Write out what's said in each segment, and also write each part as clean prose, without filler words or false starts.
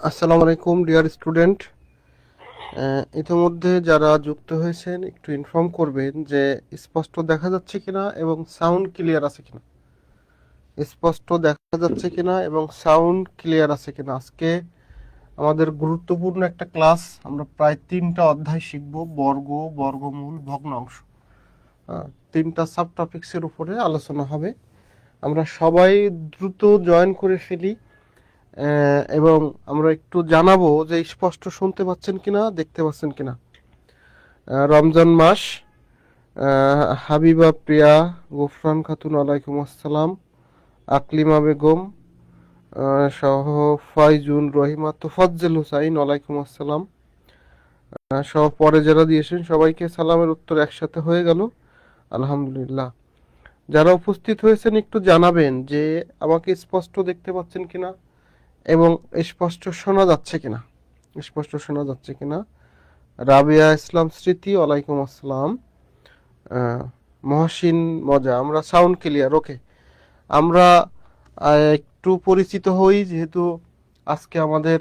আসসালামু আলাইকুম dear student. ইতিমধ্যে যারা যুক্ত হয়েছেন একটু ইনফর্ম করবেন যে স্পষ্ট দেখা যাচ্ছে কিনা এবং সাউন্ড ক্লিয়ার আছে কিনা। স্পষ্ট দেখা যাচ্ছে কিনা এবং সাউন্ড ক্লিয়ার আছে কিনা। আজকে আমাদের গুরুত্বপূর্ণ একটা ক্লাস। আমরা প্রায় 3টা অধ্যায় শিখব, বর্গ, বর্গমূল, ভগ্নাংশ। 3টা সাব টপিক্সের উপরে আলোচনা হবে। আমরা সবাই দ্রুত জয়েন করে ফেলি এবং আমরা একটু জানাবো যে স্পষ্ট শুনতে পাচ্ছেন কিনা, দেখতে পাচ্ছেন কিনা। রমজান মাস, হাবিবা প্রিয়া, গোফরান খাতুন আলাইকুম আসসালাম, আকলিমা বেগম সহ ফাইজুন, রহিমা, তোফাজ্জেল হুসাইন ওয়ালাইকুম আসসালাম সহ পরে যারা দিয়েছেন সবাইকে সালামের উত্তর একসাথে হয়ে গেল, আলহামদুলিল্লাহ। যারা উপস্থিত হয়েছেন একটু জানাবেন যে আমাকে স্পষ্ট দেখতে পাচ্ছেন কিনা এবং স্পষ্ট শোনা যাচ্ছে কিনা। স্পষ্ট শোনা যাচ্ছে কিনা। রাবিয়া ইসলাম স্মৃতি ওয়ালাইকুম আসসালাম, মহসিন মজা, আমরা সাউন্ড ক্লিয়ার। ওকে, আমরা একটু পরিচিত হই, যেহেতু আজকে আমাদের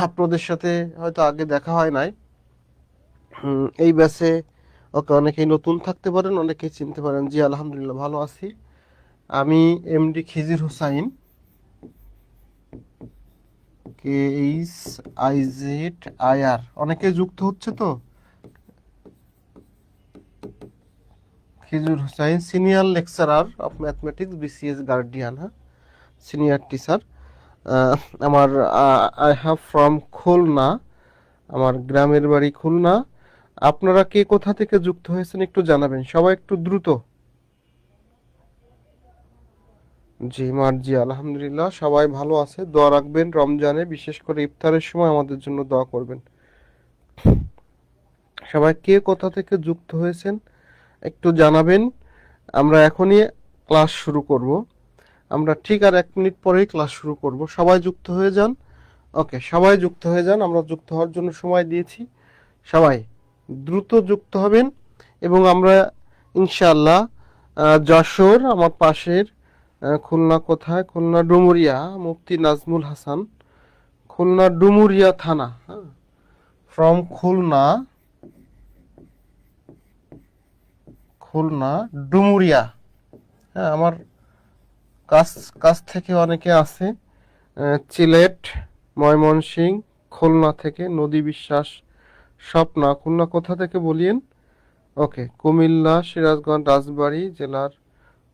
আপনাদের সাথে হয়তো আগে দেখা হয় নাই এই ব্যাচে। ওকে, অনেকেই নতুন থাকতে পারেন, অনেকেই চিনতে পারেন। জি আলহামদুলিল্লাহ ভালো আছি। আমি এমডি খিজির হোসাইন, KHIZIR। অনেকে যুক্ত হচ্ছে তো। Khijir Hossain, senior lecturer of mathematics, BCS guardian. হ্যাঁ, সিনিয়র টিচার। আমার আই হ্যাভ ফ্রম খুলনা, আমার গ্রামের বাড়ি খুলনা। আপনারা কে কোথা থেকে যুক্ত হয়েছেন একটু জানাবেন, সবাই একটু দ্রুত। জি মার্জি, আলহামদুলিল্লাহ সবাই ভালো আছে। দোয়া রাখবেন, রমজানে বিশেষ করে ইফতারের সময় আমাদের জন্য দোয়া করবেন। সবাই কে কোথা থেকে যুক্ত হয়েছেন একটু জানাবেন। আমরা এখনই ক্লাস শুরু করব। আমরা ঠিক আর 1 মিনিট পরেই ক্লাস শুরু করব। সবাই যুক্ত হয়ে যান। ওকে, সবাই যুক্ত হয়ে যান। আমরা যুক্ত হওয়ার জন্য সময় দিয়েছি। সবাই দ্রুত যুক্ত হবেন এবং আমরা ইনশাআল্লাহ যশোর আমার পাশের, খুলনা কোথায়, খুলনা ডুমুরিয়া, মুফতি নাজমুল হাসান, খুলনা ডুমুরিয়া থানা। হ্যাঁ, ফ্রম খুলনা, খুলনা ডুমুরিয়া। হ্যাঁ, আমার কাছ কাছ থেকে অনেকে আছে। সিলেট, ময়মনসিংহ, খুলনা থেকে নদী বিশ্বাস, স্বপ্না। খুলনা কোথা থেকে বলিয়েন? ওকে, কুমিল্লা, সিরাজগঞ্জ, রাজবাড়ী জেলার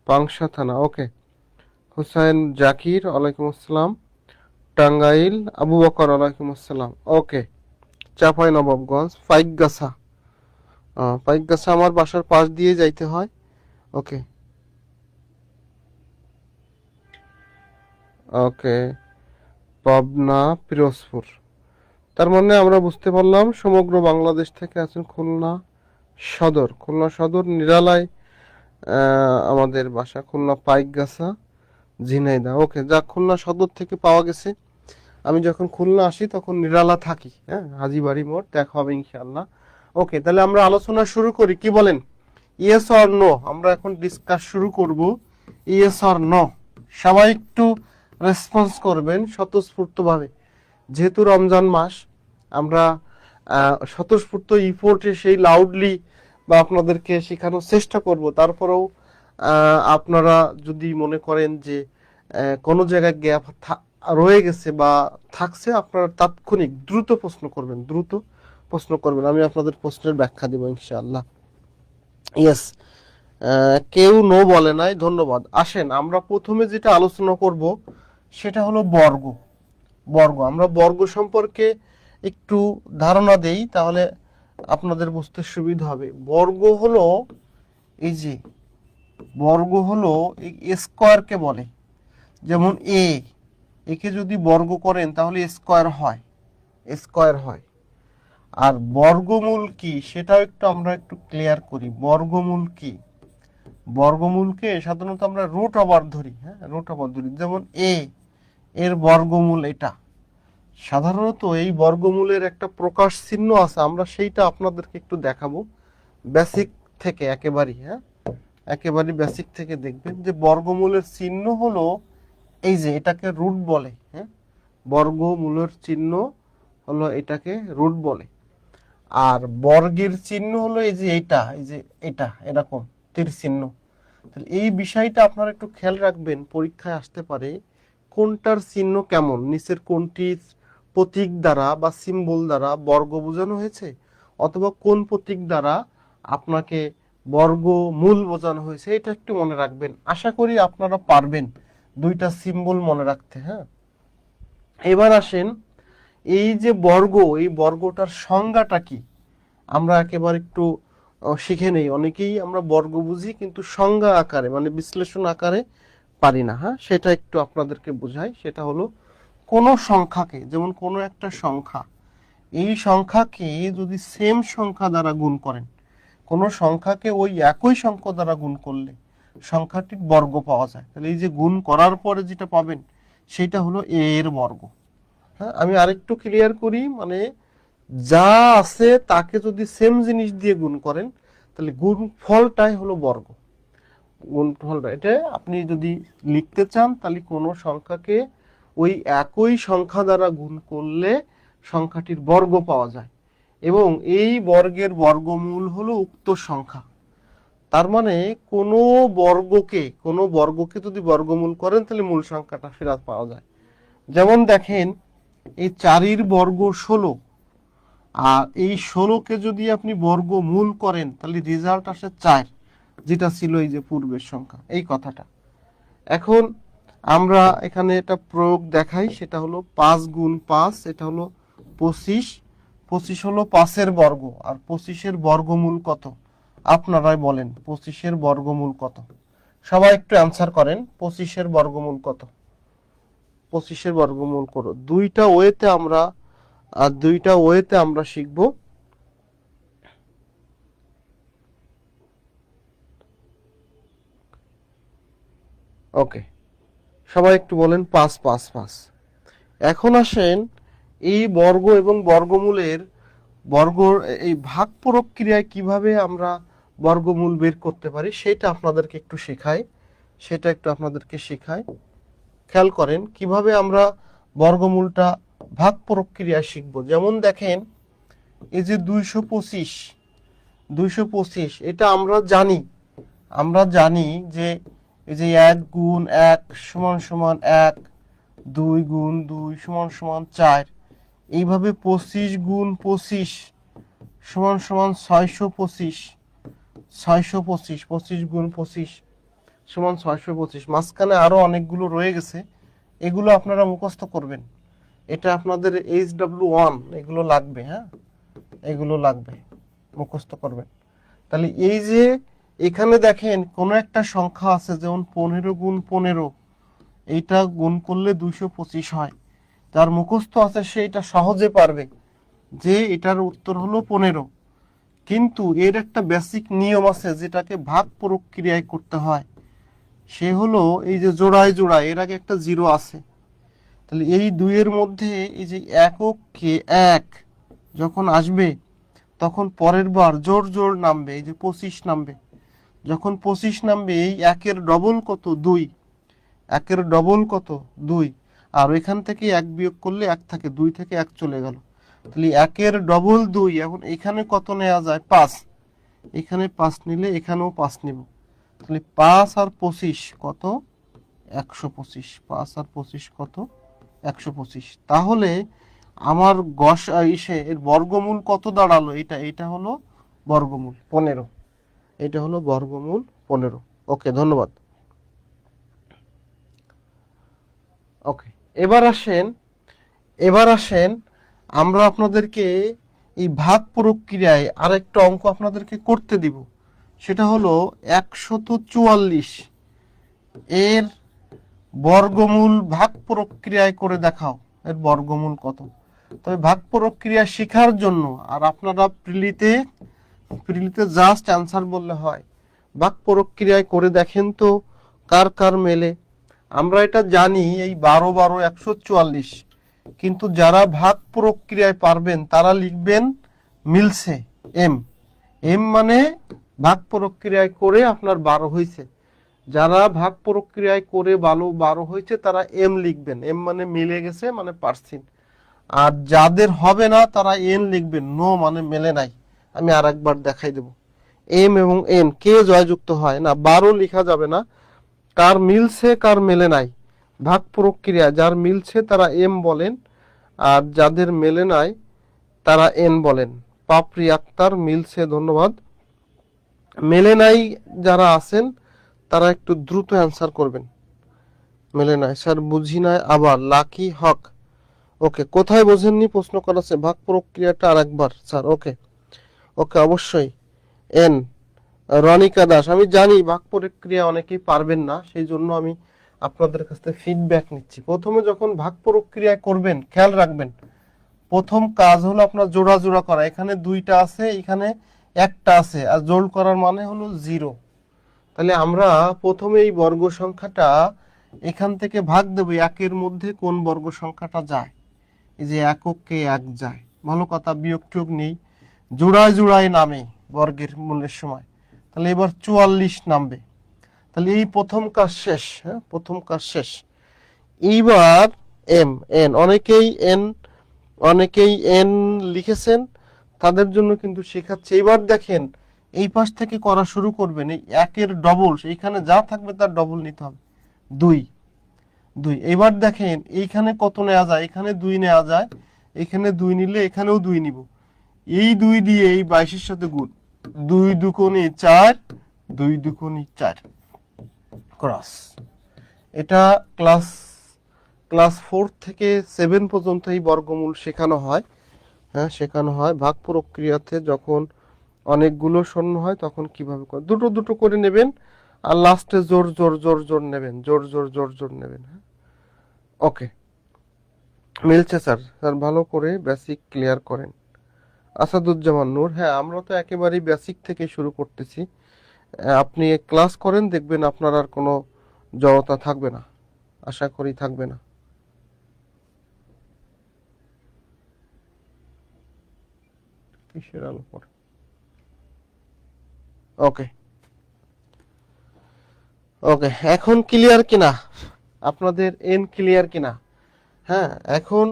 পাংশা থানা। ওকে, হুসাইন জাকির ওয়ালাইকুম আসসালাম, টাঙ্গাইল, আবু বকর ওয়ালাইকুম আসসালাম। ওকে, চাঁপাই নবাবগঞ্জ, পাইকগাছা। পাইকগাছা আমার বাসার পাশ দিয়ে যাইতে হয়। ওকে, ওকে, পাবনা, পিরোজপুর। তার মানে আমরা বুঝতে পারলাম সমগ্র বাংলাদেশ থেকে আছেন। খুলনা সদর, খুলনা সদর নিরালায় আমাদের বাসা, খুলনা পাইকগাছা, ঝিনাইদহ। ওকে, যা খুলনা সদর থেকে পাওয়া গেছে। আমি যখন খুলনা আসি তখন নিরালা থাকি। হ্যাঁ, হাজিবাড়ি মোড়, দেখা হবে ইনশাআল্লাহ। ওকে, তাহলে আমরা আলোচনা শুরু করি, কি বলেন? ইয়েস অর নো, আমরা এখন ডিসকাস শুরু করব। ইয়েস অর নো, সবাই একটু রেসপন্স করবেন স্বতঃস্ফূর্তভাবে। যেহেতু রমজান মাস, আমরা স্বতঃস্ফূর্ত ইফোর্টে সেই লাউডলি বা আপনাদেরকে শেখানোর চেষ্টা করব। তারপরেও আপনারা যদি মনে করেন যে কোনো জায়গায় গ্যাপ রয়ে গেছে বা থাকছে, আপনারা তাৎক্ষণিক দ্রুত প্রশ্ন করবেন, দ্রুত প্রশ্ন করবেন। আমি আপনাদের প্রশ্নের ব্যাখ্যা দেব ইনশাআল্লাহ। ইয়েস, কেউ নো বলে নাই, ধন্যবাদ। আসেন আমরা প্রথমে যেটা আলোচনা করব সেটা হলো বর্গ। বর্গ, আমরা বর্গ সম্পর্কে একটু ধারণা দেই, তাহলে আপনাদের বুঝতে সুবিধা হবে। বর্গ হলো এই যে বর্গ হলো এই স্কয়ারকে বলে। যেমন একে যদি বর্গ করেন তাহলে স্কয়ার হয়, স্কয়ার হয়। আর বর্গমূল কি সেটাও আমরা একটু ক্লিয়ার করি। বর্গমূল কি? বর্গমূলকে সাধারণত আমরা রুট ওভার ধরি। হ্যাঁ, রুট ওভার ধরি। যেমন এর বর্গমূল এটা। সাধারণত এই বর্গমূলের একটা প্রকাশ চিহ্ন আছে, আমরা সেইটা আপনাদেরকে একটু দেখাবো বেসিক থেকে একেবারেই। হ্যাঁ, একেবারে বেসিক থেকে দেখবেন যে বর্গমূলের চিহ্ন হলো এই যে এটাকে রুট বলে। হ্যাঁ, বর্গমূলের চিহ্ন হলো এটাকে রুট বলে। আর বর্গের চিহ্ন হলো এই যে এটা এরকম তীর চিহ্ন। তাহলে এই বিষয়টা আপনারা একটু খেয়াল রাখবেন, পরীক্ষায় আসতে পারে কোনটার চিহ্ন কেমন, নিচের কোনটির প্রতীক দ্বারা বা সিম্বল দ্বারা বর্গ বোঝানো হয়েছে, অথবা কোন প্রতীক দ্বারা আপনাকে বর্গমূল বোঝানো হয়েছে, এটা একটু মনে রাখবেন। আশা করি আপনারা পারবেন দুইটা সিম্বল মনে রাখতে। হ্যাঁ, এবার আসেন এই যে বর্গ, এই বর্গটার সংজ্ঞাটা কি আমরা একেবারে একটু শিখে নেই। অনেকেই আমরা বর্গ বুঝি কিন্তু সংজ্ঞা আকারে মানে বিশ্লেষণ আকারে পারি না। হ্যাঁ, সেটা একটু আপনাদেরকে বোঝাই। সেটা হলো কোন সংখ্যাকে, যেমন কোনো একটা সংখ্যা, এই সংখ্যাকে যদি সেম সংখ্যা দ্বারা গুণ করেন, কোন সংখ্যাকে ওই একই সংখ্যা দ্বারা গুণ করলে সংখ্যাটির বর্গ পাওয়া যায়। তাহলে এই যে গুণ করার পরে যেটা পাবেন সেটা হলো এর বর্গ। হ্যাঁ, আমি আরেকটু ক্লিয়ার করি, মানে যা আছে তাকে যদি সেম জিনিস দিয়ে গুণ করেন তাহলে গুণ ফলটাই হলো বর্গ। গুণ ফলটা এটা আপনি যদি লিখতে চান তাহলে কোনো সংখ্যাকে ওই একই সংখ্যা দ্বারা গুণ করলে সংখ্যাটির বর্গ পাওয়া যায়, এবং এই বর্গের বর্গমূল হলো উক্ত সংখ্যা। তার মানে কোনো বর্গকে যদি বর্গমূল করেন তাহলে মূল সংখ্যাটা ফেরত পাওয়া যায়। যেমন দেখেন এই 4 বর্গ 16, আর এই 16কে যদি আপনি বর্গমূল করেন তাহলে রেজাল্ট আসে 4, যেটা ছিল এই যে পূর্বের সংখ্যা, এই কথাটা। এখন আমরা এখানে এটা প্রয়োগ দেখাই, সেটা হলো 5 গুণ 5, এটা হলো 25। 25 হলো 5-এর বর্গ, আর 25-এর বর্গমূল কত আপনারাই বলেন। 25-এর বর্গমূল কত? সবাই একটু অ্যান্সার করেন। 25-এর বর্গমূল কত? 25-এর বর্গমূল করো। দুইটা ওয়েতে আমরা শিখব। ওকে, সবাই একটু বলেন 5 5 5। এখন আসেন এই বর্গ এবং বর্গমূলের বর্গ এই ভাগ প্রক্রিয়ায় কিভাবে আমরা বর্গমূল বের করতে পারি সেটা আপনাদেরকে একটু শেখাই। খেয়াল করেন কিভাবে আমরা বর্গমূলটা ভাগ প্রক্রিয়ায় শিখব। যেমন দেখেন এই যে 225 এটা আমরা জানি যে এই যে 1 গুণ 1 সমান সমান 1, 2 গুণ 2 সমান সমান 4, এইভাবে 25 গুণ 25 সমান সমান 625, 25 গুণ 25 সমান 625। মাঝখানে আরো অনেকগুলো রয়ে গেছে, এগুলো আপনারা মুখস্থ করবেন। এটা আপনাদের HW1 এগুলো লাগবে। হ্যাঁ, এগুলো লাগবে, মুখস্থ করবেন। তাহলে এই যে এখানে দেখেন কোন একটা সংখ্যা আছে, যেমন 15 গুণ 15, এইটা গুণ করলে 225 হয়। যার মুখস্থ আছে সে এটা সহজে পারবে যে এটার উত্তর হলো 15। কিন্তু এর একটা বেসিক নিয়ম আছে যেটাকে ভাগ প্রক্রিয়ায় করতে হয়। সে হলো এই যে জোড়ায় জোড়ায় এর আগে একটা 0 আছে। তাহলে এই দুইয়ের মধ্যে এই যে এককে 1 যখন আসবে তখন পরের বার জোর জোর নামবে, এই যে 25 নামবে। যখন 25 নামবে এই 1-এর ডবল কত? 2। 1-এর ডবল কত? 2। আর এখান থেকে 1 বিয়োগ করলে 1 থাকে, 2 থেকে 1 চলে গেল। তাহলে 1-এর ডবল 2, এখন এখানে কত নেওয়া যায়? 5। এখানে 5 নিলে এখানেও 5 নিব। তাহলে 5 আর 25 কত? 125। 5 আর 25 কত? 125। তাহলে আমার এর বর্গমূল কত দাঁড়ালো? এটা হলো বর্গমূল 15। এটা হলো বর্গমূল 15। ওকে, ধন্যবাদ। ওকে, এবার আসেন আমরা আপনাদেরকে এই ভাগ প্রক্রিয়ায় আরেকটা অঙ্ক আপনাদেরকে করতে দিব, সেটা হলো 144 এর বর্গমূল ভাগ প্রক্রিয়ায় করে দেখাও, এর বর্গমূল কত। তবে ভাগ প্রক্রিয়া শেখার জন্য আর আপনারা প্রিলিতে জাস্ট অ্যান্সার বললে হয়, ভাগ প্রক্রিয়ায় করে দেখেন তো কার কার মেলে। আমরা এটা জানি এই 12 12 144, কিন্তু যারা ভাগ প্রক্রিয়ায় পারবেন তারা লিখবেন মিলছে এম। এম মানে ভাগ প্রক্রিয়ায় করে আপনার 12 হয়েছে। যারা ভাগ প্রক্রিয়ায় করে 12 হয়েছে তারা এম লিখবেন, এম মানে মিলে গেছে, মানে পারছেন। আর যাদের হবে না তারা এন লিখবেন, নো মানে মেলে নাই। আমি আর একবার দেখাই দেব, এম এবং এন কে জয়যুক্ত হয় না, 12 লেখা যাবে না। কার মিলছে কার মেলে নাই, ভাগ প্রক্রিয়া যার মিলছে তারা এম বলেন, আর যাদের মেলে নাই তারা এন বলেন। পাপড়ি আক্তার মিলছে, ধন্যবাদ। মেলে নাই যারা আছেন তারা একটু দ্রুত অ্যান্সার করবেন। মেলে নাই স্যার, বুঝি নাই আবার। লাকি হক, ওকে। কোথায় বোঝেননি প্রশ্ন করেছে, ভাগ প্রক্রিয়াটা আরেকবার স্যার। ওকে ওকে, অবশ্যই। এন রনিকা দাস, আমি জানি ভাগ প্রক্রিয়া অনেকেই পারবেন না, সেই জন্য আমি আপনাদের কাছ থেকে ফিডব্যাক নিচ্ছি। প্রথমে যখন ভাগ প্রক্রিয়া করবেন খেয়াল রাখবেন, প্রথম কাজ হলো আপনার জোড়া জোড়া করা। এখানে দুইটা আছে, এখানে একটা আছে, আর যোগ করার মানে হলো 0। তাহলে আমরা প্রথমে এই বর্গ সংখ্যাটা এখান থেকে ভাগ দেব, একের মধ্যে কোন বর্গ সংখ্যাটা যায়। এই যে এককে 1 যায়, ভালো কথা, বিয়োগ টিয়োগ নেই, জোড়ায় জোড়ায় নামে বর্গের মূলের সময়। তাহলে এবার 44 নামবে। তাহলে এই প্রথম কাজ শেষ, হ্যাঁ, প্রথম কাজ শেষ। এইবার এম এন, অনেকেই এন লিখেছেন, তাদের জন্য কিন্তু শেখাচ্ছে। এবার দেখেন এই পাশ থেকে করা শুরু করবেন, এই একের ডবল, এইখানে যা থাকবে তার ডবল নিতে হবে, 2 2। এবার দেখেন এইখানে কত নেওয়া যায়, এখানে 2 নেওয়া যায়, এখানে 2 নিলে এখানেও 2 নিব। এই 2 দিয়ে এই 22-এর সাথে গুণ, 2 দুগুণে 4, 2 দুগুণে 4 ক্রস। এটা ক্লাস 4 থেকে 7 পর্যন্ত এই বর্গমূল শেখানো হয়, হ্যাঁ শেখানো হয়। ভাগ প্রক্রিয়াতে যখন অনেকগুলো শূন্য হয় তখন কিভাবে করে, দুটো দুটো করে নেবেন, আর লাস্টে জোর জোর জোর জোর নেবেন, জোর জোর জোর জোর নেবেন, হ্যাঁ। ওকে, মিলছে স্যার। স্যার ভালো করে বেসিক ক্লিয়ার করেন। আসাদুজ্জামান নূর, হ্যাঁ আমরা তো একেবারেই বেসিক থেকে শুরু করতেছি। আপনি ক্লাস করেন, দেখবেন আপনার আর কোনো জড়তা থাকবে না, আশা করি থাকবে না। কিসের আলো পড়ে? ওকে ওকে, এখন ক্লিয়ার কিনা আপনাদের, এন ক্লিয়ার কিনা? হ্যাঁ, এখন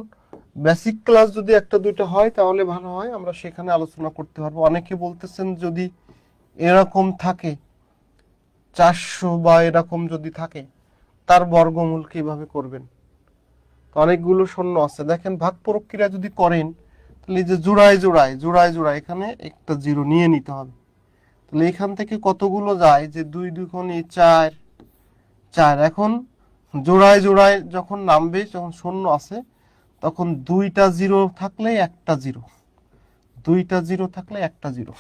বেসিক ক্লাস যদি একটা দুইটা হয় তাহলে ভালো হয়, আমরা সেখানে আলোচনা করতে পারবো। অনেকে বলতেছেন যদি এরকম থাকে 400 বা এরকম যদি থাকে, তার বর্গমূল কিভাবে করবেন। তো অনেকগুলো শূন্য আছে, দেখেন ভাগ প্রক্রিয়া যদি করেন তাহলে যে জোড়ায় জোড়ায় জোড়ায় জোড়ায় এখানে একটা 0 নিয়ে নিতে হবে। তাহলে এখান থেকে কতগুলো যায়, যে 2 দুগুণে 4 4। এখন জোড়ায় জোড়ায় যখন নামবে, যখন শূন্য আছে তখন 2টা 0 থাকলে একটা 0, 2টা 0 থাকলে একটা 0।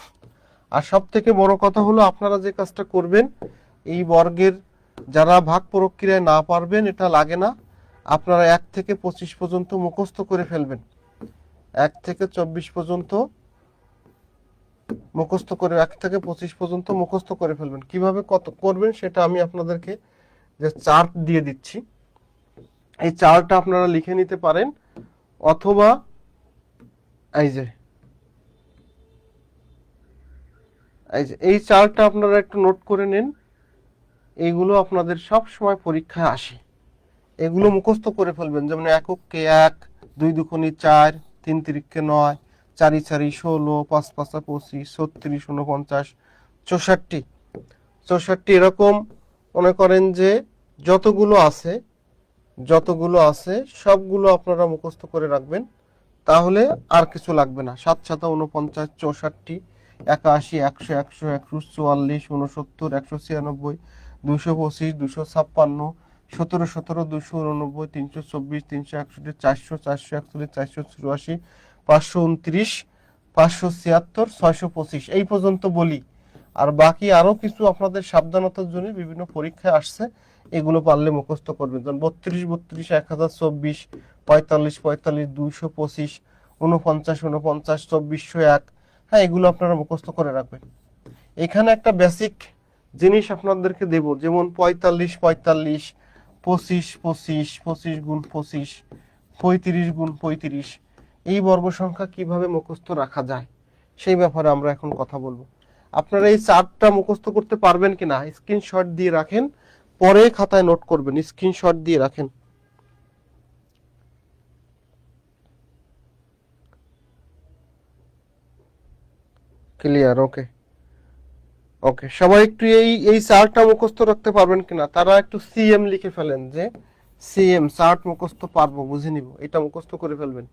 আর সব থেকে বড় কথা হলো আপনারা যে কাজটা করবেন, এই বর্গের যারা ভাগ প্রক্রিয়ায় না পারবেন, এটা লাগে না, আপনারা 1 থেকে 25 পর্যন্ত মুখস্থ করে ফেলবেন। 1 থেকে 24 পর্যন্ত মুখস্থ করে, 1 থেকে 25 পর্যন্ত মুখস্থ করে ফেলবেন। কিভাবে কত করবেন সেটা আমি আপনাদেরকে যে চার্ট দিয়ে দিচ্ছি, এই চার্টটা আপনারা লিখে নিতে পারেন, অথবা এই যে এই চার্টটা আপনারা একটু নোট করে নিন। এইগুলো আপনাদের সব সময় পরীক্ষায় আসে, এগুলো মুখস্থ করে ফেলবেন। যেমন এককে 1, 2 দুগুণে 4, 3 তিরিকে 9, 4 4 16, 5 5 25, 36 49, 64 64, এরকম মনে করেন যে যতগুলো আছে সবগুলো আপনারা মুখস্থ করে রাখবেন, তাহলে আর কিছু লাগবে না। 7 7 49, 64, 81, 100 100, 144, 69, 196, 225, 256, 17 17, 289, 324, 361, 400, 441, 484, 529, 576 625 এই পর্যন্ত বলি। আর বাকি আরো কিছু আপনাদের সাবধানতার জন্য বিভিন্ন পরীক্ষায় আসছে, এগুলো পারলে মুখস্থ করবেন। যেমন 32 32 1024, 45 45 225, 49 49 2401। হ্যাঁ, এগুলো আপনারা মুখস্থ করে রাখবেন। এখানে একটা বেসিক জিনিস আপনাদেরকে দেব, যেমন 45 45, 25 25, 25 গুণ 25, 35 গুণ 35, এই বর্গ সংখ্যা কিভাবে মুখস্থ রাখা যায় সেই ব্যাপারে আমরা এখন কথা বলবো। আপনারা এই চার্টটা মুখস্থ করতে পারবেন কিনা স্ক্রিনশট দিয়ে রাখেন, পরে খাতায় নোট করবেন, স্ক্রিনশট দিয়ে রাখেন। ক্লিয়ার? ওকে ওকে, সবাই একটু এই চার্টটা মুখস্থ রাখতে পারবেন কিনা, তারা একটু সিএম লিখে ফেলেন, যে সিএম চার্ট মুখস্থ পারবো, বুঝে নিব, এটা মুখস্থ করে ফেলবেন।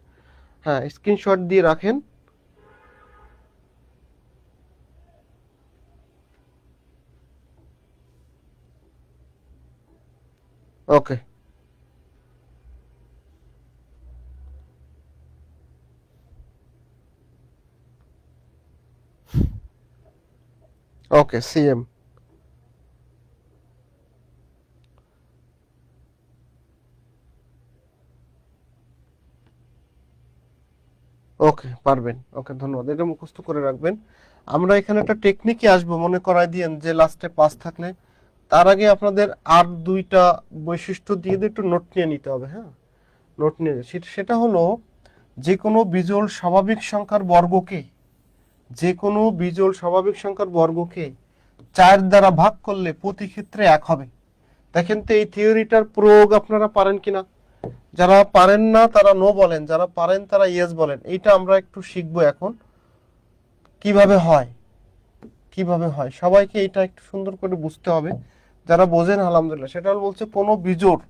হ্যাঁ, স্ক্রিনশট দিয়ে রাখেন। ওকে ওকে, সিএম। ওকে, পারবেন। ওকে, ধন্যবাদ, এটা মুখস্থ করে রাখবেন। আমরা এখানে একটা টেকনিকে আসবো, মনে করাই দিয়েন যে লাস্টে 5 থাকলে। তার আগে আপনাদের আর দুইটা বৈশিষ্ট্য দিয়ে একটু নোট নিয়ে নিতে হবে। হ্যাঁ, নোট নিয়ে, সেটা হলো যে কোনো বিজোড় স্বাভাবিক সংখ্যার বর্গকে, যে কোনো বিজোড় স্বাভাবিক সংখ্যার বর্গকে 4 দ্বারা ভাগ করলে প্রতি ক্ষেত্রে 1 হবে। দেখেন তো এই থিওরিটার প্রয়োগ আপনারা পারেন কিনা। যারা পারেন না তারা নো বলেন, যারা পারেন তারা ইয়েস বলেন। এইটা আমরা একটু শিখবো এখন, কিভাবে হয়, কিভাবে হয় সবাইকে এটা একটু সুন্দর করে বুঝতে হবে। যারা বোঝেন আলহামদুলিল্লাহ। সেটা বলছে কোনো বিজোড়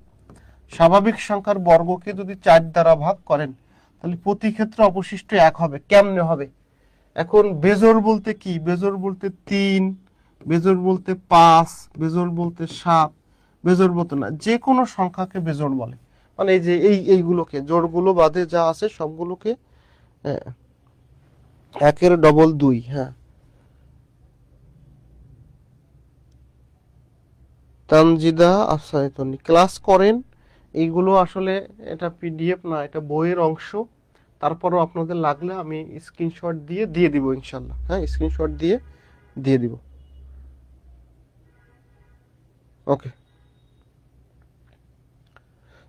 স্বাভাবিক সংখ্যার বর্গকে যদি 4 দ্বারা ভাগ করেন তাহলে প্রতি ক্ষেত্রে অবশিষ্ট 1 হবে। কেমনে হবে? এখন বেজোড় বলতে কি? বেজোড় বলতে 3, বেজোড় বলতে 5, বেজোড় বলতে 7, বেজোড় বলতে না, যে কোনো সংখ্যাকে বেজোড় বলে। মানে এই যে এইগুলোকে, জোড়গুলো বাদে যা আছে সবগুলোকে একের ডবল 2। হ্যাঁ, তানজিদা আফসারিতনি ক্লাস করেন। এইগুলো আসলে এটা পিডিএফ না, এটা বইয়ের অংশ। তারপরও আপনাদের লাগলে আমি স্ক্রিনশট দিয়ে দিব ইনশাল্লাহ। হ্যাঁ, স্ক্রিনশট দিয়ে দিব। ওকে,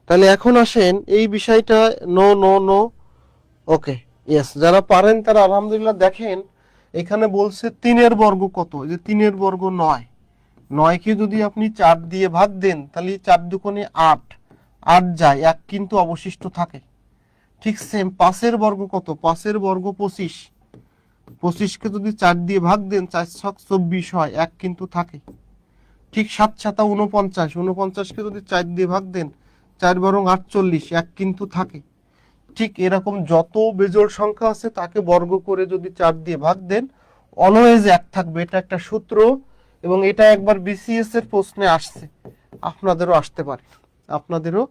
তাহলে এখন আসেন এই বিষয়টা। No no no. Okay, yes, যারা পারেন তারা আলহামদুলিল্লাহ। দেখেন এখানে বলছে 3-এর বর্গ কত, এই যে 3-এর বর্গ 9। 9কে যদি আপনি 4 দিয়ে ভাগ দেন তাহলে 4 দুগুণে 8, 8 যায়, 1 কিন্তু অবশিষ্ট থাকে। ঠিক সেম 5-এর বর্গ কত? 5-এর বর্গ 25। 25কে যদি 4 দিয়ে ভাগ দেন 4 ছক 24 হয়, 1 কিন্তু থাকে। ঠিক 7 7 49, 49কে যদি 4 দিয়ে ভাগ দেন 4 বরং 48, 1 কিন্তু থাকে। ঠিক এরকম যত বেজোড় সংখ্যা আছে তাকে বর্গ করে যদি 4 দিয়ে ভাগ দেন অলওয়েজ 1 থাকবে। এটা একটা সূত্র, এবং এটা একবার বিসিএস এর প্রশ্নে আসছে, আপনাদেরও আসতে পারে, আপনাদেরও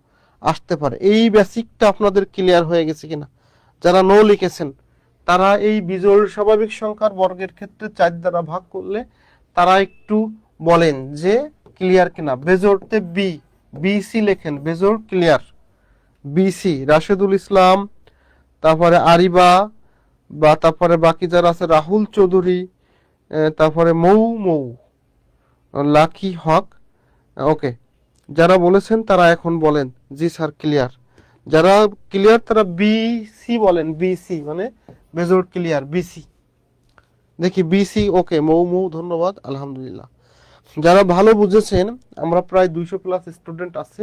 আসতে পারে। এই বেসিকটা আপনাদের ক্লিয়ার হয়ে গেছে কিনা? যারা নো লিখেছেন তারা এই বিজোড় স্বাভাবিক সংখ্যার বর্গের ক্ষেত্রে 4 দ্বারা ভাগ করলে তারা একটু বলেন যে ক্লিয়ার কিনা। বেজোড়তে বিসি লেখেন, বেজোড় ক্লিয়ার বিসি। রাশেদুল ইসলাম, তারপরে আরিবা, বা তারপরে বাকি যারা আছে রাহুল চৌধুরী, তারপরে মৌ লাকি হক। ওকে, যারা বলেছেন তারা এখন বলেন জি স্যার ক্লিয়ার। যারা ক্লিয়ার তারা বিসি বলেন, বিসি মানে বেজোর ক্লিয়ার, বিসি। দেখি বিসি। ওকে, মৌ ধন্যবাদ, আলহামদুলিল্লাহ। যারা ভালো বুঝেছেন, আমরা প্রায় 200+ স্টুডেন্ট আছে,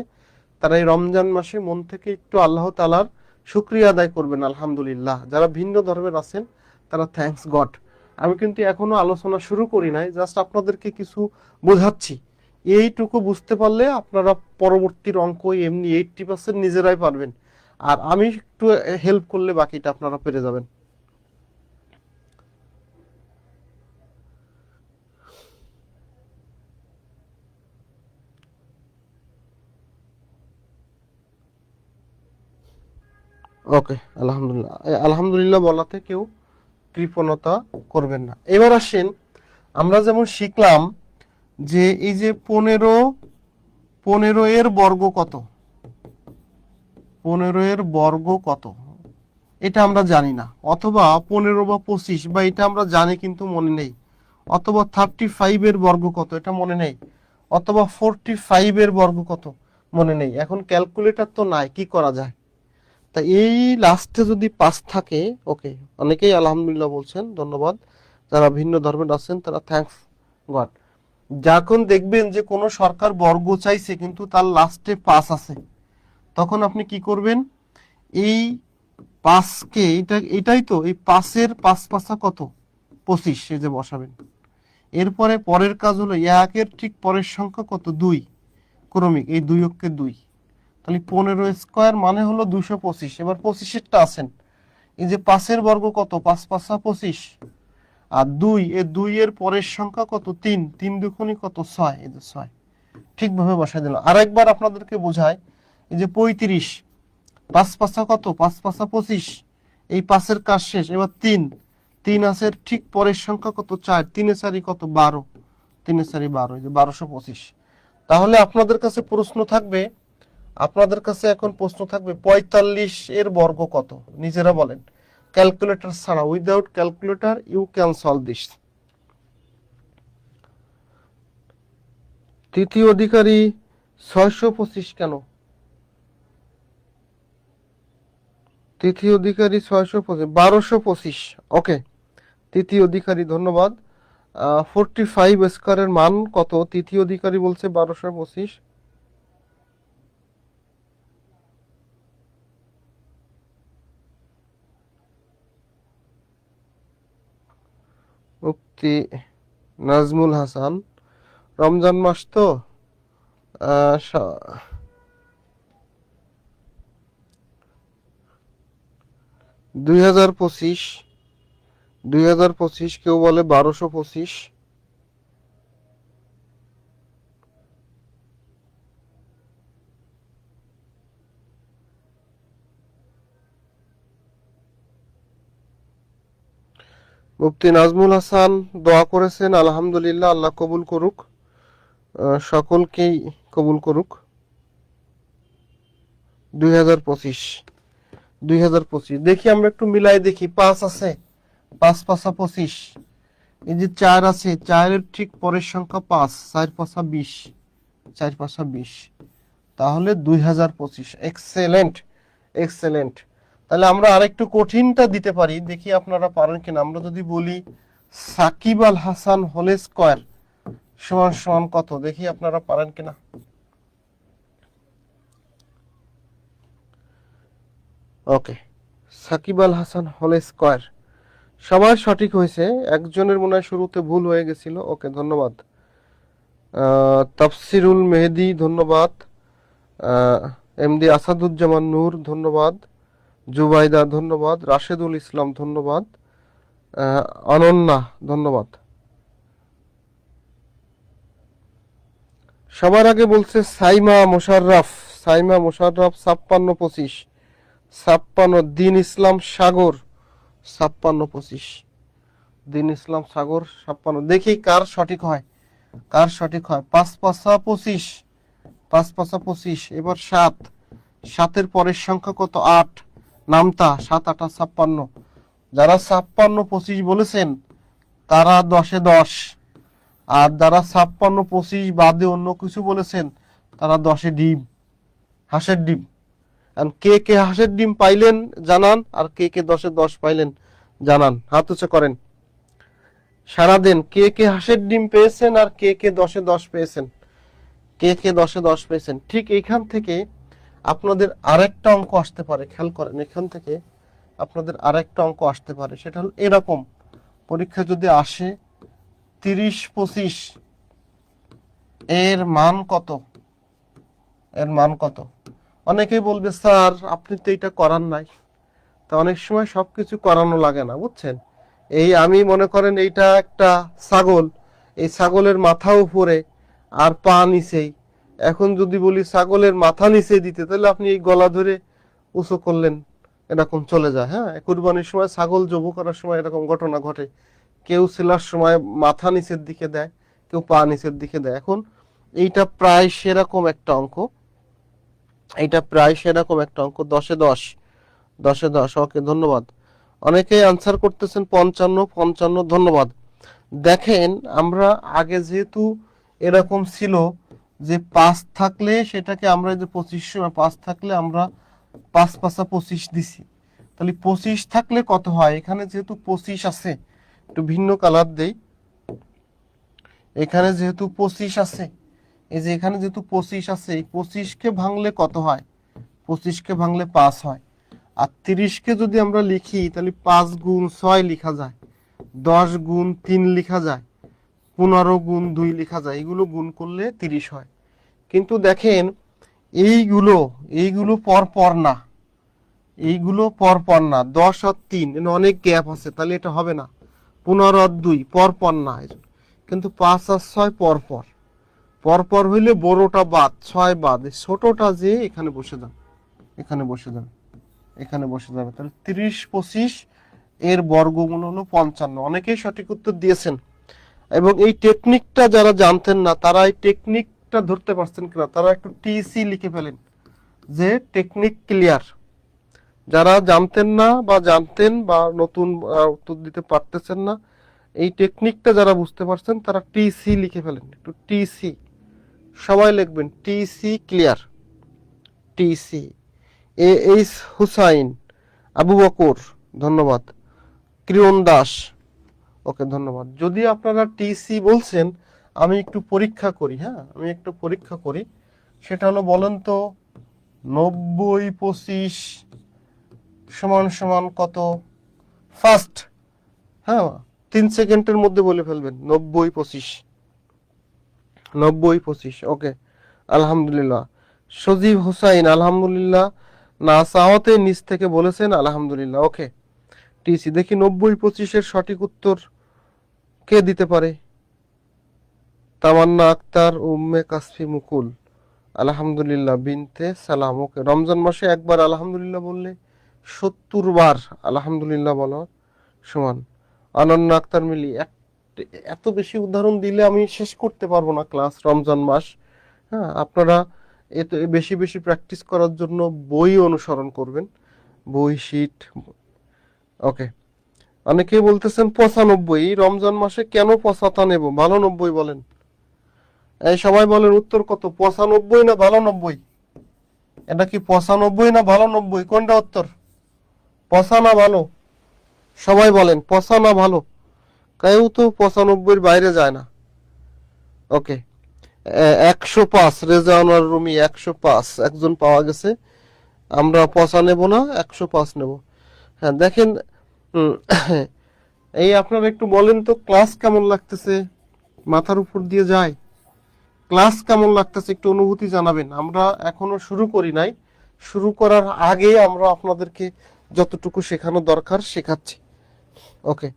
তারা এই রমজান মাসে মন থেকে একটু আল্লাহ তাআলার শুকরিয়া আদায় করবেন আলহামদুলিল্লাহ। যারা ভিন্ন ধর্মের আছেন তারা থ্যাঙ্কস গড। আমি কিন্তু এখনো আলোচনা শুরু করি নাই, জাস্ট আপনাদেরকে কিছু বোঝাচ্ছি। এইটুকু বুঝতে পারলে আপনারা পরবর্তীর অঙ্ক এমনি 80% নিজেরাই পারবেন, আর আমি একটু হেল্প করলে বাকিটা আপনারা পেরে যাবেন। ওকে, আলহামদুলিল্লাহ। আলহামদুলিল্লাহ বলাতে কেউ কৃপণতা করবেন না। এবার আসেন, আমরা যেমন শিখলাম যে এই যে 15 এর বর্গ কত, 15 এর বর্গ কত, এটা আমরা জানি না, অথবা 15 বা 25 বা এটা আমরা জানি কিন্তু মনে নেই, অথবা 35 এর বর্গ কত এটা মনে নেই, অথবা 45 এর বর্গ কত মনে নেই। এখন ক্যালকুলেটর তো নাই, কি করা যায়? তা এই লাস্টে যদি 5 থাকে, ওকে, অনেকেই আলহামদুলিল্লাহ বলছেন, ধন্যবাদ। যারা ভিন্ন ধর্মের আছেন তারা থ্যাঙ্কস গড। যখন দেখবেন যে কোনো সরকার বর্গ চাইছে কিন্তু তার লাস্টে 5 আছে, তখন আপনি কি করবেন? এই 5কে, এটাই তো, এই 5-এর 5 পাঁচা কত, 25, এই যে বসাবেন। এরপরে পরের কাজ হলো 1-এর ঠিক পরের সংখ্যা কত, 2, ক্রমিক, এই 2 অক্ষে 2, তাহলে 15 স্কোয়ার মানে হলো 225। এবার 25-এরটা আছেন, এই যে 5-এর বর্গ কত, 5 পাঁচা 25, আর 2, এই 2 এর পরের সংখ্যা কত, 3, 3 দুগুণই কত, 6, এই যে 6, ঠিকভাবে বসাই দিলাম। আরেকবার আপনাদেরকে বোঝায়, এই যে 35, 5 পাঁচা কত, 5 পাঁচা 25, এই 5-এর কাজ শেষ। এবার 3, 3 আছে ঠিক পরের সংখ্যা কত, 4, 3 এ 4 কত, 12, 3 এ 4 12, এই যে 1225। তাহলে আপনাদের কাছে প্রশ্ন থাকবে, আপনাদের কাছে এখন প্রশ্ন থাকবে 45 এর বর্গ কত, নিজেরা বলেন, ক্যালকুলেটর ছাড়া, without calculator you can solve this. তৃতীয় অধিকারী 625 কেন? তৃতীয় অধিকারী 625, 1225, ওকে, তৃতীয় অধিকারী, ধন্যবাদ। 45 স্কয়ারের মান কত? তৃতীয় অধিকারী বলছে 1225। মুফতি নাজমুল হাসান, রমজান মাস তো, 2025, 2025, কেউ বলে 1225। মুফতি নাজমুল হাসান দোয়া করেছেন, আলহামদুলিল্লাহ, আল্লাহ কবুল করুক, সকলকেই কবুল করুক। 2025, 2025, দেখি আমরা একটু মিলাই দেখি। 5 আছে, 5 পাঁচা 25, এই যে 4 আছে, 4-এর ঠিক পরের সংখ্যা 5, 4 পাঁচা 20, 4 পাঁচা 20, তাহলে 2025। Excellent, excellent. তাহলে আমরা আরেকটু কঠিনটা দিতে পারি, দেখি আপনারা পারেন কিনা। আমরা যদি বলি সাকিব আল হাসান হোল স্কয়ার সমান সমান কত, দেখি আপনারা পারেন কিনা। ওকে, সাকিব আল হাসান হোল স্কয়ার, সবার সঠিক হয়েছে, একজনের মনে হয় শুরুতে ভুল হয়ে গেছিল। ওকে, ধন্যবাদ। তাফসিরুল মেহেদি, ধন্যবাদ। এমডি আসাদুজ্জামান নূর, ধন্যবাদ। জুবাইদা, ধন্যবাদ। রাশেদুল ইসলাম, ধন্যবাদ। অনন্যা, ধন্যবাদ। সবার আগে বলছে সাইমা মোশাররফ, সাইমা মোশাররফ 5625, 56। দিন ইসলাম সাগর 5625, দিন ইসলাম সাগর 56। দেখি কার সঠিক হয়, কার সঠিক হয়। 5 পাঁচা 25, 5 পাঁচা 25, এবার 7, 7-এর পরের সংখ্যা কত, 8, নামতা, 7 8 56। যারা 56 25 বলেছেন তারা 10-এ 10, আর যারা 56 25 বাদে অন্য কিছু বলেছেন তারা 10-এ ডিম, হাঁসের ডিম। কে কে হাঁসের ডিম পাইলেন জানান, আর কে কে 10-এ 10 পাইলেন জানান, হাত উঁচু করেন, সারা দেন। কে কে হাঁসের ডিম পেয়েছেন আর কে কে 10-এ 10 পেয়েছেন, কে কে 10-এ 10 পেয়েছেন। ঠিক এইখান থেকে আপনাদের আরেকটা অঙ্ক আসতে পারে, খেয়াল করেন, এখান থেকে আপনাদের আরেকটা অঙ্ক আসতে পারে, সেটা হলো এরকম। পরীক্ষা যদি আসে 30 25 এর মান কত, এর মান কত? অনেকেই বলবে স্যার আপনি তো এটা করার নাই। তা অনেক সময় সবকিছু করানো লাগে না, বুঝছেন। এই আমি মনে করেন এইটা একটা ছাগল, এই ছাগলের মাথা উপরে আর পা নিচেই। এখন যদি বলি ছাগলের মাথা নিচে দিতে, তাহলে আপনি এই গলা ধরে উঁচু করলেন, এরকম চলে যায়। হ্যাঁ, কুরবানির সময় ছাগল জবাই করার সময় এরকম ঘটনা ঘটে, কেউ সেলার সময় মাথা নিচের দিকে দেয়, কেউ পা নিচের দিকে দেয়। এখন এইটা প্রায় সেরকম একটা অঙ্ক, এইটা প্রায় সেরকম একটা অঙ্ক। 10-এ 10, 10-এ 10। ওকে, ধন্যবাদ। অনেকেই আনসার করতেছেন 55, ধন্যবাদ। দেখেন, আমরা আগে যেহেতু এরকম ছিল যে 5 থাকলে সেটাকে আমরা যে 25, 5 থাকলে আমরা 5×5 = 25 দিছি। তাহলে 25 থাকলে কত হয়? এখানে যেহেতু 25 আছে, একটু ভিন্ন কালার দেই। এখানে যেহেতু 25 আছে, এই যে এখানে যেহেতু 25 আছে, এই 25কে ভাঙলে কত হয়? 25কে ভাঙলে 5 হয়। আর 30কে যদি আমরা লিখি তাহলে 5×6 লেখা যায়, 10×3 লেখা যায়, 15×2 লেখা যায়। এগুলো গুণ করলে 30 হয়। কিন্তু দেখেন, এইগুলো এইগুলো পর পর না, এইগুলো পর পর না। 10 আর 3 অনেক গ্যাপ আছে, তাহলে এটা হবে না। 15 আর 2 পর পর না, কিন্তু 5 আর 6 পর পর। পর পর হইলে বড়টা বাদ, 6 বাদ, ছোটটা যে এখানে বসে যাবে, এখানে বসে যাবে, এখানে বসে যাবে। তাহলে 30×25 এর বর্গমূল হলো 55। অনেকেই সঠিক উত্তর দিয়েছেন। এবং এই টেকনিকটা যারা জানতেন না, তারা এই টেকনিকটা ধরতে পারছেন কিনা, তারা একটু টিসি লিখে ফেলেন, যে টেকনিক ক্লিয়ার। যারা জানতেন না বা জানতেন বা নতুন উত্তর দিতে পারতেছেন না, এই টেকনিকটা যারা বুঝতে পারছেন তারা টিসি লিখে ফেলেন, একটু টিসি সবাই লিখবেন, TC clear. TC. H Hussain, Abu Bakar, ধন্যবাদ। কিরণ দাস, ওকে, ধন্যবাদ। যদি আপনারা টিসি বলছেন, আমি একটু পরীক্ষা করি। হ্যাঁ, আমি একটু পরীক্ষা করি। সেটা হলো, বলেন তো 90×25 = কত? ফার্স্ট, হ্যাঁ, 3 সেকেন্ডের মধ্যে বলে ফেলবেন। 90×25, 90×25। ওকে, আলহামদুলিল্লাহ। সজীব হুসাইন, আলহামদুলিল্লাহ। না চাওয়াতে নিচ থেকে বলেছেন আলহামদুলিল্লাহ। ওকে, টিসি। দেখি 90×25 সঠিক উত্তর কে দিতে পারে? তামান্না আক্তার, উম্মে কাসফি, মুকুল, আলহামদুলিল্লাহ, বিনতে সালাম। ওকে, রমজান মাসে একবার আলহামদুলিল্লাহ বললে 70 বার আলহামদুলিল্লাহ বলা সমান। অনন্য আক্তার মিলি, এত বেশি উদাহরণ দিলে আমি শেষ করতে পারবো না ক্লাস। রমজান মাস, হ্যাঁ, আপনারা এত বেশি বেশি প্র্যাকটিস করার জন্য বই অনুসরণ করবেন, বই শিট। ওকে, অনেকেই বলতেছেন 95, রমজান মাসে কেন 95 নেব? ভালো 90 বলেন। এই সবাই বলেন, উত্তর কত? 95 না ভালো 90? এটা কি 95 না ভালো 90? কোনটা উত্তর? 95 না ভালো? সবাই বলেন 95 না ভালো? কেউ তো 95-এর বাইরে যায় না। ওকে, 105, রেজাউনার রুমি 105 একজন পাওয়া গেছে। আমরা 95 নেব না, 105 নেব। হ্যাঁ, দেখেন, এই আপনারা একটু বলেন তো, ক্লাস কেমন লাগতেছে? মাথার উপর দিয়ে যায়? ক্লাস কেমন লাগতেছে একটু অনুভূতি জানাবেন। আমরা এখনো শুরু করি নাই, শুরু করার আগে আমরা আপনাদেরকে যতটুকু শেখানো দরকার শেখাচ্ছি। ওকে,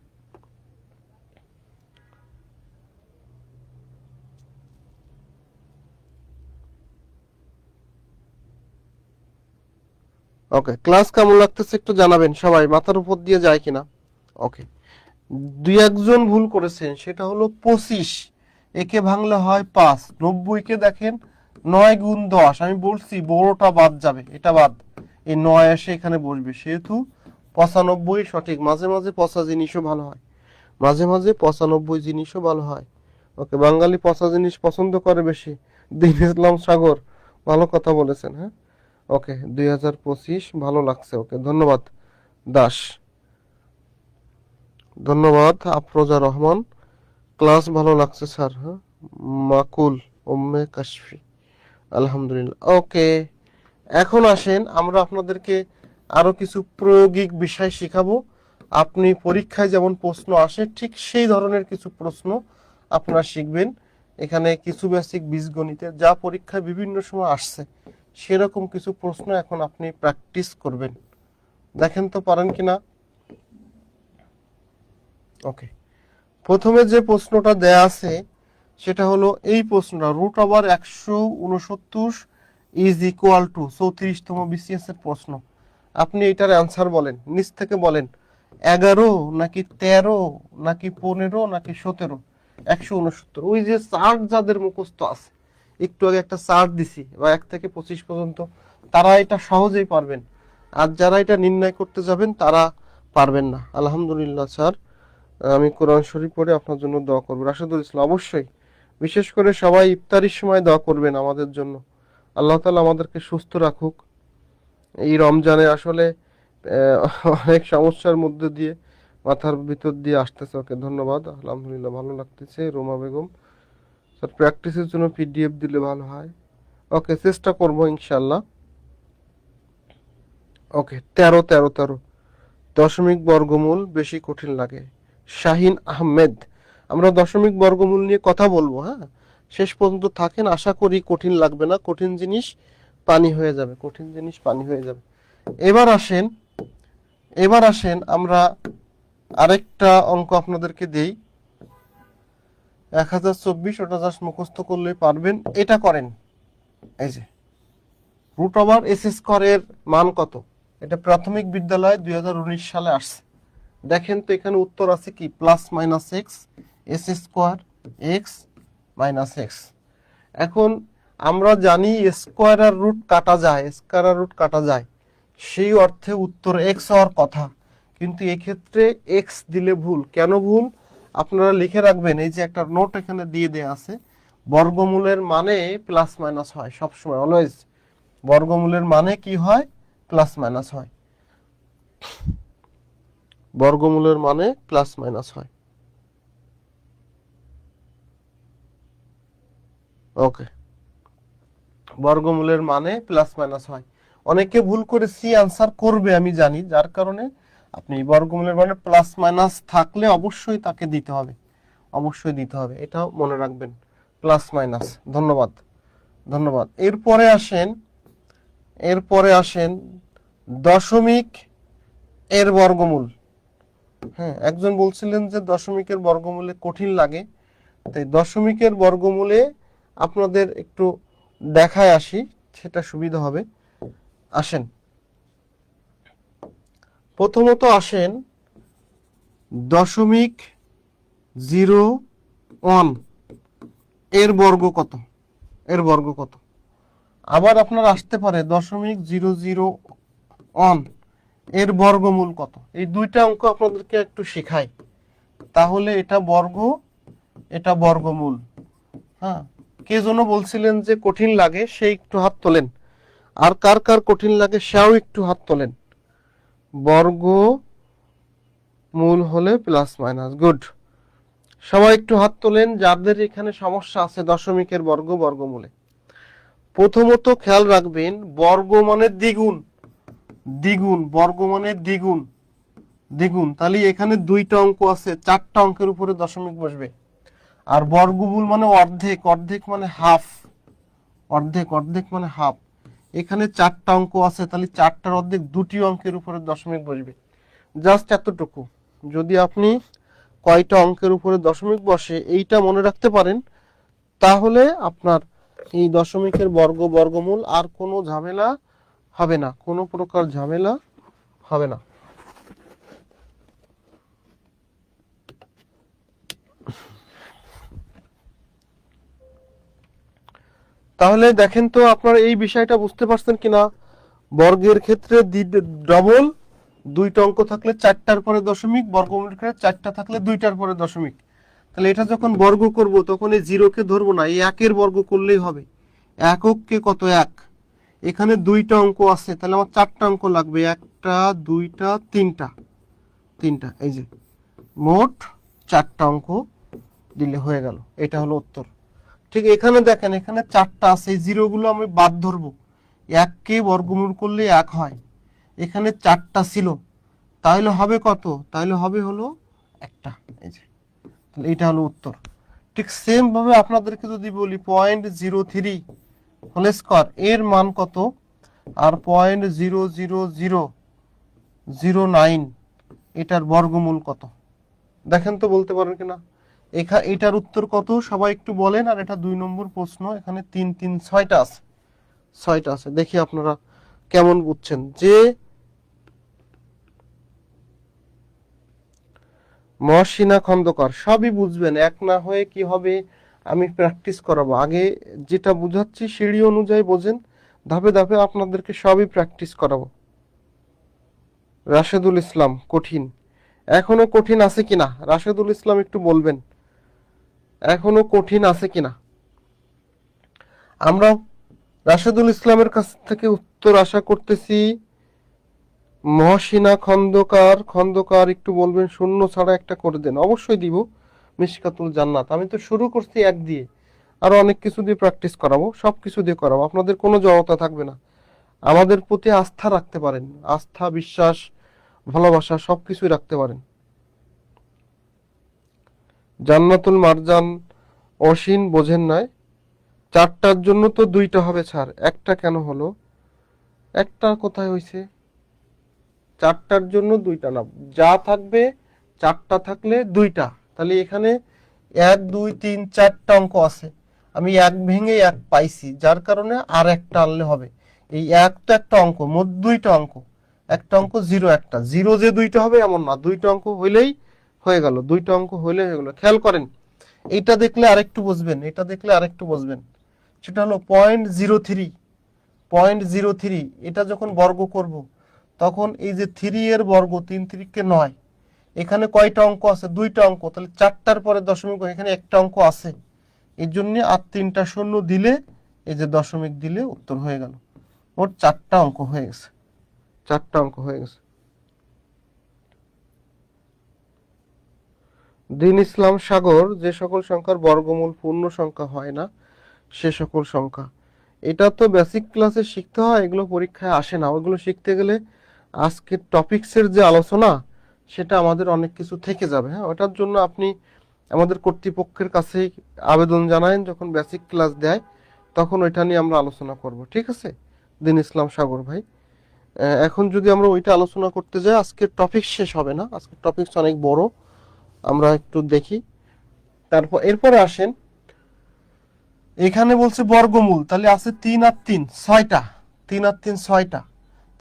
ওকে, ক্লাস কেমন লাগতেছে একটু জানাবেন সবাই, মাথার উপর দিয়ে যায় কিনা। ওকে, 2-1 জন ভুল করেছেন, সেটা হলো 25, একে ভাঙলে হয় 5। 90-কে দেখেন 9×10, আমি বলছি বড়টা বাদ যাবে, এটা বাদ, এই 9 এসে এখানে বসবে, সেহেতু 95 সঠিক। মাঝে মাঝে পচা জিনিসও ভালো হয়, মাঝে মাঝে 95 জিনিসও ভালো হয়। ওকে, বাঙালি পচা জিনিস পছন্দ করে বেশি। দিন ইসলাম সাগর, ভালো কথা বলেছেন। হ্যাঁ, ওকে, 2025 ভালো লাগছে। ওকে, ধন্যবাদ। দাস, ধন্যবাদ। আফরোজা রহমান, ক্লাস ভালো লাগছে স্যার। হ্যাঁ, মাকুল, উম্মে কাশফি, আলহামদুলিল্লাহ। ওকে, এখন আসেন আমরা আপনাদেরকে আরো কিছু প্রায়োগিক বিষয় শিখাবো। আপনি পরীক্ষায় যেমন প্রশ্ন আসে ঠিক সেই ধরনের কিছু প্রশ্ন আপনারা শিখবেন। এখানে কিছু বেসিক বীজগণিতে যা পরীক্ষায় বিভিন্ন সময় আসছে, সেরকম কিছু প্রশ্ন এখন আপনি প্র্যাকটিস করবেন। দেখেন তো পারেন কিনা। ওকে, প্রথমে যে প্রশ্নটা দেয়া আছে সেটা হলো এই প্রশ্নটা, √169 ইজ ইকুয়াল টু 34তম বিসিএস এর প্রশ্ন। আপনি এটার অ্যান্সার বলেন, নিচ থেকে বলেন 11 নাকি 13 নাকি 15 নাকি 17, 169। ওই যে চার্ট যাদের মুখস্থ আছে, একটু আগে একটা চার্ট দিছি বা 1 থেকে 25 পর্যন্ত, তারা এটা সহজেই পারবেন। আর যারা এটা নির্ণয় করতে যাবেন তারা পারবেন না। আলহামদুলিল্লাহ স্যার, আমি কোরআন শরীফ পড়ে আপনার জন্য দোয়া করবো। রাশেদুল ইসলাম, অবশ্যই, বিশেষ করে সবাই ইফতারির সময় দোয়া করবেন আমাদের জন্য। আল্লাহ তাআলা আমাদেরকে সুস্থ রাখুক। এই রমজানে আসলে অনেক সমস্যার মধ্যে দিয়ে মাথার ভিতর দিয়ে আসতেছে। ওকে, ধন্যবাদ। আলহামদুলিল্লাহ, ভালো লাগতেছে। রোমা বেগম, স্যার প্র্যাকটিসের জন্য পিডিএফ দিলে ভালো হয়। ওকে, চেষ্টা করবো ইনশাল্লাহ। ওকে, 13 13 13 দশমিক বর্গমূল বেশি কঠিন লাগে। শাহিন আহমেদ, আমরা দশমিক বর্গমূল নিয়ে কথা বলবো। হ্যাঁ, শেষ পর্যন্ত থাকেন, আশা করি কঠিন লাগবে না। কঠিন জিনিস পানি হয়ে যাবে, কঠিন জিনিস পানি হয়ে যাবে। এবার আসেন আমরা আরেকটা অঙ্ক আপনাদেরকে দেই। 1024, ওটা জাস্ট মুখস্থ করলেই পারবেন। এটা করেন, এই যে √s² মান কত? এটা প্রাথমিক বিদ্যালয় 2019 সালে আসছে। দেখেন তো এখানে উত্তর আছে কি, plus minus x, s² x minus x. এখন আমরা জানি স্কোয়ার আর রুট কাটা যায়, স্কোয়ার আর রুট কাটা যায়, সেই অর্থে উত্তর এক্স হওয়ার কথা। কিন্তু এক্ষেত্রে এক্স দিলে ভুল। কেন ভুল আপনারা লিখে রাখবেন, এই যে একটা নোট এখানে দিয়ে দেয়া আছে। বর্গমূলের মানে প্লাস মাইনাস হয় সবসময়, অলওয়েজ। বর্গমূলের মানে কি হয়? প্লাস মাইনাস হয়। বর্গমূলের মানে প্লাস মাইনাস হয়। ওকে, বর্গমূলের মানে প্লাস মাইনাস হয়। অনেকে ভুল করে সি আনসার করবে, আমি জানি, যার কারণে আপনি বর্গমূলের মানে প্লাস মাইনাস থাকলে অবশ্যই তাকে দিতে হবে, অবশ্যই দিতে হবে, এটা মনে রাখবেন, প্লাস মাইনাস। ধন্যবাদ, ধন্যবাদ। এরপরে আসেন দশমিক এর বর্গমূল। হ্যাঁ, একজন বলছিলেন যে দশমিকের বর্গমূলে কঠিন লাগে, তাই দশমিকের বর্গমূলে আপনাদের একটু দেখায় আসি, সেটা সুবিধা হবে। আসেন, প্রথমত আসেন 0.01 এর বর্গ কত? এর বর্গ কত? আবার আপনার আসতে পারে 0.001 এর বর্গমূল কত? এই দুইটা অঙ্ক আপনাদেরকে একটু শেখাই, তাহলে এটা বর্গ, এটা বর্গমূল। হ্যাঁ, কে যেন বলছিলেন যে কঠিন লাগে, সেই একটু হাত তোলেন। আর কার কার কঠিন লাগে সেও একটু হাত তোলেন। বর্গ মূল হলে প্লাস মাইনাস, গুড। সবাই একটু হাত তোলেন যাদের এখানে সমস্যা আছে দশমিকের বর্গমূলে। প্রথমত খেয়াল রাখবেন, বর্গ মানে দ্বিগুণ, দ্বিগুণ, বর্গ মানে দ্বিগুণ, দ্বিগুণ। তাহলে এখানে দুইটা অঙ্ক আছে, 4টা অঙ্কের উপরে দশমিক বসবে। আর বর্গমূল মানে অর্ধেক, অর্ধেক মানে হাফ, অর্ধেক, অর্ধেক মানে হাফ। এখানে 4টা অঙ্ক আছে, তাহলে 4টার অর্ধেক 2টি অঙ্কের উপরে দশমিক বসবে। জাস্ট এতটুকু। যদি আপনি কয়টা অঙ্কের উপরে দশমিক বসে এইটা মনে রাখতে পারেন, তাহলে আপনার এই দশমিকের বর্গমূল আর কোনো ঝামেলা হবে না, কোনো প্রকার ঝামেলা হবে না। তাহলে দেখেন তো আপনারা এই বিষয়টা বুঝতে পারছেন কিনা। বর্গের ক্ষেত্রে ডবল, 2টা অঙ্ক থাকলে 4টার পরে দশমিক, বর্গমূলের ক্ষেত্রে 4টা থাকলে 2টার পরে দশমিক। তাহলে এটা যখন বর্গ করব তখন এই 0কে ধরবো না, এই 1-এর বর্গ করলেই হবে। এককে কত? 1। এখানে 2টা অঙ্ক আছে, তাহলে আমার 4টা অঙ্ক লাগবে, 1টা 2টা 3টা, 3টা, এই যে মোট 4টা অঙ্ক দিলে হয়ে গেল। এটা হলো উত্তর। ঠিক এখানে দেখেন, এখানে 4টা আছে, এই জিরোগুলো আমি বাদ ধরবো। 1কে বর্গমূল করলে 1 হয়, এখানে 4টা ছিল, তাহলে হবে কত? তাহলে হবে হলো 1টা, এই যে। তাহলে এটা হলো উত্তর। ঠিক সেম ভাবে আপনাদেরকে যদি বলি 0.03 হোল স্কয়ার এর মান কত, আর 0.00009 এটার বর্গমূল কত? দেখেন তো বলতে পারেন কিনা। এটার উত্তর কত সবাই একটু বলেন। আর এটা 2 নম্বর প্রশ্ন, এখানে 3 3 6টা আছে, 6টা আছে। দেখি আপনারা কেমন বুঝছেন। যে মহসিনা খন্দকার, সবই বুঝবেন, এক না হয়ে কি হবে, আমি প্র্যাকটিস করাবো। আগে যেটা বুঝাচ্ছি সিঁড়ি অনুযায়ী বোঝেন, ধাপে ধাপে আপনাদেরকে সবই প্র্যাকটিস করাবো। রাশেদুল ইসলাম, কঠিন, এখনো কঠিন আছে কিনা রাশেদুল ইসলাম একটু বলবেন, এখনো কঠিন আছে কিনা। আমরা রাশেদুল ইসলামের কাছ থেকে উত্তর আশা করতেছি। মহসিনা খন্দকার, খন্দকার একটু বলবেন, শূন্য ছাড়া একটা করে দেন। অবশ্যই দিব। মিশকাতুল জান্নাত, আমি তো শুরু করছি এক দিয়ে, আরো অনেক কিছু দিয়ে প্র্যাকটিস করাবো, সব কিছু দিয়ে করাবো, আপনাদের কোনো জড়তা থাকবে না। আমাদের প্রতি আস্থা রাখতে পারেন, আস্থা, বিশ্বাস, ভালোবাসা সবকিছুই রাখতে পারেন। জান্নাতুল মারজান, অসীন বোঝেন নাই, চারটার জন্য তো দুইটা হবে ছাড়, একটা কেন হলো, একটা কোথায় হয়েছে, চারটার জন্য দুইটা না, যা থাকবে চারটা থাকলে দুইটা, তাহলে এখানে এক দুই তিন চারটা অঙ্ক আছে, আমি এক ভেঙে এক পাইছি, যার কারণে আর একটা আনলে হবে। এই এক তো একটা অঙ্ক, মোট দুইটা অঙ্ক, একটা অঙ্ক জিরো, একটা জিরো যে দুইটা হবে এমন না, দুইটা অঙ্ক হইলেই হয়ে গেল, দুইটা অঙ্ক হইলেই হয়ে গেল। খেয়াল করেন, এইটা দেখলে আরেকটু বুঝবেন, এটা দেখলে আরেকটু বুঝবেন। সেটা হলো 0.03, 0.03, এটা যখন বর্গ করব তখন এই যে 3 এর বর্গ, 3 3 9, এখানে কয়টা অঙ্ক আছে, দুইটা অঙ্ক, তাহলে চারটার পরে দশমিক, এখানে একটা অঙ্ক আছে, এই জন্য আর তিনটা শূন্য দিলে, এই যে দশমিক দিলে উত্তর হয়ে গেল। মোট চারটা অঙ্ক হয়ে গেছে, চারটা অঙ্ক হয়ে গেছে। দিন ইসলাম সাগর, যে সকল সংখ্যার বর্গমূল পূর্ণ সংখ্যা হয় না সে সকল সংখ্যা, এটা তো বেসিক ক্লাসে শিখতে হয়, এগুলো পরীক্ষায় আসে না। ওইগুলো শিখতে গেলে আজকের টপিকসের যে আলোচনা, সেটা আমাদের অনেক কিছু থেকে যাবে। হ্যাঁ, ওটার জন্য আপনি আমাদের কর্তৃপক্ষের কাছে আবেদন জানায়েন, যখন বেসিক ক্লাস দেয় তখন ওইটা নিয়ে আমরা আলোচনা করব, ঠিক আছে দিন ইসলাম সাগর ভাই। এখন যদি আমরা ওইটা আলোচনা করতে যাই, আজকের টপিক শেষ হবে না, আজকের টপিকস অনেক বড়, আমরা একটু দেখি। তারপর এরপরে আসেন, এখানে বলছে বর্গমূল, তাহলে আছে 3 আর 3 6টা, 3 আর 3 6টা,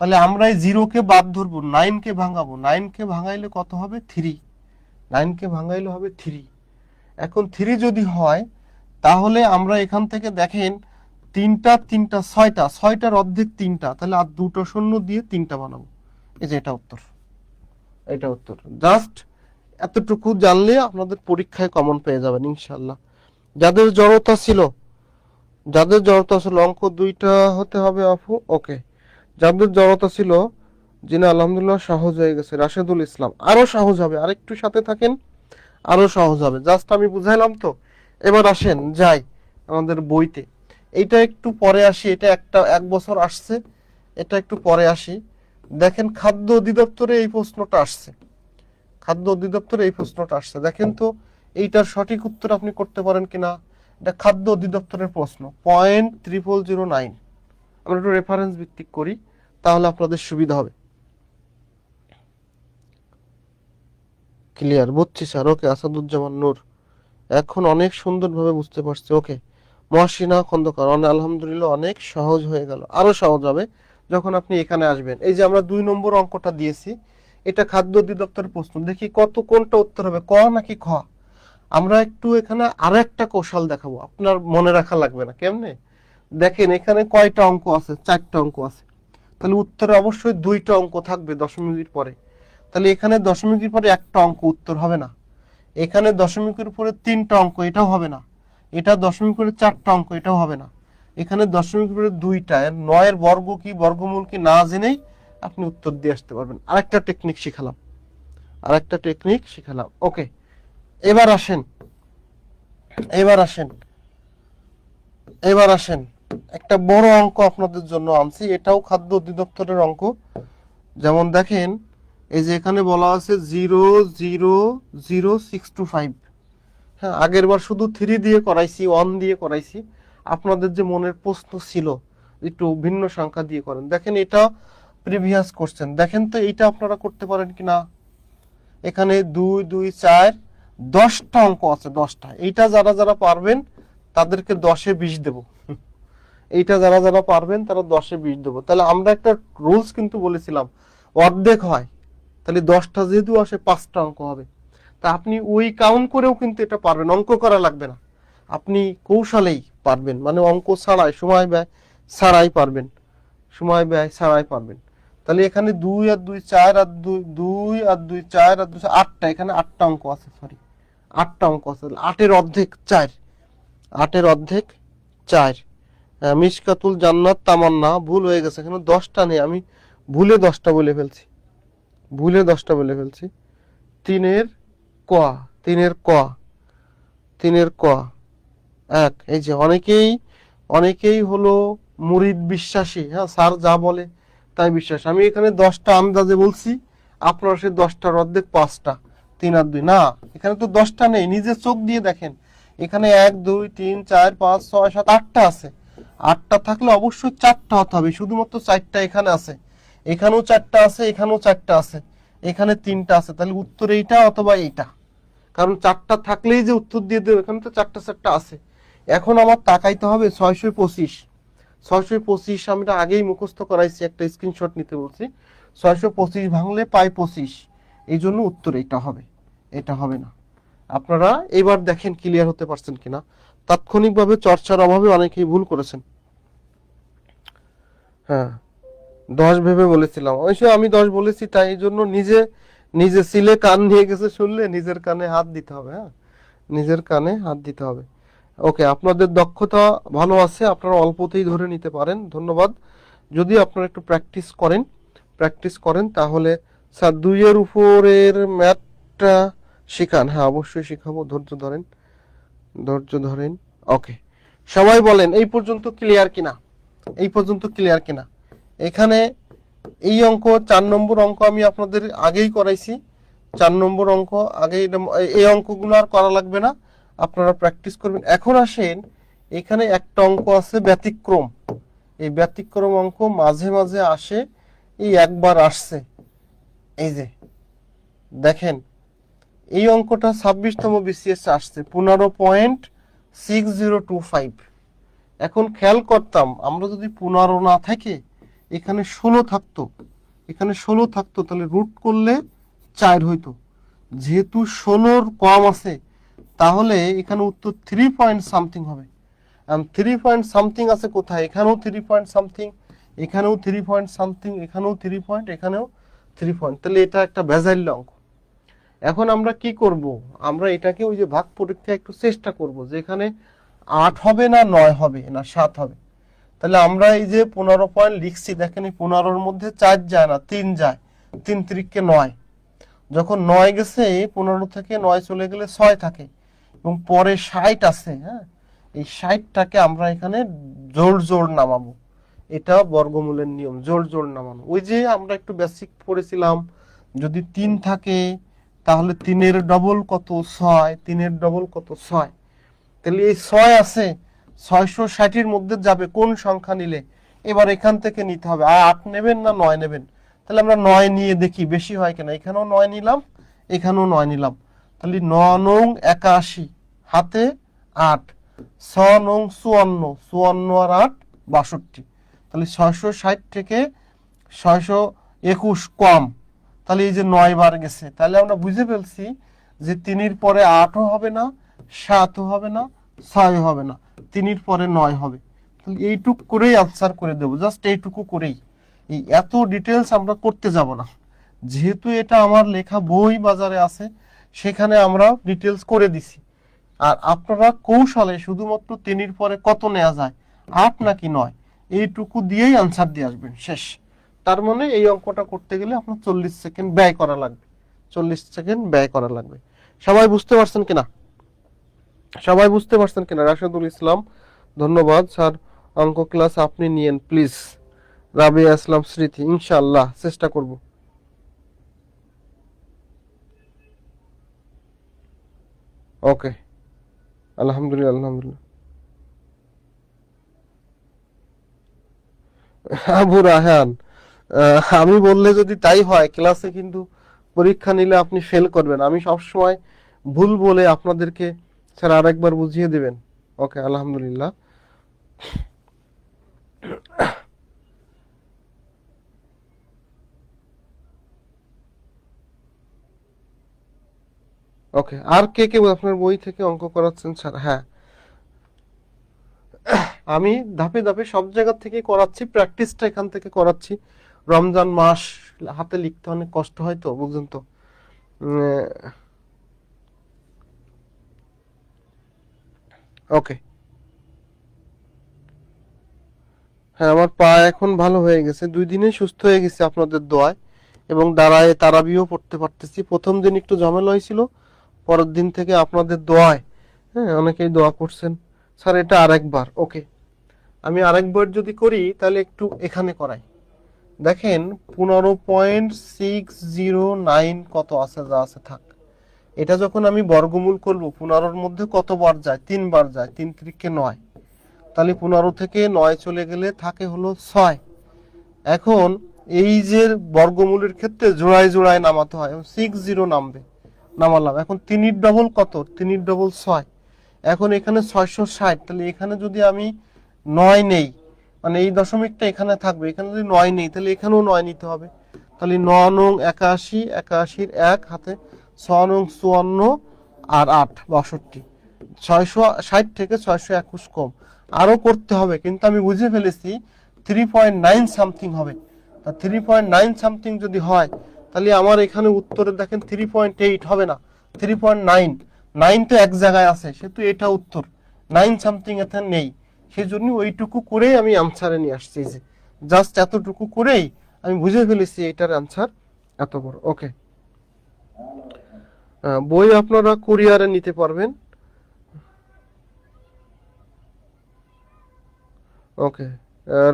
তাহলে আমরা এই জিরোকে বাদ ধরবো, 9কে ভাঙাবো, 9কে ভাঙাইলে কত হবে 3, 9কে ভাঙাইলে হবে 3। এখন 3 যদি হয় তাহলে আমরা এখান থেকে দেখেন, তিনটা তিনটা ছয়টা, ছয়টার অর্ধেক তিনটা, তাহলে আর দুটো শূন্য দিয়ে তিনটা বানাবো, এই যে এটা উত্তর, এটা উত্তর। জাস্ট এতটুকু জানলে আপনাদের পরীক্ষায় কমন পেয়ে যাবেন ইনশাল্লাহ। যাদের জড়তা ছিল, যাদের জড়তা ছিল, অঙ্ক দুইটা হতে হবে আপু, ওকে। যাদের জড়তা ছিল, যিনি আলহামদুলিল্লাহ সহজ হয়ে গেছে, রাশেদুল ইসলাম, আরো সহজ হবে, আরেকটু সাথে থাকেন, আরো সহজ হবে। জাস্ট আমি বুঝাইলাম তো। এবার আসেন যাই আমাদের বইতে, এইটা একটু পরে আসি, এটা একটা 1 বছর আসছে, এটা একটু পরে আসি। দেখেন খাদ্য অধিদপ্তরে এই প্রশ্নটা আসছে, খাদ্য অধিদপ্তরে এই প্রশ্নটা আসছে, দেখেন তো এইটার সঠিক উত্তর আপনি করতে পারেন কিনা। এটা খাদ্য অধিদপ্তরের প্রশ্ন, 0.0009। আমরা একটু রেফারেন্স ভিত্তিক করি, তাহলে আপনাদের সুবিধা হবে। ক্লিয়ার, বুঝছি স্যার, ওকে। আসাদুজ্জামান নূর, এখন অনেক সুন্দরভাবে বুঝতে পারছি, ওকে। মহসিনা খন্দকার, আলহামদুলিল্লাহ অনেক সহজ হয়ে গেল, আরো সহজ হবে যখন আপনি এখানে আসবেন। এই যে আমরা 2 নম্বর অঙ্কটা দিয়েছি, এটা খাদ্য অধিদপ্তরের প্রশ্ন, দেখি কত কোনটা উত্তর হবে, ক নাকি খ। আমরা একটু এখানে আরো একটা কৌশল দেখাবো, আপনার মনে রাখা লাগবে না। কেমনে দেখেন, এখানে কয়টা অঙ্ক আছে, 4টা অঙ্ক আছে, তাহলে উত্তরে অবশ্যই 2টা অঙ্ক থাকবে দশমিকের পরে, তাহলে এখানে দশমিকের পরে একটা অঙ্ক উত্তর হবে না, এখানে দশমিকের উপরে 3টা অঙ্ক, এটাও হবে না, এটা দশমিক করে 4টা অঙ্ক, এটাও হবে না, এখানে দশমিক করে 2টা, 9-এর বর্গ কি বর্গমূল কি না জেনেই আপনি উত্তর দিয়ে আসতে পারবেন। আরেকটা টেকনিক শিখালাম, আরেকটা টেকনিক শিখালাম, ওকে। এবার আসেন, এবার আসেন, এবার আসেন, একটা বড় অঙ্ক আপনাদের জন্য আনছি, এটাও খাদ্য অধিদপ্তরের অঙ্ক। যেমন দেখেন, এই যে এখানে বলা আছে 000625। হ্যাঁ, আগের বার শুধু 3 দিয়ে করাইছি, 1 দিয়ে করাইছি, আপনাদের যে মনের প্রশ্ন ছিল একটু ভিন্ন সংখ্যা দিয়ে করেন, দেখেন এটা প্রিভিয়াস কোশ্চেন, দেখেন তো এইটা আপনারা করতে পারেন কিনা। এখানে 2 2 4 10টা অঙ্ক আছে, 10টা, এইটা যারা যারা পারবেন তাদেরকে 10-এ 20 দেব, এইটা যারা যারা পারবেন তারা 10-এ 20 দেবো। তাহলে আমরা একটা রুলস কিন্তু বলেছিলাম, অর্ধেক হয়, তাহলে 10টা যেহেতু আসে 5টা অঙ্ক হবে, তা আপনি ওই কাউন্ট করেও কিন্তু এটা পারবেন, অঙ্ক করা লাগবে না, আপনি কৌশলেই পারবেন, মানে অঙ্ক ছাড়াই, সময় ব্যয় ছাড়াই পারবেন, সময় ব্যয় ছাড়াই পারবেন। তাহলে এখানে 2 আর 2 4 আর 2 2 আর 2 4 আর 2 8টা, এখানে 8টা অঙ্ক আছে, সরি 8টা অঙ্ক আছে। 8-এর অর্ধেক 4, 8-এর অর্ধেক 4। মিশকাতুল জান্নাত তামান্না ভুল হয়ে গেছে, এখানে 10টা নেই, আমি ভুলে 10টা বলে ফেলছি, ভুলে 10টা বলে ফেলছি। 3-এর ক, 3-এর ক, 3-এর ক 1। এই যে অনেকেই হলো মুরিদ বিশ্বাসী, হ্যাঁ স্যার যা বলে তাই বিশ্বাস। আমি এখানে 10টা আন্দাজে বলছি, আপনার সে 10টার অর্ধেক 5টা, 3 আর 2 না, এখানে তো 10টা নেই, নিজে চোখ দিয়ে দেখেন, এখানে 1 2 3 4 5 6 7 8টা আছে। 8টা থাকলে অবশ্যই 4টা হতে হবে, শুধুমাত্র 4টা এখানে আছে, এখানেও 4টা আছে, এখানেও 4টা আছে, এখানে 3টা আছে, তাহলে উত্তর এইটা অথবা এইটা, কারণ 4টা থাকলেই যে উত্তর দিয়ে দেবে, এখানে তো 4টা আছে। এখন আমার তাকাইতে হবে 625, 625 আমরা আগেই মুখস্থ করাইছি, একটা স্ক্রিনশট নিতে বলছি। 625 ভাঙলে পাই 25, এই জন্য উত্তর এটা হবে, এটা হবে না। আপনারা এবার দেখেন ক্লিয়ার হতে পারছেন কিনা। তাৎক্ষণিকভাবে চর্চার অভাবে অনেকেই ভুল করেছেন। হ্যাঁ 10 ভেবে বলেছিলাম, অবশ্য আমি 10 বলেছি, তাই এই জন্য নিজে নিজে সিলে কান নিয়ে গেছে, শুনলে নিজের কানে হাত দিতে হবে, হ্যাঁ নিজের কানে হাত দিতে হবে। ওকে, আপনাদের দক্ষতা ভালো আছে, আপনারা অল্পতেই ধরে নিতে পারেন, ধন্যবাদ। যদি আপনারা একটু প্র্যাকটিস করেন তাহলে স্যার 2-এর উপরের ম্যাথটা শেখান, হ্যাঁ অবশ্যই শেখাবো, ধৈর্য ধরেন। ওকে, সবাই বলেন এই পর্যন্ত ক্লিয়ার কিনা, এই পর্যন্ত ক্লিয়ার কিনা। এখানে এই অঙ্ক 4 নম্বর অঙ্ক আমি আপনাদের আগেই করাইছি, 4 নম্বর অঙ্ক আগেই, এই অঙ্কগুলো আর করা লাগবে না, আপনারা প্র্যাকটিস করবেন। এখন আসেন, এখানে একটা অঙ্ক আছে ব্যতিক্রম, এই ব্যতিক্রম অঙ্ক মাঝে মাঝে আসে, এই একবার আসছে, এই যে দেখেন এই অঙ্কটা 26তম বিসিএস আসছে 15.6025। এখন খেয়াল করতাম, আমরা যদি 15 না থাকে, এখানে 16 থাকতো, এখানে 16 থাকতো, তাহলে রুট করলে 4 হইতো। যেহেতু 16-র কম আছে, তাহলে এখানে উত্তর 3 পয়েন্ট সামথিং হবে। 3 পয়েন্ট সামথিং আছে কোথায়, এখানেও 3 পয়েন্ট সামথিং, এখানেও 3 পয়েন্ট সামথিং, এখানেও 3 পয়েন্ট, এখানেও 3 পয়েন্ট, তাহলে এটা একটা ভেজাইল অঙ্ক। এখন আমরা কি করব, আমরা এটাকে ওই যে ভাগ পরীক্ষা একটু চেষ্টা করব, যে এখানে 8 হবে না 9 হবে না 7 হবে। তাহলে আমরা এই যে 15 পয়েন্ট লিখছি, দেখেন এই 15-র মধ্যে 4 যায় না, 3 যায়, 3 3-কে 9, যখন 9 গেছে 15 থেকে 9 চলে গেলে 6 থাকে, এবং পরে 60 আছে, হ্যাঁ এই 60টাকে আমরা এখানে জোড় নামাবো, এটা বর্গমূলের নিয়ম, জোড় নামানো। ওই যে আমরা একটু বেসিক পড়েছিলাম, যদি 3 থাকে তাহলে 3-এর ডবল কত 6, 3-এর ডবল কত 6, তাহলে এই 6 আছে, 660-এর মধ্যে যাবে কোন সংখ্যা নিলে, এবার এখান থেকে নিতে হবে, আর 8 নেবেন না 9 নেবেন। তাহলে আমরা 9 নিয়ে দেখি বেশি হয় কিনা, এখানেও 9 নিলাম, এখানেও 9 নিলাম, তাহলে 9 নং 81 হাতে 8, 6 নং 54, 54 আর 8 62, তাহলে 660 থেকে 621 কম, তাহলে এই যে 9 বার গেছে, তাহলে আমরা বুঝে ফেলছি যে 3-এর পরে 8ও হবে না, 7ও হবে না, 6ও হবে না, 3-এর পরে 9 হবে। তাহলে এইটুকু করেই আনসার করে দেবো, জাস্ট এইটুকু করেই, এই এত ডিটেলস আমরা করতে যাব না, যেহেতু এটা আমার লেখা বই বাজারে আছে, সেখানে আমরা ডিটেলস করে দিছি। আর আপনারা কৌশলে শুধুমাত্র 3-এর পরে কত নেওয়া যায়, 8 নাকি 9, এইটুকু দিয়েই আনসার দিয়ে আসবেন, শেষ। তার মানে এই অঙ্কটা করতে গেলে আপনার 40 সেকেন্ড ব্যয় করা লাগবে, 40 সেকেন্ড ব্যয় করা লাগবে। সবাই বুঝতে পারছেন কিনা, সবাই বুঝতে পারছেন কিনা? রাশেদুল ইসলাম, ধন্যবাদ স্যার, অঙ্ক ক্লাস আপনি নিয়েন প্লিজ। রাবিয়া ইসলাম স্মৃতি, ইনশাআল্লাহ চেষ্টা করব। ওকে, আলহামদুলিল্লাহ আলহামদুলিল্লাহ। আবু রাহান, আমি বললে যদি তাই হয়, ক্লাসে কিন্তু পরীক্ষা নিলে আপনি ফেল করবেন, আমি সব সময় ভুল বলে আপনাদেরকে স্যার আরেকবার বুঝিয়ে দেবেন। ওকে আলহামদুলিল্লাহ। ওকে, আর কে কে আপনার বই থেকে অঙ্ক করাচ্ছেন স্যার? হ্যাঁ, আমি ধাপে ধাপে সব জায়গা থেকে করাচ্ছি, প্র্যাকটিসটা এখান থেকে করাচ্ছি। রমজান মাস, হাতে লিখতে অনেক কষ্ট হয় তো, বুঝলেন তো। ওকে, হ্যাঁ আমার পা এখন ভালো হয়ে গেছে, 2 দিনে সুস্থ হয়ে গেছে আপনাদের দোয়ায়, এবং দাঁড়ায় তারাবিও পড়তে পারতেছি। প্রথম দিন একটু ঝামেলা হয়েছিল, পরের দিন থেকে আপনাদের দোয়ায়, হ্যাঁ অনেকেই দোয়া করছেন। স্যার এটা আরেকবার, ওকে, আমি আরেকবার যদি করি তাহলে একটু এখানে করাই। দেখেন 15.609 কত আছে, যা আছে থাক। এটা যখন আমি বর্গমূল করব, 15-র মধ্যে কতবার যায়? 3 বার যায়, 3 3 9। তাহলে 15 থেকে 9 চলে গেলে থাকে হলো 6। এখন এই যে বর্গমূলের ক্ষেত্রে জোড়ায় জোড়ায় নামাতে হয়, 60 নামবে, নামালাম। এখন 3-এর ডবল কত? 3-এর ডবল 6। এখন এখানে 660, তাহলে এখানে যদি আমি 9 নেই, মানে এই দশমিকটা এখানে থাকবে, এখানে যদি 9 নেই তাহলে এখানেও 9 নিতে হবে। তাহলে 9 নং 81, 81-র 1 হাতে, 6 নং 54, আর 8 62। 660 থেকে 621 কম, আরো করতে হবে, কিন্তু আমি বুঝে ফেলেছি 3.9 সামথিং হবে। তা 3.9 সামথিং যদি হয়, তাহলে আমার এখানে উত্তরে দেখেন 3.8 হবে না, 3.9। 9 তো এক জায়গায় আছে, সেহেতু এটা উত্তর, 9 সামথিং এখানে নেই। সেই জন্য ওইটুকু করেই আমি আনসারে নিয়ে আসছি, যে জাস্ট এতটুকু করেই আমি বুঝে ফেলেছি এটার আনসার এত বড়। ওকে, বই আপনারা কুরিয়ারে নিতে পারবেন। ওকে,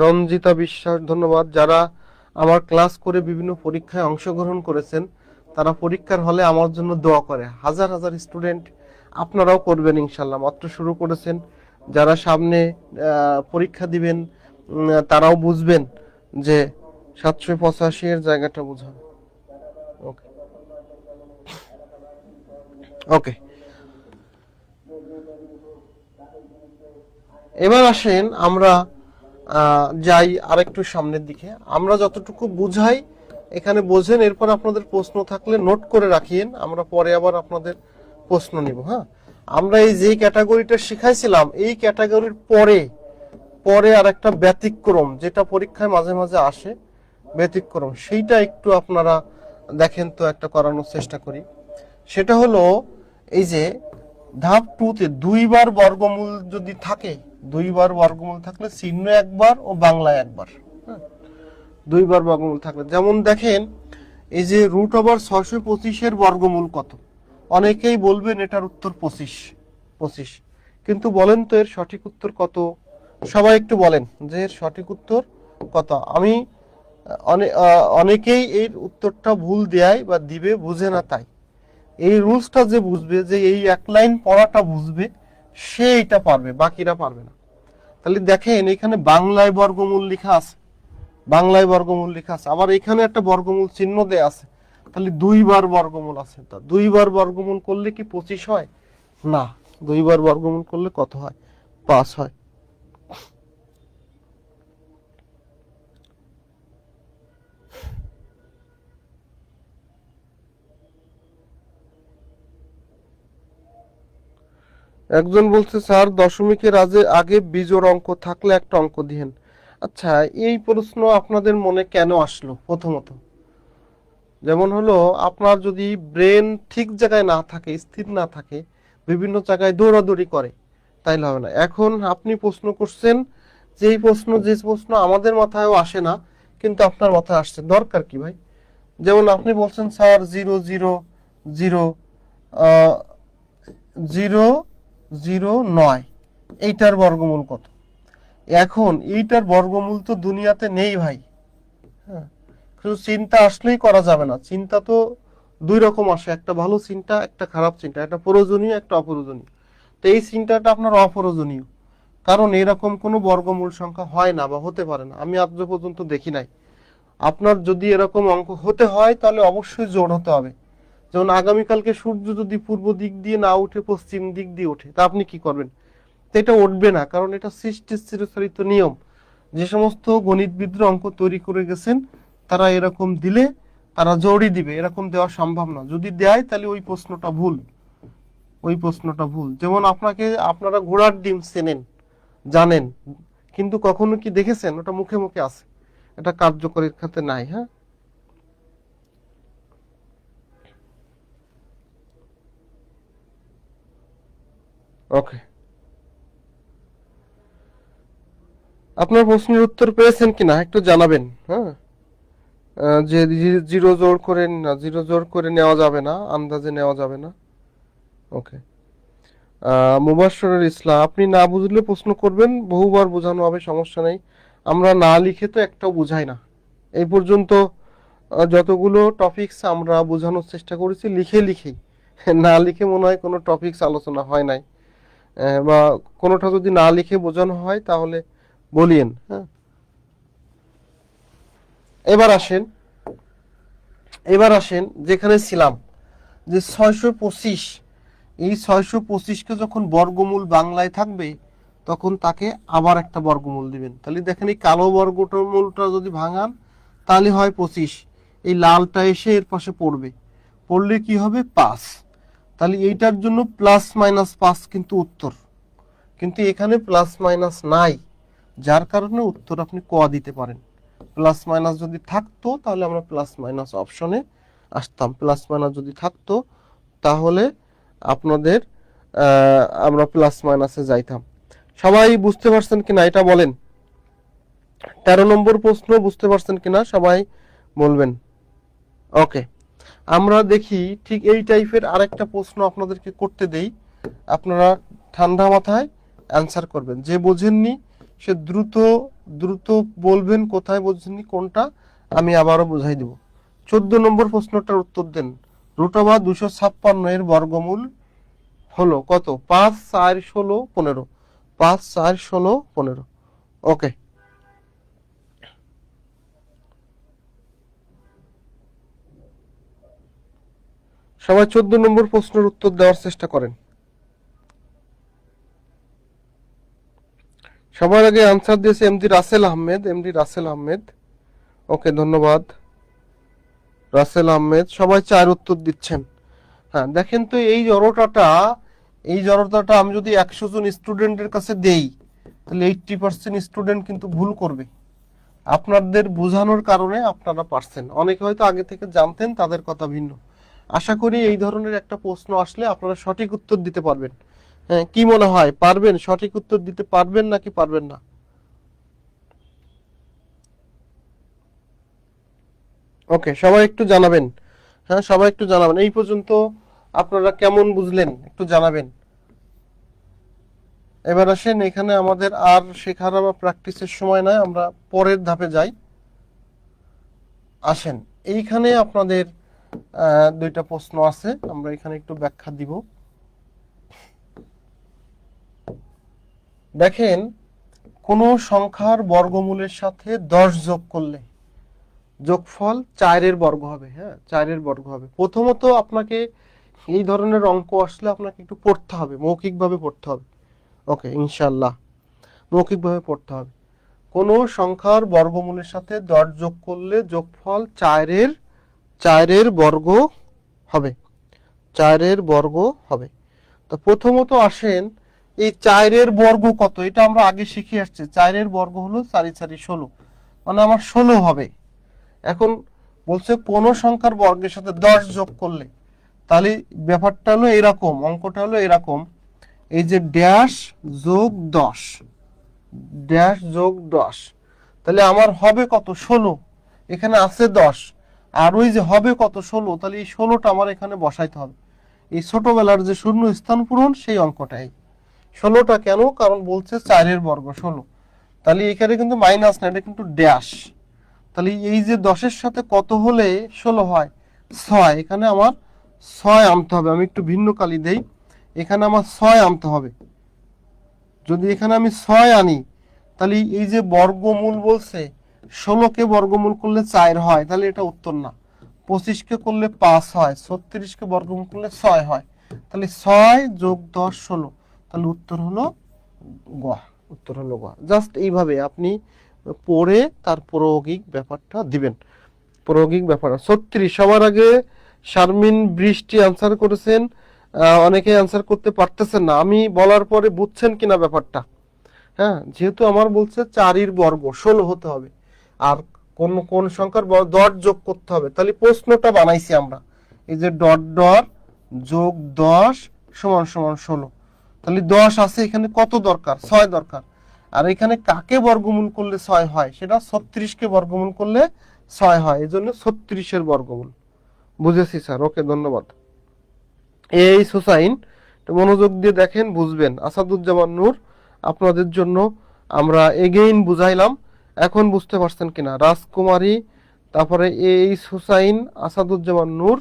রঞ্জিতা বিশ্বাস, ধন্যবাদ। যারা আমার ক্লাস করে বিভিন্ন পরীক্ষায় অংশগ্রহণ করেছেন, তারা পরীক্ষার হলে আমার জন্য দোয়া করে, হাজার হাজার স্টুডেন্ট। আপনারাও করবেন ইনশাল্লাহ, মাত্র শুরু করেছেন। যারা সামনে পরীক্ষা দিবেন, তারাও বুঝবেন যে 785 এর জায়গাটা বুঝান। ওকে, ওকে, এবার আসেন আমরা যাই আরেকটু সামনের দিকে। আমরা যতটুকু বুঝাই এখানে বোঝেন, এরপর আপনাদের প্রশ্ন থাকলে নোট করে রাখিয়েন, আমরা পরে আবার আপনাদের প্রশ্ন নিব। হ্যাঁ, আমরা এই যে ক্যাটাগরিটা শিখাইছিলাম, এই ক্যাটাগরির পরে পরে আর একটা ব্যতিক্রম, যেটা পরীক্ষায় মাঝে মাঝে আসে, ব্যতিক্রম, সেইটা একটু আপনারা দেখেন তো, একটা করানোর চেষ্টা করি। সেটা হলো এই যে ধাপ 2-তে 2বার বর্গমূল যদি থাকে, 2বার বর্গমূল থাকলে চিহ্ন একবার ও বাংলায় একবার। হ্যাঁ, 2বার বর্গমূল থাকলে, যেমন দেখেন এই যে √625-এর বর্গমূল কত? অনেকেই বলবেন এটার উত্তর 25। কিন্তু বলেন তো এর সঠিক উত্তর কত? সবাই একটু বলেন যে এর সঠিক উত্তর কত। আমি অনেকেই এর উত্তরটা ভুল দেয় বা দিবে, বুঝে না তাই। এই রুলসটা যে বুঝবে, যে এই এক লাইন পড়াটা বুঝবে, সে এটা পারবে, বাকিরা পারবে না। তাহলে দেখেন এখানে বাংলায় বর্গমূল লেখা আছে, বাংলায় বর্গমূল লেখা আছে, আবার এখানে একটা বর্গমূল চিহ্ন দেয়া আছে। তাহলে 2বার বর্গমূল আছে, তা 2বার বর্গমূল করলে কি 25 হয়? না, 2বার বর্গমূল করলে কত হয়? 5 হয়। একজন বলছে স্যার দশমিকের আগে বিজোড় অঙ্ক থাকলে একটা অঙ্ক দিয়েন। আচ্ছা, এই প্রশ্ন আপনাদের মনে কেন আসলো? প্রথমত, যেমন হলো আপনার যদি ব্রেন ঠিক জায়গায় না থাকে, স্থির না থাকে, বিভিন্ন জায়গায় দৌড়াদৌড়ি করে, তাইলে হবে না। এখন আপনি প্রশ্ন করছেন, যে প্রশ্ন আমাদের মাথায়ও আসে না, কিন্তু আপনার মাথায় আসছে, দরকার কি ভাই? যেমন আপনি বলছেন স্যার 0000009, এইটার বর্গমূল কত? এখন এইটার বর্গমূল তো দুনিয়াতে নেই ভাই। হ্যাঁ, শুধু চিন্তা আসলেই করা যাবে না, চিন্তা তো 2 রকম আসে, একটা ভালো চিন্তা, একটা খারাপ চিন্তা, একটা প্রয়োজনীয়, একটা অপ্রয়োজনীয়। তো এই চিন্তাটা আপনার অপ্রয়োজনীয়, কারণ এরকম কোনো বর্গমূল সংখ্যা হয় না বা হতে পারে না, আমি আজ পর্যন্ত দেখি নাই। আপনার যদি এরকম অঙ্ক হতে হয় তাহলে অবশ্যই জোড় হতে হবে। যেমন আগামীকালকে সূর্য যদি পূর্ব দিক দিয়ে না উঠে পশ্চিম দিক দিয়ে ওঠে, তা আপনি কি করবেন? তো এটা উঠবে না, কারণ এটা সৃষ্টির চিরাচরিত নিয়ম। যে সমস্ত গণিতবিদরা অঙ্ক তৈরি করে গেছেন, তারা এরকম দিলে তারা জোড়ই দিবে, এরকম দেওয়া সম্ভব না। যদি দেয় তাহলে ওই প্রশ্নটা ভুল। ওই প্রশ্নটা ভুল। যেমন আপনারা ঘোড়ার ডিম চেনেন, জানেন, কিন্তু কখনো কি দেখেছেন? ওটা মুখে মুখে আছে, এটা কার্যকরীর ক্ষেত্রে নাই। হ্যাঁ, ওকে। আপনার প্রশ্নের উত্তর পেয়েছেন কিনা একটু জানাবেন। হ্যাঁ, যে জিরো জোর করে না, জিরো জোর করে নেওয়া যাবে না, আন্দাজে নেওয়া যাবে না। ওকে। মুবাশশিরুল ইসলাম, আপনি না বুঝলে প্রশ্ন করবেন, বহুবার বোঝানো হবে, সমস্যা নেই। আমরা না লিখে তো একটাও বুঝাই না এই পর্যন্ত। যতগুলো টপিকস আমরা বোঝানোর চেষ্টা করেছি লিখে লিখেই, না লিখে মনে হয় কোনো টপিকস আলোচনা হয় নাই। বা কোনোটা যদি না লিখে বোঝানো হয় তাহলে বলিয়েন। হ্যাঁ, এবার আসেন, যেখানে ছিলাম, যে 625, এই 625কে যখন বর্গমূল বাংলায় থাকবে তখন তাকে আবার একটা বর্গমূল দিবেন। তাহলে দেখেন এই কালো বর্গমূলটা যদি ভাঙান তাহলে হয় 25, এই লালটা এসে এর পাশে পড়বে, পড়লে কি হবে? 5। তাহলে এইটার জন্য +-5 কিন্তু উত্তর, কিন্তু এখানে প্লাস মাইনাস নাই, যার কারণে উত্তর আপনি ক দিতে পারেন। প্লাস মাইনাস যদি থাকতো তাহলে আমরা প্লাস মাইনাস অপশনে আসতাম, প্লাস মাইনাস যদি থাকতো তাহলে আপনাদের আমরা প্লাস মাইনাসে যাইতাম। সবাই বুঝতে পারছেন কিনা এটা বলেন। 13 নম্বর প্রশ্ন বুঝতে পারছেন কিনা সবাই বলবেন। ওকে, আমরা দেখি ঠিক এই টাইপের আরেকটা প্রশ্ন আপনাদেরকে করতে দেই, আপনারা ঠান্ডা মাথায় অ্যান্সার করবেন। যে বোঝেননি সে দ্রুত দ্রুত বলবেন কোথায় বোঝেননি কোনটা, আমি আবারও বুঝাই দিব। 14 নম্বর প্রশ্নটার উত্তর দেন। √256 এর বর্গমূল হলো কত? 5, 4, 16, 15। 5, 4, 16, 15। ওকে, সবাই 14 নম্বর প্রশ্নের উত্তর দেওয়ার চেষ্টা করেন। সবার আগে আনসার দিয়েছে এমডি রাসেল আহমেদ। ওকে, ধন্যবাদ রাসেল আহমেদ। সবাই 4 উত্তর দিচ্ছেন। হ্যাঁ, দেখেন তো এই জড়তাটা আমি যদি 100 জন স্টুডেন্টের কাছে দেই তাহলে 80% স্টুডেন্ট কিন্তু ভুল করবে। আপনাদের বোঝানোর কারণে আপনারা পারছেন, অনেকে হয়তো আগে থেকে জানতেন, তাদের কথা ভিন্ন। আশা করি এই ধরনের একটা প্রশ্ন আসলে আপনারা সঠিক উত্তর দিতে পারবেন। হ্যাঁ, কি মনে হয়, পারবেন? সঠিক উত্তর দিতে পারবেন নাকি পারবেন না? ওকে, সবাই একটু জানাবেন। হ্যাঁ, সবাই একটু জানাবেন এই পর্যন্ত আপনারা কেমন বুঝলেন, একটু জানাবেন। এবার আসেন, এখানে আমাদের আর শেখার বা প্র্যাকটিসের সময় নয়, আমরা পরের ধাপে যাই। আসেন, এইখানে আপনাদের দুইটা প্রশ্ন আছে, আমরা এখানে একটু ব্যাখ্যা দিব। দেখেন, কোন সংখ্যার বর্গমূলের সাথে 10 যোগ করলে যোগফল 4-এর বর্গ হবে। হ্যাঁ, 4-এর বর্গ হবে। প্রথমত আপনাকে এই ধরনের অঙ্ক আসলে আপনাকে একটু পড়তে হবে, মৌখিকভাবে পড়তে হবে। ওকে, ইনশাল্লাহ মৌখিকভাবে পড়তে হবে। কোন সংখ্যার বর্গমূলের সাথে 10 যোগ করলে যোগফল 4-এর বর্গ হবে। 4-এর বর্গ হবে। তো প্রথমত আসেন, এই 4-এর বর্গ কত এটা আমরা আগে শিখে আসছি। 4-এর বর্গ হলো 4 × 4 = 16, মানে আমার 16 হবে। এখন বলছে কোন সংখ্যার বর্গের সাথে 10 যোগ করলে, তাহলে ব্যাপারটা হলো এরকম, অঙ্কটা হলো এরকম, এই যে ড্যাশ যোগ 10, ড্যাশ যোগ 10, তাহলে আমার হবে কত? 16। এখানে আছে 10, আর ওই যে হবে কত? 16। তাহলে এই 16টা আমার এখানে বসাইতে হবে। এই ছোটবেলার যে শূন্য স্থান পূরণ, সেই অঙ্কটাই। 16টা কেন? কারণ বলছে 4-এর বর্গ 16। তাহলে এখানে কিন্তু মাইনাস না, এটা কিন্তু ড্যাশ। তাহলে এই যে 10-এর সাথে কত হলে 16 হয়? 6। এখানে আমার 6 আনতে হবে। আমি একটু ভিন্ন কালি দেই, এখানে আমার 6 আনতে হবে। যদি এখানে আমি 6 আনি, তাহলে এই যে বর্গমূল বলছে, 16কে বর্গমূল করলে 4 হয়, তাহলে এটা উত্তর না। 25কে করলে 5 হয়, 36কে বর্গমূল করলে 6 হয়, তাহলে 6 যোগ 10 16, তাহলে উত্তর হলো গ। জাস্ট এইভাবে আপনি পড়ে তার প্রায়োগিক ব্যাপারটা দিবেন। প্রায়োগিক ব্যাপার 36। সবার আগে শারমিন বৃষ্টি আনসার করেছেন অনেকে অ্যান্সার করতে পারতেছেন না, আমি বলার পরে বুঝছেন কিনা ব্যাপারটা। হ্যাঁ, যেহেতু আমার বলছে 4 বর্গ 16 হতে হবে, আর কোন কোন সংখ্যার ডট যোগ করতে হবে, তাহলে প্রশ্নটা বানাইছি আমরা, এই যে ডট ডট যোগ 10 সমান সমান 16। তাহলে 10 আছে, এখানে কত দরকার? 6 দরকার। আর এখানে কাকে বর্গমূল করলে 6 হয়? সেটা 36কে বর্গমূল করলে 6 হয়, এই জন্য 36-এর বর্গমূল। বুঝেছি স্যার, ওকে, ধন্যবাদ। এই সুসাইন মনোযোগ দিয়ে দেখেন, বুঝবেন। আসাদুজ্জামান নূর, আপনাদের জন্য আমরা এগেইন বুঝাইলাম, এখন বুঝতে পারছেন কিনা? রাজকুমারী, তারপরে এই সুসাইন, আসাদুজ্জামান নূর,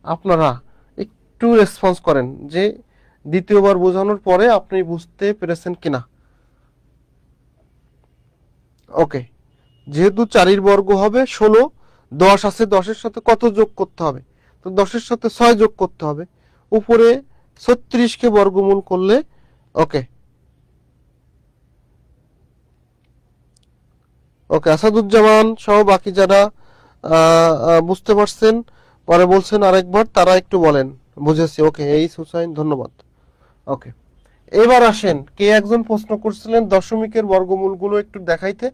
আপনারা একটু রেসপন্স করেন যে দ্বিতীয়বার বোঝানোর পরে আপনি বুঝতে পেরেছেন কিনা। ওকে, যেহেতু 4 বর্গ হবে 16, 10 আছে, 10-এর সাথে কত যোগ করতে হবে? তো 10-এর সাথে 6 যোগ করতে হবে, উপরে 36কে বর্গমূল করলে। ওকে ওকে, আসাদুজ্জামান সহ বাকি যারা বুঝতে পারছেন, পরে বলছেন আরেকবার, তারা একটু বলেন বুঝেছি। ওকে, এই সুসাইন, ধন্যবাদ। ওকে, এবার আসেন, কে একজন প্রশ্ন করছিলেন দশমিকের বর্গমূলগুলো একটু দেখাইতে,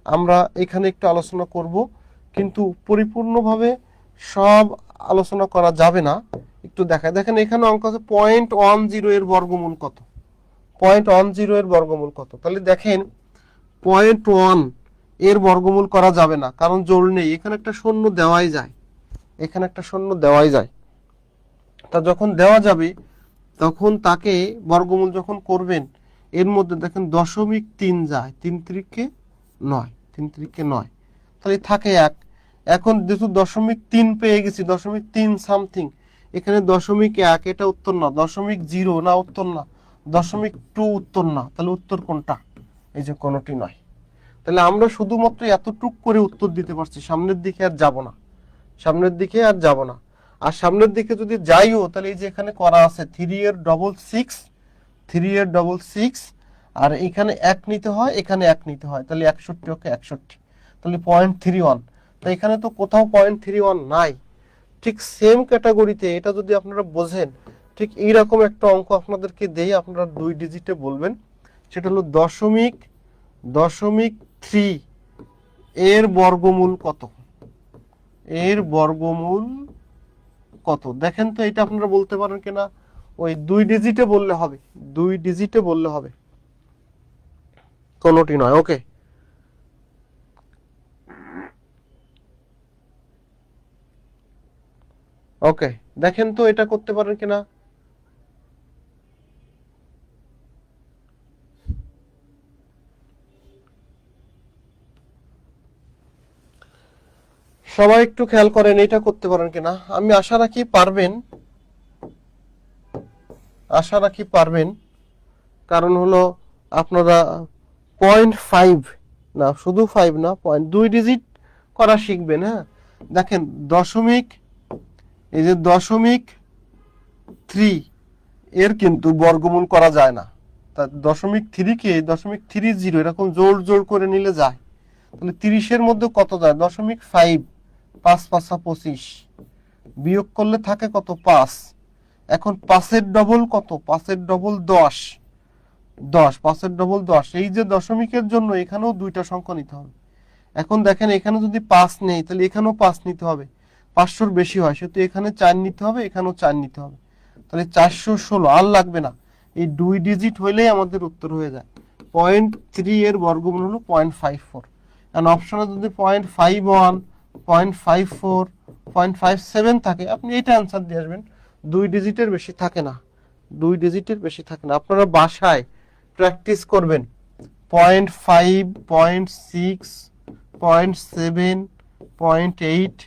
আমরা এখানে একটু আলোচনা করব, কিন্তু পরিপূর্ণভাবে সব আলোচনা করা যাবে না, একটু দেখায়। দেখেন এখানে অঙ্ক আছে 0.10 এর বর্গমূল কত? 0.10 এর বর্গমূল কত? তাহলে দেখেন 0.1 এর বর্গমূল করা যাবে না, কারণ জোড় নেই, এখানে একটা শূন্য দেওয়াই যায়, এখানে একটা শূন্য দেওয়াই যায়। তা যখন দেওয়া যাবে তখন তাকে বর্গমূল যখন করবেন, এর মধ্যে দেখেন 0.3 যায়, 3×9, 3×9, তাহলে থাকে 1। এখন যেহেতু 0.3 পেয়ে গেছি, 0.3 সামথিং, এখানে 0.1, এটা উত্তর না। 0.0 না, উত্তর না। 0.2 উত্তর না, তাহলে উত্তর কোনটা? এই যে কোনটি নয়। তাহলে আমরা শুধুমাত্র এতটুক করে উত্তর দিতে পারছি, সামনের দিকে আর যাব না, সামনের দিকে আর যাব না। আর সামনের দিকে যদি যাইও, তাহলে এই যে এখানে করা আছে 3×6, 3×6, আর এখানে 1 নিতে হয়, এখানে 1 নিতে হয়, তাহলে 61, ওকে 61, তাহলে 0.31। তো এখানে তো কোথাও 0.31 নাই। ঠিক সেম ক্যাটাগরিতে এটা যদি আপনারা বোঝেন, ঠিক এইরকম একটা অঙ্ক আপনাদেরকে দেই, আপনারা 2 ডিজিটে বলবেন, সেটা হলো 0.3 এর বর্গমূল কত? এর বর্গমূল কত? দেখেন তো, এটা আপনারা বলতে পারেন কিনা? ওই 2 ডিজিটে বললে হবে, 2 ডিজিটে বললে হবে, কোনটি নয়। ওকে, ওকে, দেখেন তো এটা করতে পারেন কিনা? সবাই একটু খেয়াল করেন, এটা করতে পারেন কিনা। আমি আশা রাখি পারবেন, আশা রাখি পারবেন, কারণ হলো আপনারা 0.5 না, শুধু 5 না, 2 ডিজিট করা শিখবেন। হ্যাঁ, দেখেন দশমিক, এই যে 0.3 এর কিন্তু বর্গমূল করা যায় না। তা 0.3কে 0.30 এরকম জোর জোর করে নিলে যায়, তাহলে 30-এর মধ্যে কত যায়? 0.5, 5 5 25, বিয়োগ করলে থাকে কত? 5। এখন 5-এর ডবল কত? 5-এর ডবল 10, 10, 5-এর ডবল 10। এই যে দশমিকের জন্য এখানেও 2টা সংখ্যা নিতে হবে। এখন দেখেন এখানে যদি 5 নেই, তাহলে এখানেও 5 নিতে হবে, 500-র বেশি হয়, সেহেতু এখানে 4 নিতে হবে, এখানেও 4 নিতে হবে, তাহলে 416। আর লাগবে না, এই 2 ডিজিট হইলেই আমাদের উত্তর হয়ে যায়। 0.3 এর বর্গমূল হলো 0.54। কারণ অপশনে যদি 0.51, 0.54, 0.57 থাকে, আপনি এটা অ্যান্সার দিয়ে আসবেন। 2 ডিজিটের বেশি থাকে না, 2 ডিজিটের বেশি থাকে না। আপনারা বাসায় প্র্যাকটিস করবেন 0.5, 0.6, 0.7, 0.8,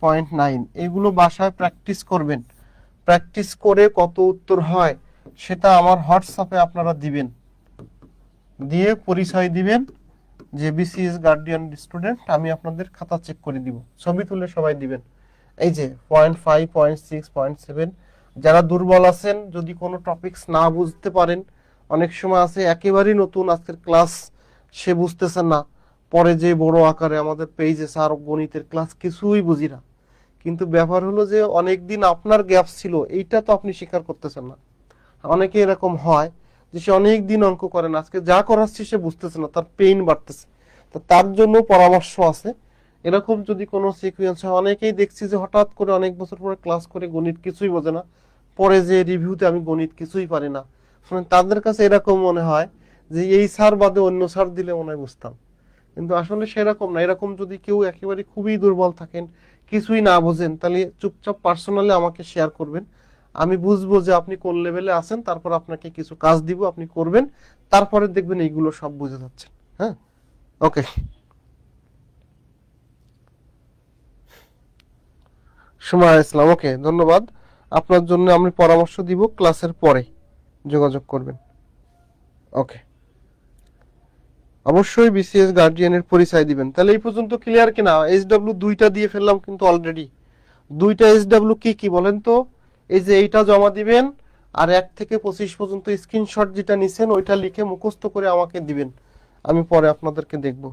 0.9, এগুলো বাসায় প্র্যাকটিস করবেন। প্র্যাকটিস করে কত উত্তর হয় সেটা আমার হোয়াটসঅ্যাপে আপনারা দিবেন, দিয়ে পরিচয় দিবেন যে বিসিএস গার্ডিয়ান স্টুডেন্ট, আমি আপনাদের খাতা চেক করে দিব, ছবি তুলে সবাই দিবেন। এই যে 0.5, 0.6, 0.7, যারা দুর্বল আছেন, যদি কোনো টপিকস না বুঝতে পারেন, অনেক সময় আছে একেবারেই নতুন, আজকের ক্লাস সে বুঝতেছেন না, পরে যে বড় আকারে আমাদের পেজে স্যার গণিতের ক্লাস কিছুই বুঝি না, কিন্তু ব্যাপার হলো যে অনেকদিন আপনার গ্যাপ ছিল, এইটা তো আপনি স্বীকার করতেছেন না। অনেকে এরকম হয় যে সে অনেক দিন অঙ্ক করে না, আজকে যা করাচ্ছি সে বুঝতেছে না, তার পেইন বাড়তেছে। তো তার জন্য পরামর্শ আছে, এরকম যদি কোনো সিকুয়েন্স হয়, অনেকেই দেখছি যে হঠাৎ করে অনেক বছর পরে ক্লাস করে গণিত কিছুই বোঝে না, পরে যে রিভিউতে আমি গণিত কিছুই পারি না, তাদের কাছে এরকম মনে হয় যে এই স্যার বাদে অন্য স্যার দিলে মনে হয় বুঝতাম। কিন্তু আসলে সেরকম না। এরকম যদি কেউ একেবারে খুবই দুর্বল থাকেন, কিছুই না বোঝেন, তাহলে চুপচাপ পার্সোনালি আমাকে শেয়ার করবেন, আমি বুঝবো যে আপনি কোন লেভেলে আছেন, তারপর আপনাকে কিছু কাজ দিব, আপনি করবেন, তারপরে দেখবেন এইগুলো সব বুঝে যাচ্ছে। হ্যাঁ, ওকে। সময় ইসলাম, ওকে, ধন্যবাদ। আপনার জন্য আমি পরামর্শ দিব, ক্লাসের পরে যোগাযোগ করবেন। ওকে। অবশ্যই বিসিএস গার্ডিয়ানের পরিচয় দিবেন। তাহলে এই পর্যন্ত ক্লিয়ার কিনা? এইচডব্লিউ দুইটা দিয়ে ফেললাম কিন্তু অলরেডি। দুইটা এইচডব্লিউ কি কি বলেন তো? এই যে এইটা জমা দিবেন, আর 1 থেকে 25 পর্যন্ত স্ক্রিনশট যেটা নিছেন ওইটা লিখে মুখস্থ করে আমাকে দিবেন, আমি পরে আপনাদেরকে দেখব।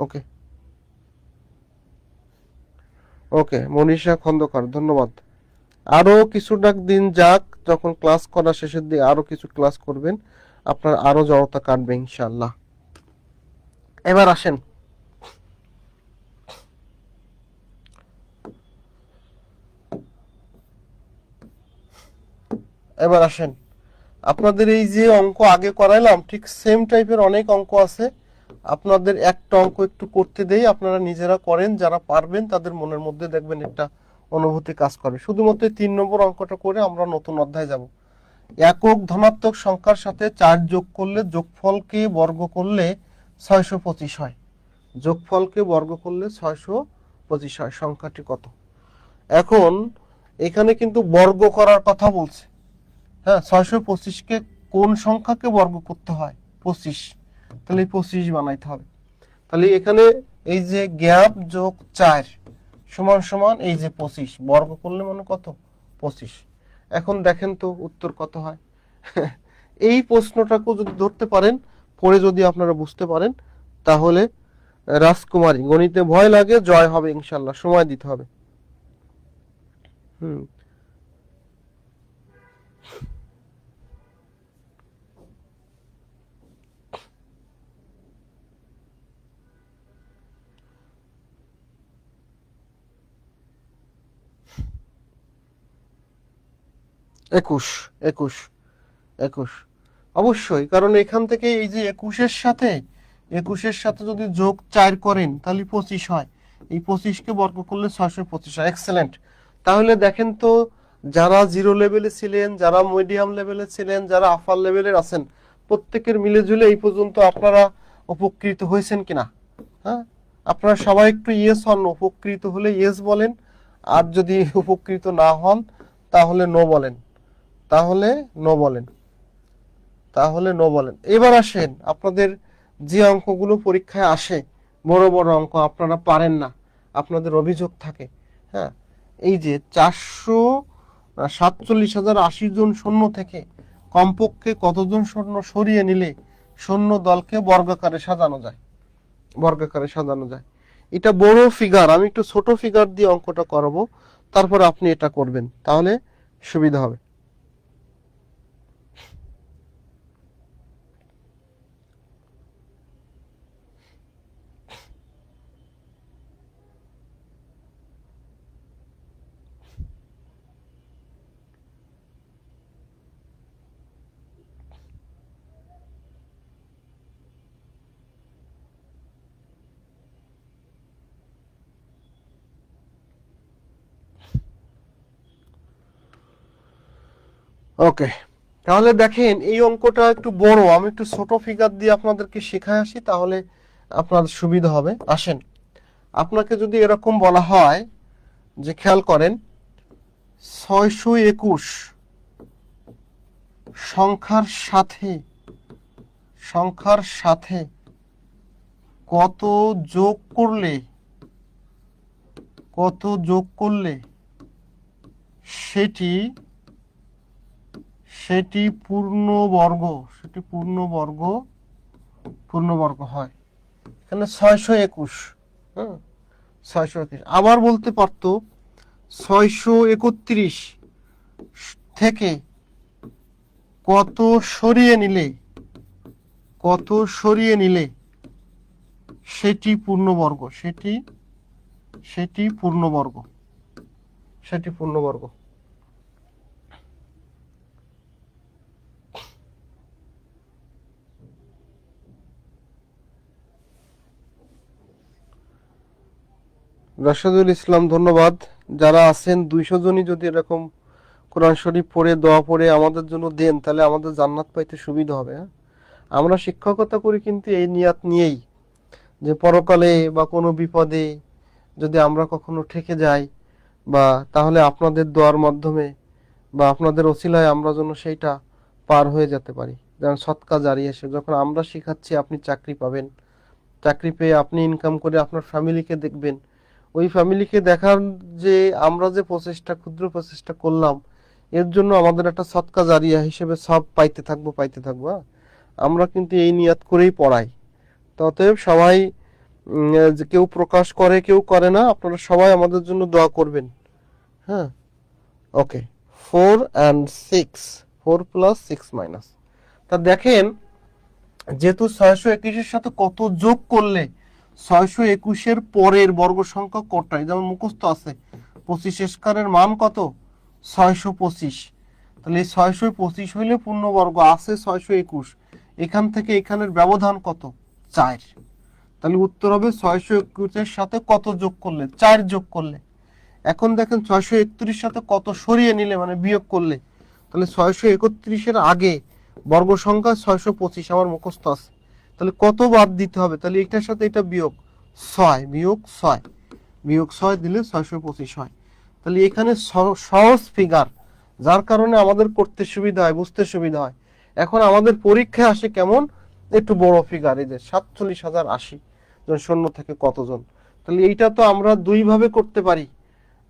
ওকে। ওকে, মনীষা খন্দকার, ধন্যবাদ। আরো কিছুটা দিন যাক, যখন ক্লাস করা শেষের দিকে আরো কিছু ক্লাস করবেন, আপনার আরো জড়তা কাটবে ইনশাআল্লাহ। এবার আসেন, এবার আসেন আপনাদের এই যে অঙ্ক আগে করাইলাম, ঠিক সেম টাইপের অনেক অঙ্ক আছে। আপনাদের একটা অঙ্ক একটু করতে দেই, আপনারা নিজেরা করেন, যারা পারবেন তাদের মনের মধ্যে দেখবেন একটা অনুভূতি কাজ করবে। শুধুমাত্র 3 নম্বর অঙ্কটা করে আমরা নতুন অধ্যায় যাব। একক ধনাত্মক সংখ্যার সাথে 4 যোগ করলে যোগফলকে বর্গ করলে 625 হয়। যোগফলকে বর্গ করলে 625 হয়, সংখ্যাটি কত? এখন এখানে কিন্তু বর্গ করার কথা বলছে। হ্যাঁ, 625কে কোন সংখ্যাকে বর্গ করতে হয়? 25। তাহলে 25 বানাইতে হবে। তাহলে এখানে এই যে গ্যাপ যোগ 4 সমান সমান এই যে 25, বর্গ করলে মানে কত? 25। এখন দেখেন তো উত্তর কত হয়। এই প্রশ্নটাকে যদি ধরতে পারেন, পরে যদি আপনারা বুঝতে পারেন, তাহলে রাজকুমারী, গণিতে ভয় লাগে, জয় হবে ইনশাল্লাহ, সময় দিতে হবে। হুম। 21, 21, 21, অবশ্যই। কারণ এখান থেকে এই যে 21-এর সাথে যদি যোগ 4 করেন তাহলে 25 হয়। এই 25কে বর্গ করলে 625 হয়। এক্সেলেন্ট। তাহলে দেখেন তো, যারা জিরো লেভেলে ছিলেন, যারা মিডিয়াম লেভেলে ছিলেন, যারা আপার লেভেলের আছেন, প্রত্যেকের মিলে ঝুলে এই পর্যন্ত আপনারা উপকৃত হয়েছেন কিনা? হ্যাঁ, আপনারা সবাই একটু ইয়েস হন, উপকৃত হলে ইয়েস বলেন, আর যদি উপকৃত না হন তাহলে নো বলেন, তাহলে নো বলেন, তাহলে নো বলেন। এবার আসেন, আপনাদের যে অঙ্কগুলো পরীক্ষায় আসে, বড় বড় অঙ্ক আপনারা পারেন না, আপনাদের অভিযোগ থাকে। হ্যাঁ, এই যে 447,080 জন শূন্য থেকে কমপক্ষে কতজন শূন্য সরিয়ে নিলে শূন্য দলকে বর্গাকারে সাজানো যায়? বর্গাকারে সাজানো যায়। এটা বড় ফিগার, আমি একটু ছোট ফিগার দিয়ে অঙ্কটা করাবো, তারপর আপনি এটা করবেন, তাহলে সুবিধা হবে। ওকে, তাহলে দেখেন এই অঙ্কটা একটু বড়, আমি একটু ছোট ফিগার দিয়ে আপনাদেরকে শেখায় আসি, তাহলে আপনার সুবিধা হবে। আসেন, আপনাকে যদি এরকম বলা হয় যে, খেয়াল করেন, 621 সংখ্যার সাথে সংখ্যার সাথে কত যোগ করলে কত যোগ করলে সেটি সেটি পূর্ণবর্গ সেটি পূর্ণবর্গ হয়। এখানে 621, হ্যাঁ, 621। আবার বলতে পারতো 631 থেকে কত সরিয়ে নিলে সেটি পূর্ণবর্গ, সেটি পূর্ণবর্গ। রাশেদুল ইসলাম, ধন্যবাদ। যারা আছেন 200 জনই যদি এরকম কোরআন শরীফ পড়ে দোয়া পড়ে আমাদের জন্য দেন, তাহলে আমাদের জান্নাত পাইতে সুবিধা হবে। হ্যাঁ, আমরা শিক্ষকতা করি কিন্তু এই নিয়াত নিয়েই, যে পরকালে বা কোনো বিপদে যদি আমরা কখনো ঠেকে যাই, বা তাহলে আপনাদের দোয়ার মাধ্যমে বা আপনাদের ওসিলায় আমরা যেন সেইটা পার হয়ে যেতে পারি। যেমন সৎকা জারিয়া, এসে যখন আমরা শিখাচ্ছি আপনি চাকরি পাবেন, চাকরি পেয়ে আপনি ইনকাম করে আপনার ফ্যামিলিকে দেখবেন, ওই ফ্যামিলিকে দেখার যে আমরা যে প্রচেষ্টা, ক্ষুদ্র প্রচেষ্টা করলাম, এর জন্য আমাদের একটা সৎকা জারিয়া হিসেবে সব পাইতে থাকবো। হ্যাঁ, আমরা কিন্তু এই নিয়াত করেই পড়াই। অতএব সবাই যে কেউ প্রকাশ করে কেউ করে না, আপনারা সবাই আমাদের জন্য দোয়া করবেন। হ্যাঁ, ওকে। 4 and 6, 4 + 6 মাইনাস। তা দেখেন, যেহেতু 621 সাথে কত যোগ করলে 621 পরের বর্গ সংখ্যা কোনটাই, যেমন মুখস্থ আছে 25 স্কয়ারের মান কত, 625। তাহলে এই 625 হইলে পূর্ণবর্গ, আছে 621, এখান থেকে এখানের ব্যবধান কত, 4। তাহলে উত্তর হবে 621 সাথে কত যোগ করলে, 4 যোগ করলে। এখন দেখেন 631 সাথে কত সরিয়ে নিলে, মানে বিয়োগ করলে, তাহলে 631 আগে বর্গ সংখ্যা 625 আমার মুখস্থ আছে, তাহলে কত বাদ দিতে হবে, তাহলে এটার সাথে এটা বিয়োগ 6, বিয়োগ 6 দিলে 625 হয়। তাহলে এখানে সহজ ফিগার, যার কারণে আমাদের করতে সুবিধা হয়, বুঝতে সুবিধা হয়। এখন আমাদের পরীক্ষায় আসে কেমন, একটু বড় ফিগার, এই যে 47,080 জন শূন্য থেকে কতজন। তাহলে এইটা তো আমরা দুই ভাবে করতে পারি।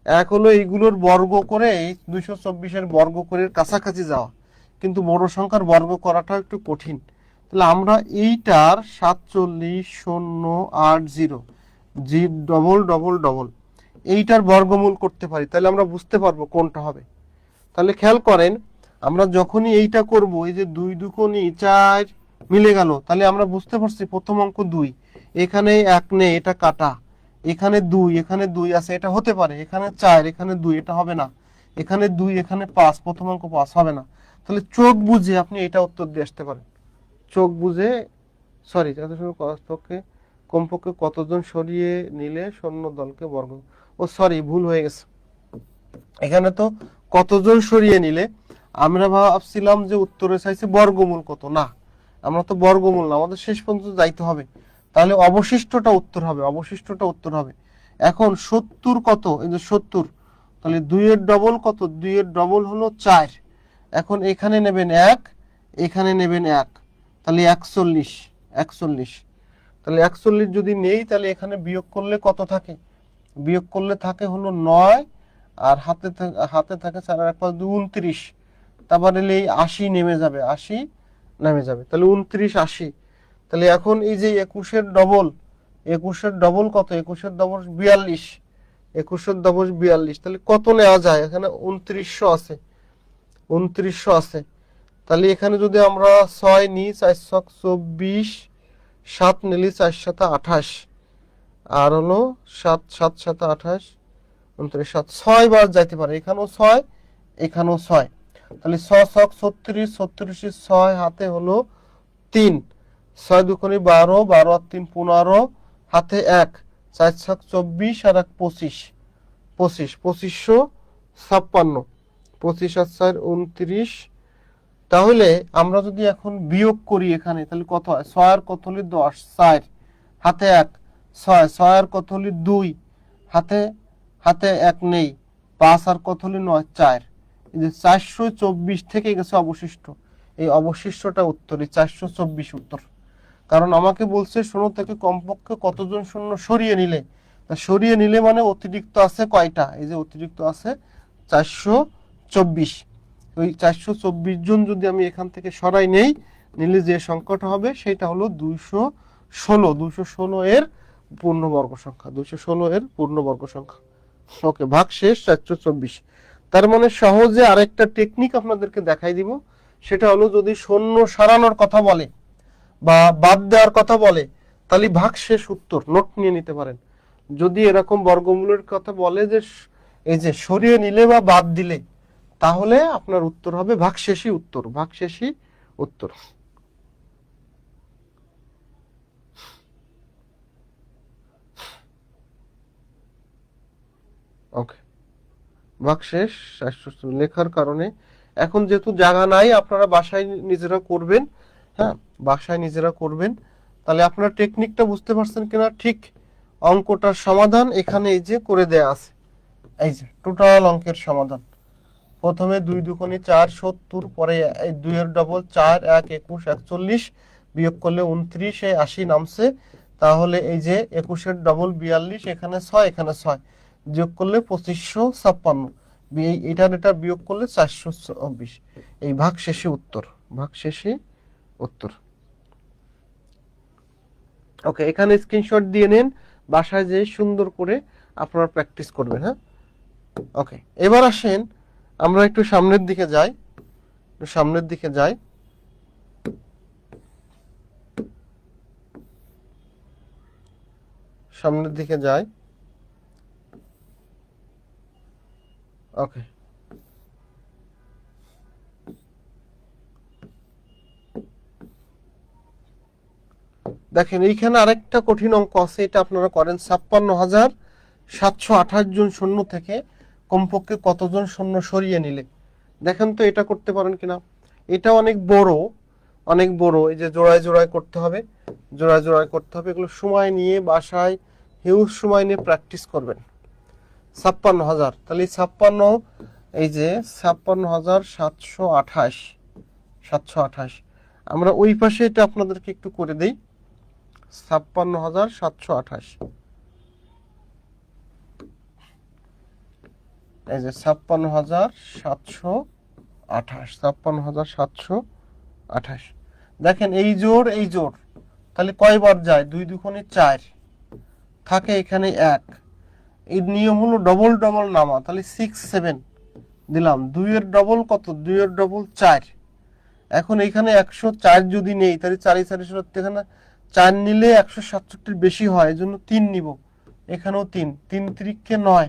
এক হলো এইগুলোর বর্গ করে, এই 224-এর বর্গ করে কাছাকাছি যাওয়া, কিন্তু বড় সংখ্যার বর্গ করাটা একটু কঠিন। তাহলে আমরা এইটার 47,080 জি ডবল এইটার বর্গমূল করতে পারি, তাহলে আমরা বুঝতে পারবো কোনটা হবে। তাহলে খেয়াল করেন, আমরা যখনই এইটা করব, এই যে 2 দুগুণে 4 মিলে গেল, তাহলে আমরা বুঝতে পারছি প্রথম অঙ্ক 2, এখানে 1 নেই, এটা কাটা, এখানে 2 আছে, এটা হতে পারে, এখানে 4, এখানে 2, এটা হবে না, এখানে 2, এখানে 5, প্রথম অঙ্ক 5 হবে না। তাহলে চোখ বুঝে আপনি এটা উত্তর দিয়ে আসতে পারেন। চোখ বুঝে, সরি, কমপক্ষে কতজন সরিয়ে নিলে সৈন্য দলকে বর্গ, ও সরি ভুল হয়ে গেছে, এখানে তো কতজন সরিয়ে নিলে, আমরা ভাবছিলাম যে উত্তরে চাইছে বর্গমূল কত, না, আমরা তো বর্গমূল না, আমাদের শেষ পর্যন্ত যাইতে হবে। তাহলে অবশিষ্টটা উত্তর হবে। এখন 70 কত, এই যে 70, তাহলে 2 এর ডবল কত, 2 এর ডবল হলো 4। এখন এখানে নেবেন 1, এখানে নেবেন 1, তাহলে 41। তাহলে 41 যদি নেই, তাহলে এখানে বিয়োগ করলে কত থাকে, বিয়োগ করলে থাকে হলো 9, আর হাতে থাকে 4 আর 1 5 29, তারপর এলে এই 80 নেমে যাবে, তাহলে 29 80। তাহলে এখন এই যে 21-এর ডবল কত, 21-এর ডবল 42, 21-এর ডবল 42, তাহলে কত নেওয়া যায়, এখানে 2900 আছে। তাহলে এখানে যদি আমরা 6 নিই, 4 ছক 24, 7 নিলি 4 সাথে 28, আর হলো 7 7 সাথে 28, 29, 7, 6 বার যাইতে পারে, এখানেও 6, এখানেও 6, তাহলে 6 ছক 36, 36 6 হাতে হলো 3, 6 দুগুণে 12, 12 আর 3 15, হাতে 1, 4 ছক 24 আর 1 25, 2556, 25 আর 4 29। তাহলে আমরা যদি এখন বিয়োগ করি এখানে, তাহলে কত হয়, 6 আর কত হলে 10, 4, হাতে 1, 6, 6 আর কত হলে 2, হাতে 1 নেই, 5 আর কত হলে 9, 4, এই যে 424 থেকে গেছে অবশিষ্ট, এই অবশিষ্টটা উত্তর, এই 424 উত্তর। কারণ আমাকে বলছে 16 থেকে কমপক্ষে কতজন শূন্য সরিয়ে নিলে, তা সরিয়ে নিলে মানে অতিরিক্ত আছে কয়টা, এই যে অতিরিক্ত আছে 424। ওই 424 জন যদি আমি এখান থেকে সরাই নিলে যে সংখ্যাটা হবে সেটা হলো 216 এর পূর্ণবর্গ সংখ্যা, 216 এর পূর্ণবর্গ সংখ্যা। ওকে, ভাগশেষ 424। তার মানে সহজে আরেকটা টেকনিক আপনাদেরকে দেখাই দিব, সেটা হলো যদি শূন্য সারানোর কথা বলে বা বাদ দেওয়ার কথা বলে, তাহলে ভাগশেষ উত্তর নোট নিয়ে নিতে পারেন। যদি এরকম বর্গমূলের কথা বলে যে এই যে সরিয়ে নিলে বা বাদ দিলে, তাহলে আপনার উত্তর হবে ভাগশেষই উত্তর, ভাগশেষই উত্তর। ওকে, ভাগশেষ লেখার কারণে এখন যেহেতু জায়গা নাই, আপনারা বাসায় নিজেরা করবেন। হ্যাঁ, বাসায় নিজেরা করবেন। তাহলে আপনারা টেকনিকটা বুঝতে পারছেন কিনা? ঠিক অঙ্কটার সমাধান এখানে এই যে করে দেয়া আছে, এই যে টোটাল অঙ্কের সমাধান। প্রথমে 2 দুগুণে 4 70, পরে 2 এর ডবল 4 1 21 41, বিয়োগ করলে 29 80 নামছে। তাহলে এই যে 21 এর ডবল 42, এখানে 6 এখানে 6, যোগ করলে 2556, এটার এটা বিয়োগ করলে 424। এই ভাগশেষে উত্তর, ভাগশেষে উত্তর। ওকে, এখানে স্ক্রিনশট দিয়ে নেন, বাসায় যেয়ে সুন্দর করে আপনারা প্র্যাকটিস করবেন। হ্যাঁ, ওকে, এবার আসেন আমরা একটু সামনের দিকে যাই, সামনের দিকে যাই। সামনের দিকে যাই। ওকে, দেখেন এইখানে আরেকটা কঠিন অঙ্ক আছে, এটা আপনারা করেন। 56,728 জন শূন্য থেকে কমপক্ষে কতজন শূন্য সরিয়ে নিলে। দেখেন তো এটা করতে পারেন কিনা। এটা অনেক বড়, অনেক বড়। এই যে জোড়ায় জোড়ায় করতে হবে, জোড়ায় জোড়ায় করতে হবে। এগুলো সময় নিয়ে বাসায় হিউজ সময় নিয়ে প্র্যাকটিস করবেন। 56,000, তাহলে 56, এই যে 56,728, 728। আমরা ওই পাশে এটা আপনাদেরকে একটু করে দেই। 56,728, এই যে 56,728, 56,728। দেখেন এই জোড় এই জোড়, তাহলে কয়বার যায়? 2 দুগুণে 4, থাকে এখানে 1। এই নিয়ম হলো ডবল ডবল নামা, তাহলে 6 7 দিলাম। 2 এর ডবল কত? 2 এর ডবল 4। এখন এখানে 104 যদি নেই, তাহলে 4 4 এখানে 4 নিলে 167 বেশি হয়, এই জন্য 3 নিব। এখানেও 3, 3 3 9,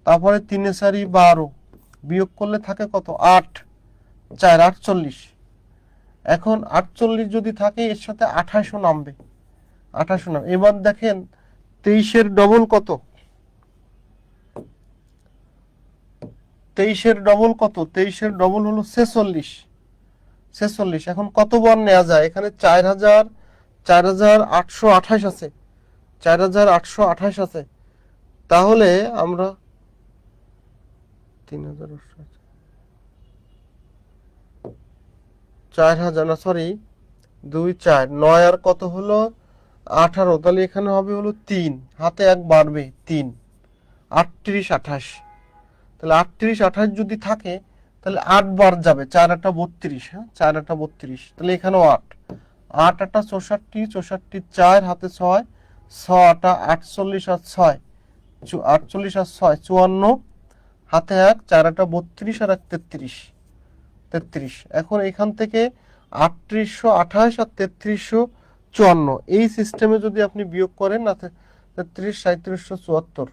তারপরে 3 4 12, বিয়োগ করলে থাকে কত? 8, 4 48। এখন 48 যদি থাকে, এর সাথে 28ও নামবে, 28ও নামবে। এবার দেখেন 23 এর ডবল কত? 23 এর ডবল কত? 23 এর ডবল হলো 46, 46। এখন কতবার নেওয়া যায়? এখানে 4828 আছে, 4828 আছে। তাহলে আমরা 4000 না, সরি 2 4 9 আর কত হলো 18, তাহলে এখানে হবে হলো 3, হাতে 1 বাড়বে 3, 38 28। তাহলে 38 28 যদি থাকে, তাহলে 8 বার যাবে, 4 8 32। হ্যাঁ, 4 8 32, তাহলে এখানেও 8, 8 8 64, 64 4 হাতে 6, 6 8 48 আর 6, 48 আর 6 54, হাতে 1, 4 8 32 আর 1 33, 33। এখন এখান থেকে 3828 আর 3354, এই সিস্টেমে যদি আপনি বিয়োগ করেন, না 33 3774,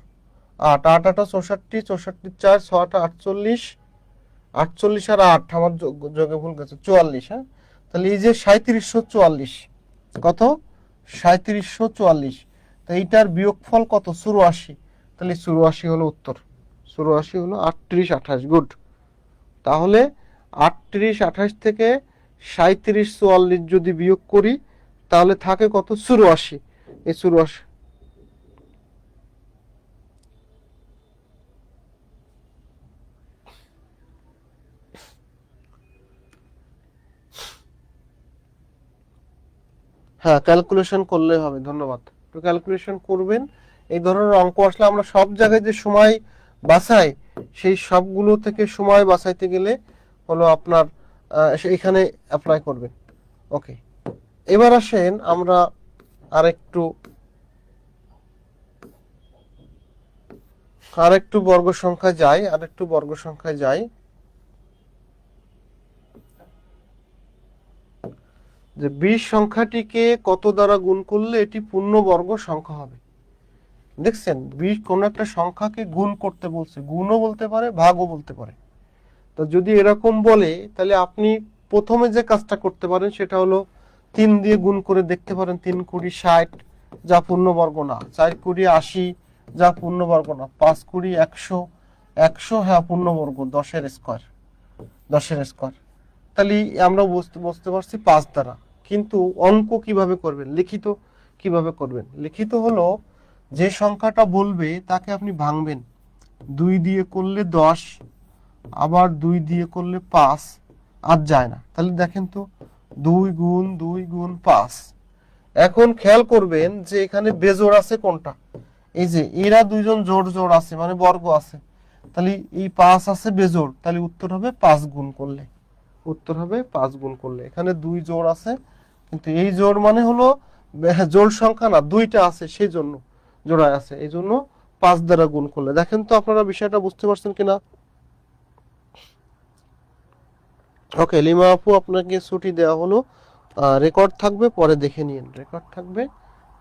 8 8 8 64, 64 4 6 8 48, 48 আর 8, আমার যোগে ভুল গেছে, 44। হ্যাঁ, তাহলে এই যে 3744, কত? 3744। তো এইটার বিয়োগফল কত? 84। তাহলে 84 হলো উত্তর, 84 হলো 38 28। গুড। তাহলে 38 28 থেকে 37 44 যদি বিয়োগ করি, তাহলে থাকে কত? 84। এই 84, হ্যাঁ ক্যালকুলেশন করলে হবে। ধন্যবাদ। তো ক্যালকুলেশন করবেন। এই ধরনের অঙ্ক আসলে আমরা সব জায়গায় যে সময় বাঁচাই, সেই সবগুলো থেকে সময় বাঁচাইতে গেলে হলো আপনার এখানে অ্যাপ্লাই করবেন। ওকে, এবার আসেন আমরা আরেকটু আর একটু বর্গ সংখ্যা যাই, আর একটু বর্গ সংখ্যায় যাই। যে 20 সংখ্যাটিকে কত দ্বারা গুণ করলে এটি পূর্ণবর্গ সংখ্যা হবে। দেখছেন, 20 কোন একটা সংখ্যাকে গুণ করতে বলছে, গুণও বলতে পারে ভাগও বলতে পারে। তো যদি এরকম বলে তাহলে আপনি প্রথমে যে কাজটা করতে পারেন সেটা হলো 3 দিয়ে গুণ করে দেখতে পারেন, 3 কুড়ি 60 যা পূর্ণবর্গ না, 4 কুড়ি 80 যা পূর্ণবর্গ না, 5 কুড়ি 100, 100 হ্যাঁ পূর্ণবর্গ, 10-এর স্কয়ার, 10-এর স্কয়ার। তাহলে আমরা বুঝতে পারছি 5 দ্বারা। কিন্তু অঙ্ক কিভাবে করবেন, লিখিত কিভাবে করবেন? লিখিত হলো যে সংখ্যাটা বলবে তাকে আপনি ভাঙবেন, 2 দিয়ে করলে 10, আবার 2 দিয়ে করলে 5, আর যায় না। তাহলে দেখেন তো, 2 গুণ 2 গুণ 5। এখন খেয়াল করবেন যে এখানে বেজোড় আছে কোনটা, এই যে এরা দুইজন জোড় জোড় আছে মানে বর্গ আছে, তাহলে এই 5 আছে বেজোড়, তাহলে উত্তর হবে 5 গুণ করলে, উত্তর হবে 5 গুণ করলে। এখানে 2 জোড় আছে, কিন্তু এই জোড় মানে হলো জোড় সংখ্যা না, 2টা আছে সেই জন্য জোড়ায় আছে, এই জন্য 5 দ্বারা গুণ করলে। দেখেন তো আপনারা বিষয়টা বুঝতে পারছেন কিনা। ওকে লিমা আপু, আপনাকে ছুটি দেওয়া হলো, রেকর্ড থাকবে পরে দেখে নিন, রেকর্ড থাকবে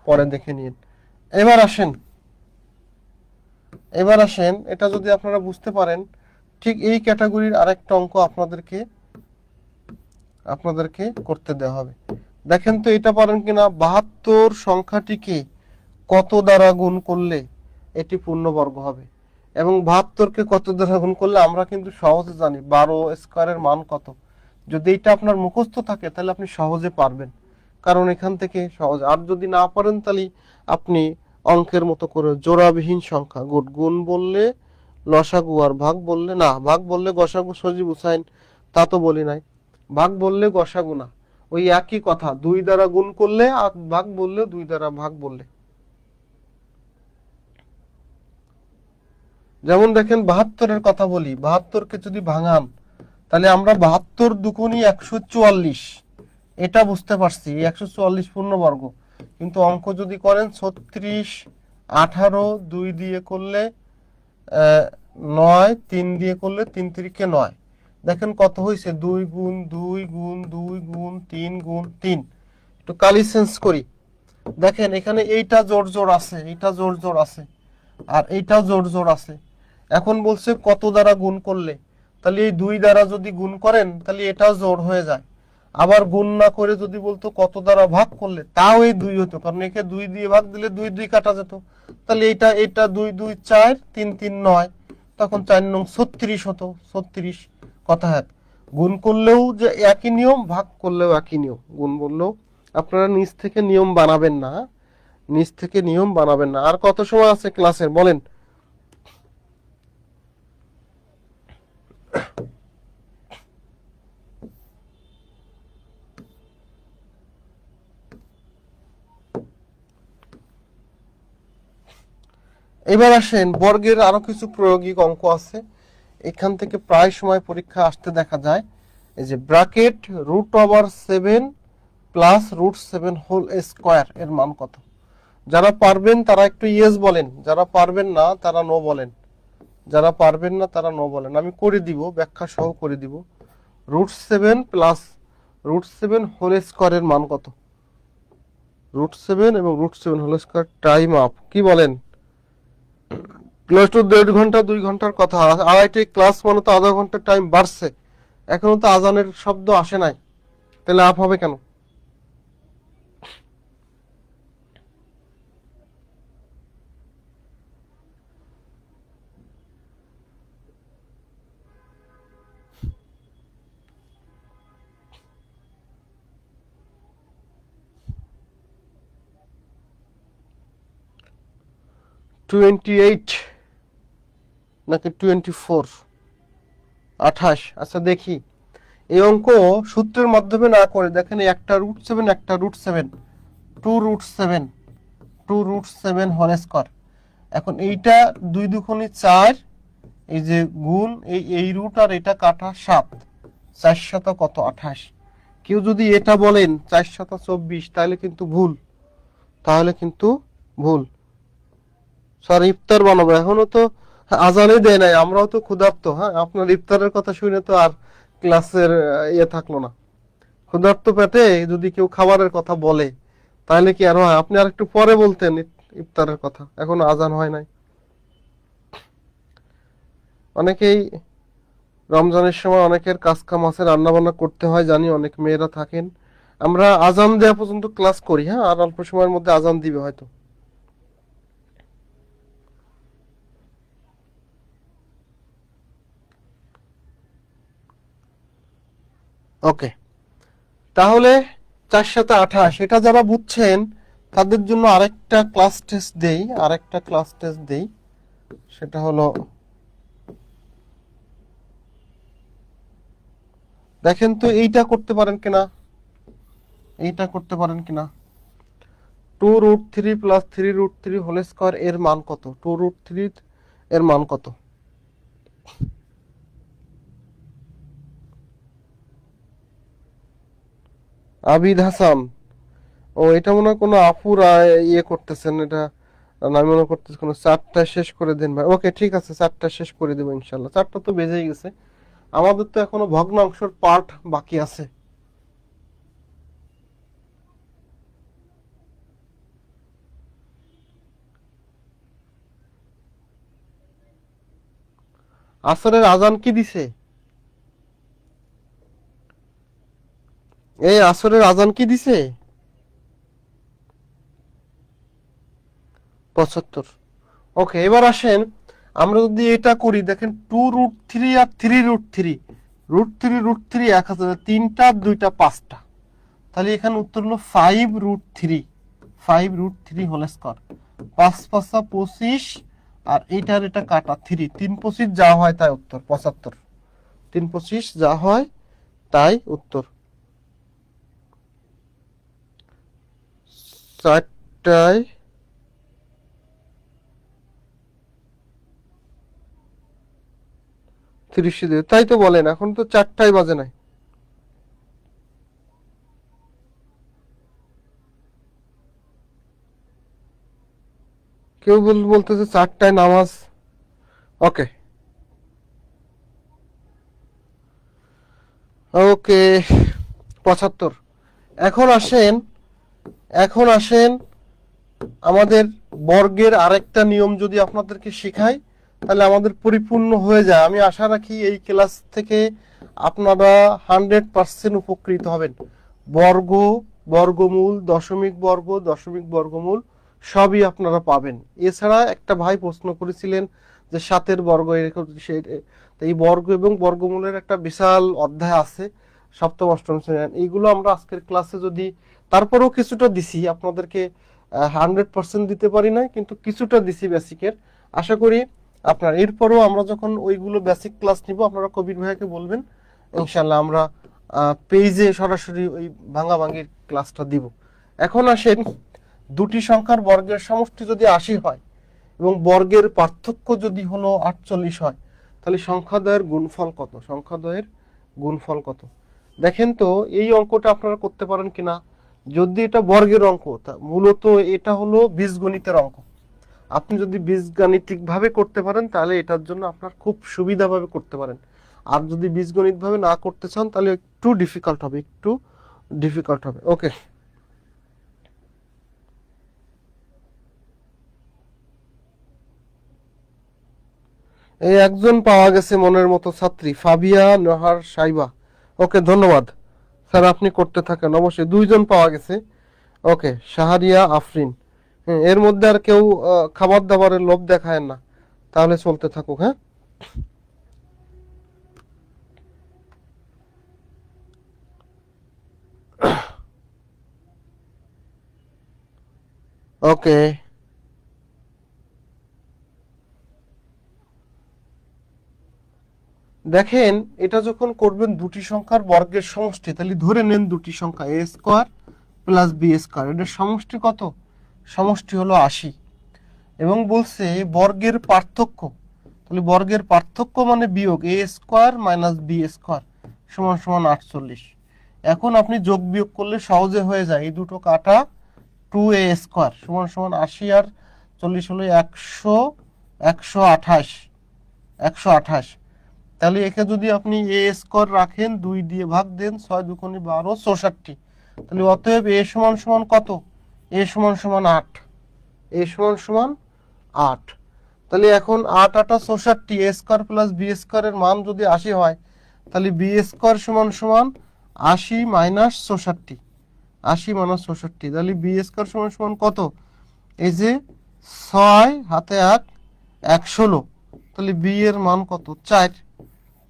পরে দেখে নিন। এবার আসেন, এবার আসেন, এটা যদি আপনারা বুঝতে পারেন, ঠিক এই ক্যাটাগরির আরেকটা অঙ্ক আপনাদেরকে আপনাদেরকে করতে দেওয়া হবে। দেখেন তো এটা পারেন কিনা, 72 সংখ্যাটিকে কত দ্বারা গুণ করলে এটি পূর্ণবর্গ হবে। এবং 72কে কত দ্বারা গুণ করলে আমরা কিন্তু সহজে জানি 12 স্কয়ারের মান কত। যদি এটা আপনার মুখস্থ থাকে তাহলে আপনি সহজে পারবেন, কারণ এখান থেকে সহজ। আর যদি না পারেন তাহলে আপনি অঙ্কের মতো করে জোড়াবিহীন সংখ্যা, গুণ বললে লসাগু, আর ভাগ বললে না, ভাগ বললে গসাগু সজীব হুসাইন, তা তো বলি নাই, ভাগ বললে গসাগু না, ওই একই কথা, 2 দ্বারা গুণ করলে, আর ভাগ বললে 2 দ্বারা ভাগ বললে। যেমন দেখেন 72-এর কথা বলি, 72কে যদি ভাঙান তাহলে আমরা 72 দুগুণই 144, এটা বুঝতে পারছি, 144 পূর্ণবর্গ। কিন্তু অঙ্ক যদি করেন 36, 18, 2 দিয়ে করলে 9, 3 দিয়ে করলে 3 তিরিকে 9, দেখেন কত হয়েছে, 2 গুণ 2 গুণ 2 গুণ 3 গুণ 3। একটু কালি চেঞ্জ করি, দেখেন এখানে এইটা জোড় জোড় আছে, এইটা জোড় জোড় আছে, আর এইটাও জোড় জোড় আছে। এখন বলছে কত দ্বারা গুণ করলে, তাহলে এই 2 দ্বারা যদি গুণ করেন তাহলে এটাও জোড় হয়ে যায়। আবার গুণ না করে যদি বলতো কত দ্বারা ভাগ করলে, তাও এই 2 হতো, কারণ একে 2 দিয়ে ভাগ দিলে 2 2 কাটা যেত। তাহলে এটা 2 2 4, 3 3 9, তখন 4 নং 36 হতো, 36 কথা। হ্যাঁ, গুণ করলেও যে একই নিয়ম, ভাগ করলেও একই নিয়ম। গুণ বললেও আপনারা নিজ থেকে নিয়ম বানাবেন না, নিজ থেকে নিয়ম বানাবেন না। আর কত সময় আছে ক্লাসের বলেন? এবার আসেন, বর্গের আরো কিছু প্রায়োগিক অঙ্ক আছে, এখান থেকে প্রায় সময় পরীক্ষা আসতে দেখা যায়। এই যে ব্র্যাকেট √7 প্লাস √7 হোল স্কয়ার এর মান কত? যারা পারবেন তারা একটু ইয়েস বলেন, যারা পারবেন না তারা নো বলেন, যারা পারবেন না তারা নো বলেন। আমি করে দিব, ব্যাখ্যা সহ করে দিব। √7 প্লাস √7 হোল স্কয়ারের মান কত? √7 এবং √7 হোল স্কয়ার, টাইম আপ, কি বলেন? ক্লাস তো 1.5 ঘন্টা 2 ঘন্টার কথা, আড়াইটে ক্লাস মানে তো আধা ঘন্টা টাইম বাড়ছে, এখনো তো আজানের শব্দ আসে নাই, তাহলে আপ হবে কেন? টোয়েন্টি এইট নাকি 24? 28। আচ্ছা দেখি, এই অঙ্ক সূত্রের মাধ্যমে না করে দেখেন, একটা √7, একটা √7, 2√7, 2√7 হোল স্কয়ার। এখন এইটা 2 দুগুণে 4, এই যে গুণ এই রুট আর এটা কাটা 7, 4 শত কত 28। কেউ যদি এটা বলেন 4 শত 24, তাহলে কিন্তু ভুল, তাহলে কিন্তু ভুল। স্যার ইফতার বানাবো, এখনো তো আজানই দেয় নাই, আমরাও তো ক্ষুধার্ত। হ্যাঁ, আপনার ইফতারের কথা শুনে তো আর ক্লাসের ইয়ে থাকলো না। ক্ষুধার্ত পেটে যদি কেউ খাবারের কথা বলে তাহলে কি আর হয়? আপনি আর একটু পরে বলতেন ইফতারের কথা, এখন আজান হয় নাই। অনেকেই রমজানের সময় অনেকের কাজ কাম আছে, রান্না বান্না করতে হয় জানি, অনেক মেয়েরা থাকেন। আমরা আজান দেওয়া পর্যন্ত ক্লাস করি, হ্যাঁ, আর অল্প সময়ের মধ্যে আজান দিবে হয়তো। ওকে, তাহলে 4×7 = 28, এটা যারা বুঝছেন তাদের জন্য আরেকটা ক্লাস টেস্ট দেই। সেটা হলো, দেখেন তো এইটা করতে পারেন কিনা, এইটা করতে পারেন কিনা। 2√3 + 3√3 হোল স্কয়ার এর মান কত? 2√3 এর মান কত? আবিদ হাসান, ও এটা মনে হয় কোনো আপুরা ইয়ে করতেছেন এটা, আমি মনে করতেছি কোনো 4টা শেষ করে দেন ভাই। ওকে, ঠিক আছে, 4টা শেষ করে দেবো ইনশাল্লাহ। 4টা তো বেজেই গেছে, আমাদের তো এখনো ভগ্নাংশের পার্ট বাকি আছে। আসরের আজান কি দিছে? এই আসরের আজান কি দিছে? 75। ওকে, এবার আসেন আমরা যদি এটা করি, দেখেন 2√3 আর 3√3, √3 1,000, 3টা 2টা 5টা, তাহলে এখানে উত্তর হলো 5√3, 5√3 হোল স্কয়ার। 5×5 = 25, আর এইটার এটা কাটা 3, 3×25 যা হয় তাই উত্তর 75। 3×25 যা হয় তাই উত্তর। 4টায় 30 দিয়ে, তাই তো বলেন, এখন তো 4টাই বাজে নাই। কেউ বলতেছে 4টায় নামাজ। ওকে, ওকে, 75। এখন আসেন, এখন আসেন আমাদের বর্গের আরেকটা নিয়ম যদি আপনাদেরকে শেখাই তাহলে আমাদের পরিপূর্ণ হয়ে যায়। আমি আশা রাখি এই ক্লাস থেকে আপনারা 100% উপকৃত হবেন। বর্গ, বর্গমূল, দশমিক বর্গ, দশমিক বর্গমূল সবই আপনারা পাবেন। এছাড়া একটা ভাই প্রশ্ন করেছিলেন যে 7-এর বর্গ, এরকম এই বর্গ এবং বর্গমূলের একটা বিশাল অধ্যায় আছে সপ্তম অষ্টম শ্রেণী, এইগুলো আমরা আজকের ক্লাসে যদি, তারপরেও কিছুটা দিছি আপনাদেরকে, 100% দিতে পারি না, কিন্তু কিছুটা দিছি বেসিকের। আশা করি আপনার এরপরও আমরা যখন ওইগুলো বেসিক ক্লাস নিব আপনারা কবির ভাইয়াকে বলবেন, ইনশাল্লাহ আমরা পেজে সরাসরি ওই ভাঙাভাঙির ক্লাসটা দিব। এখন আসেন, দুটি সংখ্যার বর্গের সমষ্টি যদি 80 হয় এবং বর্গের পার্থক্য যদি হলো 48 হয়, তাহলে সংখ্যাদ্বয়ের গুণফল কত? সংখ্যাদ্বয়ের গুণফল কত? দেখেন তো এই অঙ্কটা আপনারা করতে পারেন কিনা। যদি এটা বর্গের অঙ্ক, মূলত এটা হলো বীজগণিতের অঙ্ক। আপনি যদি বীজগাণিতিক ভাবে করতে পারেন তাহলে এটার জন্য আপনার খুব সুবিধাভাবে করতে পারেন। আর যদি বীজগণিত ভাবে না করতে চান তাহলে একটু ডিফিকাল্ট হবে, একটু ডিফিকাল্ট হবে। ওকে, এই একজন পাওয়া গেছে মনের মতো ছাত্রী, ফাবিয়া নোহার সাইবা। ওকে, ধন্যবাদ স্যার, আপনি করতে থাকেন। অবশ্যই 2জন পাওয়া গেছে। ওকে, শাহরিয়া আফরিন। এর মধ্যে আর কেউ খাবার দাবারের লোভ দেখায় না, তাহলে চলতে থাকুক। হ্যাঁ, ওকে, দেখেন এটা যখন করবেন দুটি সংখ্যার বর্গের সমষ্টি, তাহলে ধরে নেন দুটি সংখ্যা এ স্কোয়ার প্লাস বি স্কোয়ার, এটার সমষ্টি কত? সমষ্টি হলো 80। এবং বলছে বর্গের পার্থক্য, তাহলে বর্গের পার্থক্য মানে বিয়োগ এ স্কোয়ার মাইনাস বি স্কোয়ার সমান সমান 48। এখন আপনি যোগ বিয়োগ করলে সহজে হয়ে যায়, এই দুটো কাটা, 2a² সমান সমান 80 আর 40 হলো 100, 128। 128। তাহলে একে যদি আপনি এ স্কোয়ার রাখেন, 2 দিয়ে ভাগ দেন, 6 দুগুণে 12, 64। তাহলে অতএব এ সমান সমান কত? এ সমান সমান 8। এ সমান সমান 8। তাহলে এখন 8 8 64, এ স্কোয়ার প্লাস বি স্কোয়ারের মান যদি 80 হয়, তাহলে বি স্কোয়ার সমান সমান 80 মাইনাস 64। 80 মাইনাস 64, তাহলে বি স্কোয়ার সমান সমান কত? এই যে 6 হাতে 1, 116। তাহলে বি এর মান কত? 4।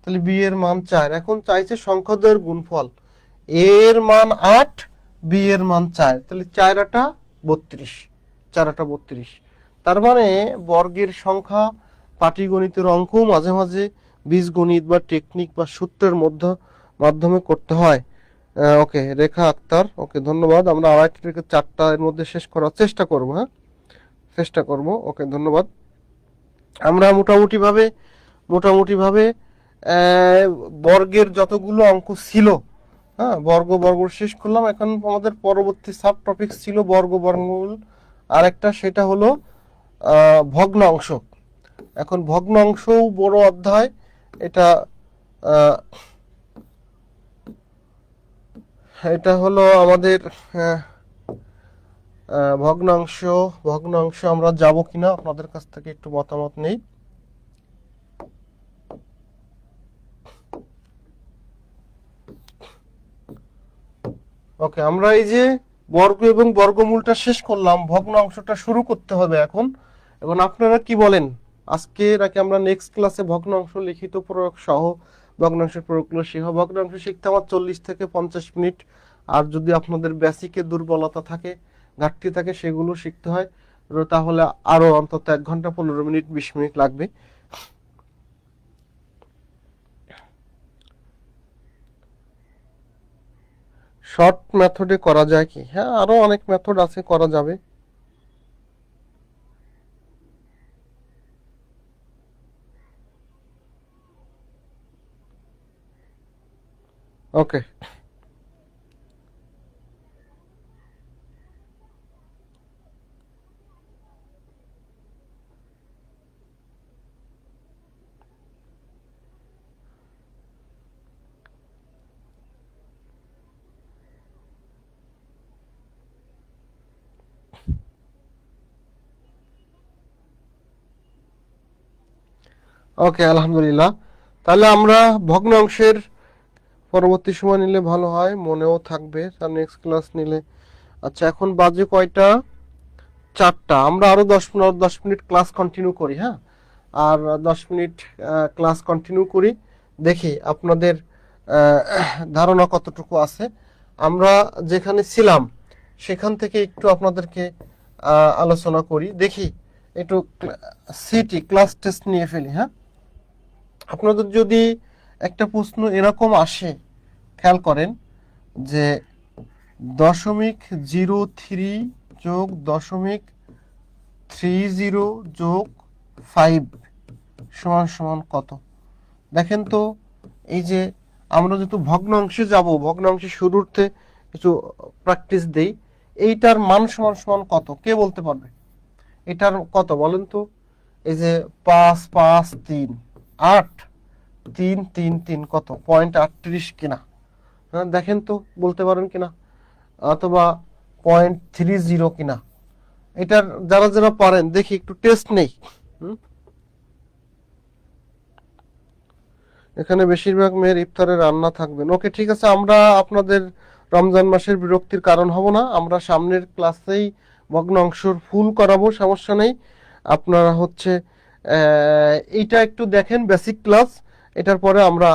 তাহলে বি এর মান 4। এখন চাইছে সংখ্যাদ্বয়ের গুণফল। এ এর মান 8, বি এর মান 4। তাহলে 4 8 32, 4 8 32। তার মানে বর্গের সংখ্যা পাটিগণিতের অঙ্ক মাঝে মাঝে বীজগণিত বা টেকনিক বা সূত্রের মাধ্যমে করতে হয়। ওকে, রেখা আক্তার, ওকে, ধন্যবাদ। আমরা আড়াইটা থেকে 4টা এর মধ্যে শেষ করার চেষ্টা করবো। হ্যাঁ, চেষ্টা করব। ওকে, ধন্যবাদ। আমরা মোটামুটিভাবে বর্গের যতগুলো অঙ্ক ছিল, হ্যাঁ, বর্গ শেষ করলাম। এখন আমাদের পরবর্তী সাব টপিক ছিল বর্গমূল আরেকটা, সেটা হলো ভগ্নাংশ। এখন ভগ্নাংশও বড় অধ্যায় এটা। এটা হলো আমাদের ভগ্নাংশ আমরা যাব কিনা আপনাদের কাছ থেকে একটু মতামত নেই। ওকে, আমরা এই যে বর্গ এবং বর্গমূলটা শেষ করলাম, ভগ্নাংশটা শুরু করতে হবে এখন। এবং আপনারা কি বলেন, আজকে নাকি আমরা নেক্সট ক্লাসে ভগ্নাংশ লিখিত প্রয়োগ সহ ভগ্নাংশের প্রয়োগগুলো শিখব? ভগ্নাংশ শিখতে আমার 40 থেকে 50 মিনিট। আর যদি আপনাদের বেসিকে দুর্বলতা থাকে, ঘাটতি থাকে, সেগুলো শিখতে হয়, তাহলে আরো অন্তত 1 ঘন্টা 15 মিনিট 20 মিনিট লাগবে। শর্ট মেথডে করা যায় কি? হ্যাঁ, আরো অনেক মেথড আছে, করা যাবে। ওকে, ওকে, আলহামদুলিল্লাহ। তাহলে আমরা ভগ্নাংশের পরবর্তী সময় নিলে ভালো হয়, মনেও থাকবে, তার নেক্সট ক্লাস নিলে। আচ্ছা, এখন বাজে কয়টা? 4টা। আমরা আরো 10 মিনিট ক্লাস কন্টিনিউ করি। হ্যাঁ, আর 10 মিনিট ক্লাস কন্টিনিউ করি, দেখি আপনাদের ধারণা কতটুকু আছে। আমরা যেখানে ছিলাম সেখান থেকে একটু আপনাদেরকে আলোচনা করি, দেখি একটু সিটি ক্লাস টেস্ট নিয়ে ফেলি। হ্যাঁ, আপনাদের যদি একটা প্রশ্ন এরকম আসে, খেয়াল করেন যে 0.03 যোগ 0.30 যোগ 5 সমান সমান কত? দেখেন তো, এই যে আমরা যেহেতু ভগ্নাংশে যাব, ভগ্নাংশে শুরুতে কিছু প্র্যাকটিস দেই। এইটার মান সমান সমান কত, কে বলতে পারবে? এটার কত বলেন তো? এই যে 5 5 3 8 3 3 3 কত? 0.38 কিনা? হ্যাঁ, দেখেন তো, বলতে পারেন কিনা? অথবা 0.30 কিনা? এটার যারা যারা পারেন দেখি একটু টেস্ট নেই। এখানে বেশিরভাগ মেয়ের ইফতারে রান্না থাকবেন। ওকে, ঠিক আছে, আমরা আপনাদের রমজান মাসের বিরক্তির কারণ হব না। আমরা সামনের ক্লাসেই ভগ্নাংশর ফুল করাবো, সমস্যা নেই। আপনারা হচ্ছে এইটা একটু দেখেন, বেসিক ক্লাস। এটার পরে আমরা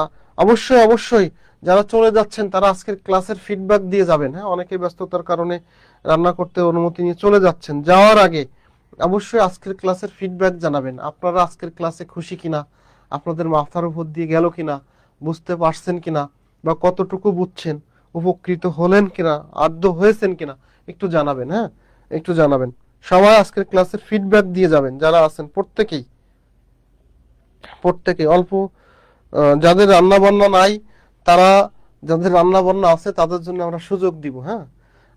অবশ্যই যারা চলে যাচ্ছেন তারা আজকের ক্লাসের ফিডব্যাক দিয়ে যাবেন। হ্যাঁ, অনেকে ব্যস্ততার কারণে রান্না করতে অনুমতি নিয়ে চলে যাচ্ছেন, যাওয়ার আগে অবশ্যই আজকের ক্লাসের ফিডব্যাক জানাবেন। আপনারা আজকের ক্লাসে খুশি কিনা, আপনাদের মাথার উপর দিয়ে গেল কিনা, বুঝতে পারছেন কিনা, বা কতটুকু বুঝছেন, উপকৃত হলেন কিনা, আদ্য হয়েছেন কিনা, একটু জানাবেন। হ্যাঁ, একটু জানাবেন। সবাই আজকের ক্লাসের ফিডব্যাক দিয়ে যাবেন, যারা আছেন প্রত্যেকেই অল্প। যাদের রান্না বান্না নাই, তারা, যাদের রান্না বান্না আছে তাদের জন্য আমরা সুযোগ দিব। হ্যাঁ,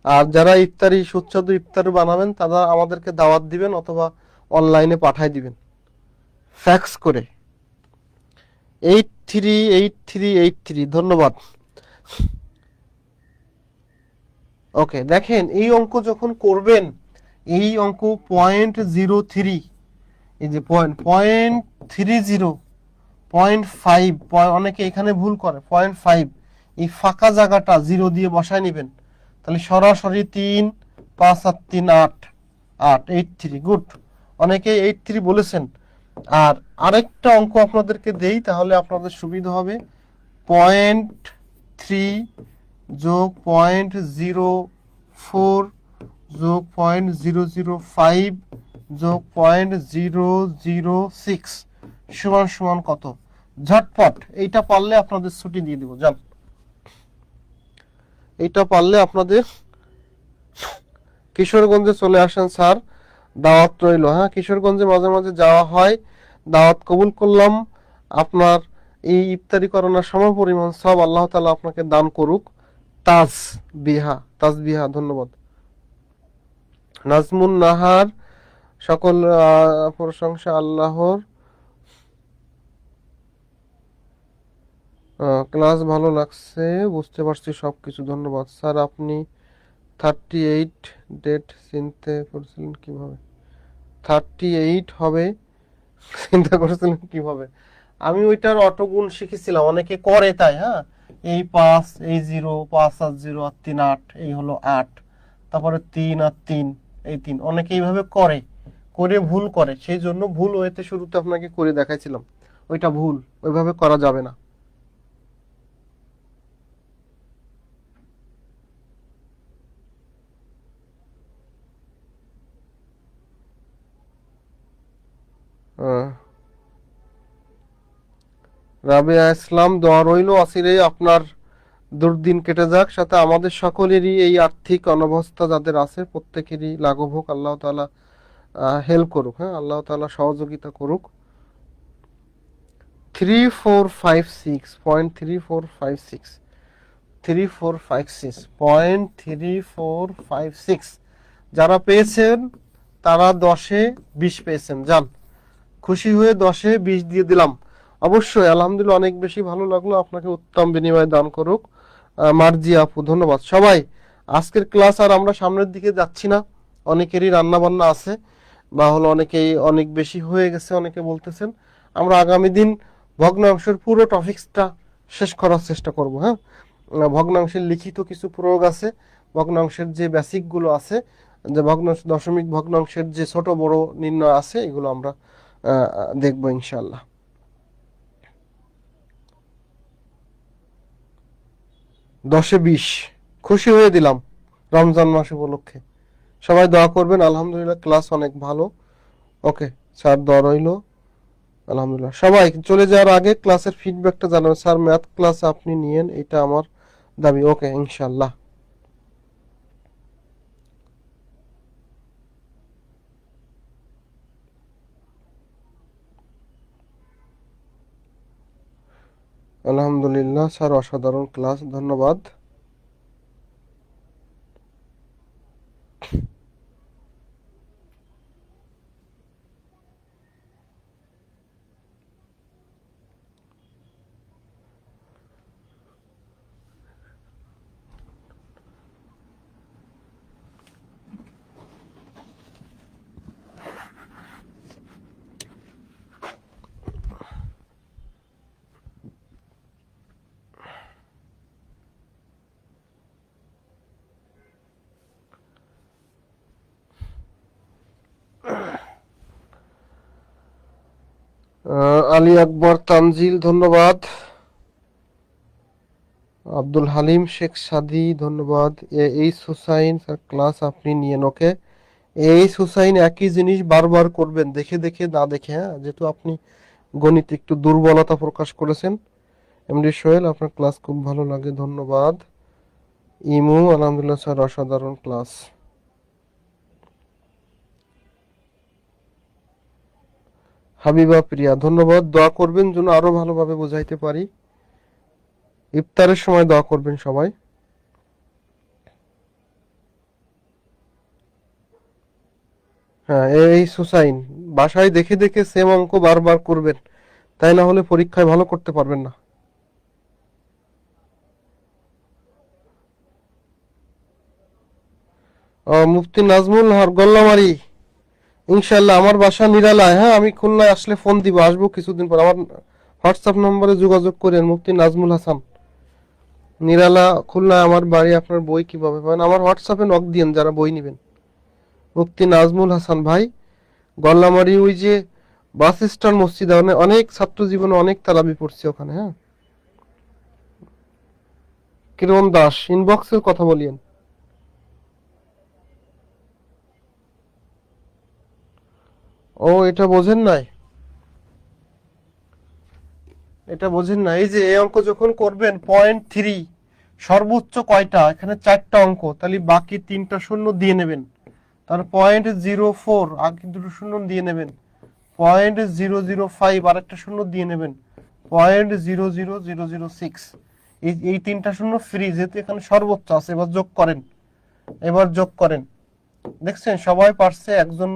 আর যারা ইফতারি সুস্বাদু ইফতার বানাবেন তারা আমাদেরকে দাওয়াত দিবেন অথবা অনলাইনে পাঠাই দিবেন ফ্যাক্স করে। 838383 ধন্যবাদ। ওকে, দেখেন এই অঙ্ক যখন করবেন, এই অঙ্ক 0.03, এই যে পয়েন্ট 0.30, 0.5, অনেকে এখানে ভুল করে 0.5, এই ফাঁকা জায়গাটা জিরো দিয়ে বসায় নেবেন, তাহলে সরাসরি 3 5 আর 3 8, 83, গুড। অনেকে 83 বলেছেন। আর আরেকটা অঙ্ক আপনাদেরকে দেই, তাহলে আপনাদের সুবিধা হবে। 0.3 যোগ 0.04 যোগ 0.005 যোগ 0.006 সমান সমান কত? ঝটপট এইটা পারলে আপনাদের ছুটি দিয়ে দিব, যান। এইটা পারলে আপনাদের কিশোরগঞ্জে চলে আসেন স্যার, দাওয়াত রইল। হ্যাঁ, কিশোরগঞ্জে মাঝে মাঝে যাওয়া হয়, দাওয়াত কবুল করলাম। আপনার এই ইফতারি করানোর সমপরিমাণ সব আল্লাহ তাআলা আপনাকে দান করুক। তাজবিহা ধন্যবাদ। নাজমুন নাহার, সকল প্রশংসা আল্লাহর। ক্লাস ভালো লাগছে, বুঝতে পারছি সবকিছু, ধন্যবাদ স্যার। আপনি 38 ডেট চিনতে করেছিলেন কিভাবে? 38 হবে চিন্তা করেছিলেন কিভাবে? আমি ওইটার অটোগুণ শিখেছিলাম, অনেকে করে তাই। হ্যাঁ, এই 5, এই 0, 5 আর 0 আর 3 8, এই হলো 8, তারপরে 3 আর 3, এই 3, অনেকে এইভাবে করে ভুল করে, সেই জন্য ভুল ওয়েতে শুরুতে আপনাকে করে দেখাইছিলাম। ওইটা ভুল, ওইভাবে করা যাবে না। রাবেয়া ইসলাম, দোয়া রইল আসিরে আপনার দুর্দিন কেটে যাক, সাথে আমাদের সকলেরই এই আর্থিক অনবস্থা যাদের আছে প্রত্যেকেরই লাঘব হোক, আল্লাহ তাআলা হেল্প করুক। হ্যাঁ, আল্লাহ তাআলা সহযোগিতা করুক। 3456, 0.3456, 3456, 0.3456 যারা পেয়েছেন তারা 10-এ 20 পেয়েছেন, যান। খুশি হয়ে 10-এ 20 দিয়ে দিলাম। অবশ্যই আলহামদুলিল্লাহ, অনেক বেশি ভালো লাগলো। আপনাকে উত্তম বিনিময় দান করুক মার্জি আপু, ধন্যবাদ সবাই। আজকের ক্লাস আর আমরা সামনের দিকে যাচ্ছি না, অনেকেরই রান্না বান্না আছে, বা হলো অনেকেই অনেক বেশি হয়ে গেছে অনেকে বলতেছেন। আমরা আগামী দিন ভগ্নাংশের পুরো টপিক্সটা শেষ করার চেষ্টা করব। হ্যাঁ, ভগ্নাংশের লিখিত কিছু প্রয়োগ আছে, ভগ্নাংশের যে বেসিকগুলো আছে, যে ভগ্নাংশ, দশমিক ভগ্নাংশের যে ছোট বড় নির্ণয় আছে, এগুলো আমরা দেখবো ইনশাল্লাহ। 10-এ 20 খুশি হয়ে দিলাম রমজান মাস উপলক্ষে। সবাই দোয়া করবেন। আলহামদুলিল্লাহ ক্লাস অনেক ভালো। ওকে স্যার, দোয়া রইল। আলহামদুলিল্লাহ। সবাই চলে যাওয়ার আগে ক্লাসের ফিডব্যাকটা জানাবেন, স্যার ম্যাথ ক্লাস আপনি নিয়েন, এটা আমার দাবি। ওকে ইনশাল্লাহ। আলহামদুলিল্লাহ স্যার, অসাধারণ ক্লাস, ধন্যবাদ। আলী আকবর তানজিল, ধন্যবাদ। আব্দুল হালিম শেখ সাদি, ধন্যবাদ। এইচ হুসাইন, স্যার ক্লাস আপনি নিয়েন। ওকে, এইচ হুসাইন, একই জিনিস বারবার করবেন, দেখে দেখে না দেখে। হ্যাঁ, যেহেতু আপনি গণিতে একটু দুর্বলতা প্রকাশ করেছেন। এমডি সোহেল, আপনার ক্লাস খুব ভালো লাগে, ধন্যবাদ। ইমু, আলহামদুলিল্লাহ স্যার, অসাধারণ ক্লাস। হাবিবা প্রিয়া, ধন্যবাদ। দোয়া করবেন যেন আরো ভালোভাবে বোঝাইতে পারি। ইফতারের সময় দোয়া করবেন সবাই। হ্যাঁ, এই হুসাইন, বাসায় দেখে দেখে সেম অঙ্ক বারবার করবেন, তাই না হলে পরীক্ষায় ভালো করতে পারবেন না। মুফতি নাজমুল গল্লামারি, ইনশাল্লাহ আমার বাসা নিরালায়। হ্যাঁ, আমি খুলনায় আসলে ফোন দিব, আসবো কিছুদিন পর। আমার হোয়াটসঅ্যাপ নম্বরে যোগাযোগ করেন, মুফতি নাজমুল হাসান, নিরালা, খুলনায় আমার বাড়ি। আপনার বই কিভাবে পাবেন? আমার হোয়াটসঅ্যাপে নক দিয়েন যারা বই নেবেন। মুফতি নাজমুল হাসান ভাই, গল্লামারি, ওই যে বাস স্ট্যান্ড মসজিদে অনেক ছাত্র জীবনে অনেক তালাবি পড়ছে ওখানে। হ্যাঁ, কিরণ দাস, ইনবক্সের কথা বলিয়েন। ও, এটা বোঝেন নাই? এটা বোঝেন না? এই যে এই অঙ্ক যখন করবেন, 0.3 সর্বোচ্চ কয়টা, এখানে 4টা অঙ্ক, তাহলে বাকি 3টা শূন্য দিয়ে নেবেন। তার 0.04 আগে দুটো শূন্য দিয়ে নেবেন। 0.005 আরেকটা শূন্য দিয়ে নেবেন। 0.00006, এই 3টা শূন্য ফ্রি, যেহেতু এখানে সর্বোচ্চ আছে। এবার যোগ করেন, এবার যোগ করেন। দেখছেন সবাই পারছে, একজন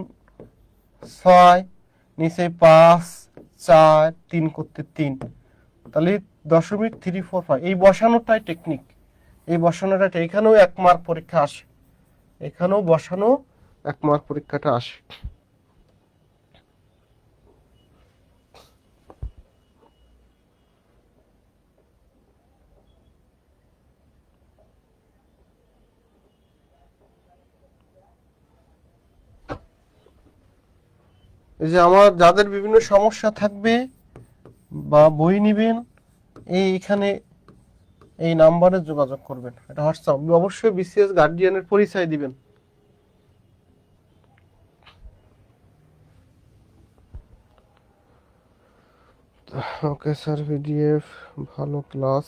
6, নিচে 5, 4, 3 করতে 3, তাহলে 0.345। এই বসানোটাই টেকনিক, এই বসানোটা এখানেও 1 মার্ক পরীক্ষা আসে, এখানেও বসানো 1 মার্ক পরীক্ষাটা আসে। এই যে আমার যাদের বিভিন্ন সমস্যা থাকবে বা বই নিবেন, এইখানে এই নাম্বারে যোগাযোগ করবেন। এটা হোয়াটসঅ্যাপ, অবশ্যই বিসিএস গার্ডিয়ানের পরিচয় দিবেন। ওকে স্যার, পিডিএফ, ভালো ক্লাস।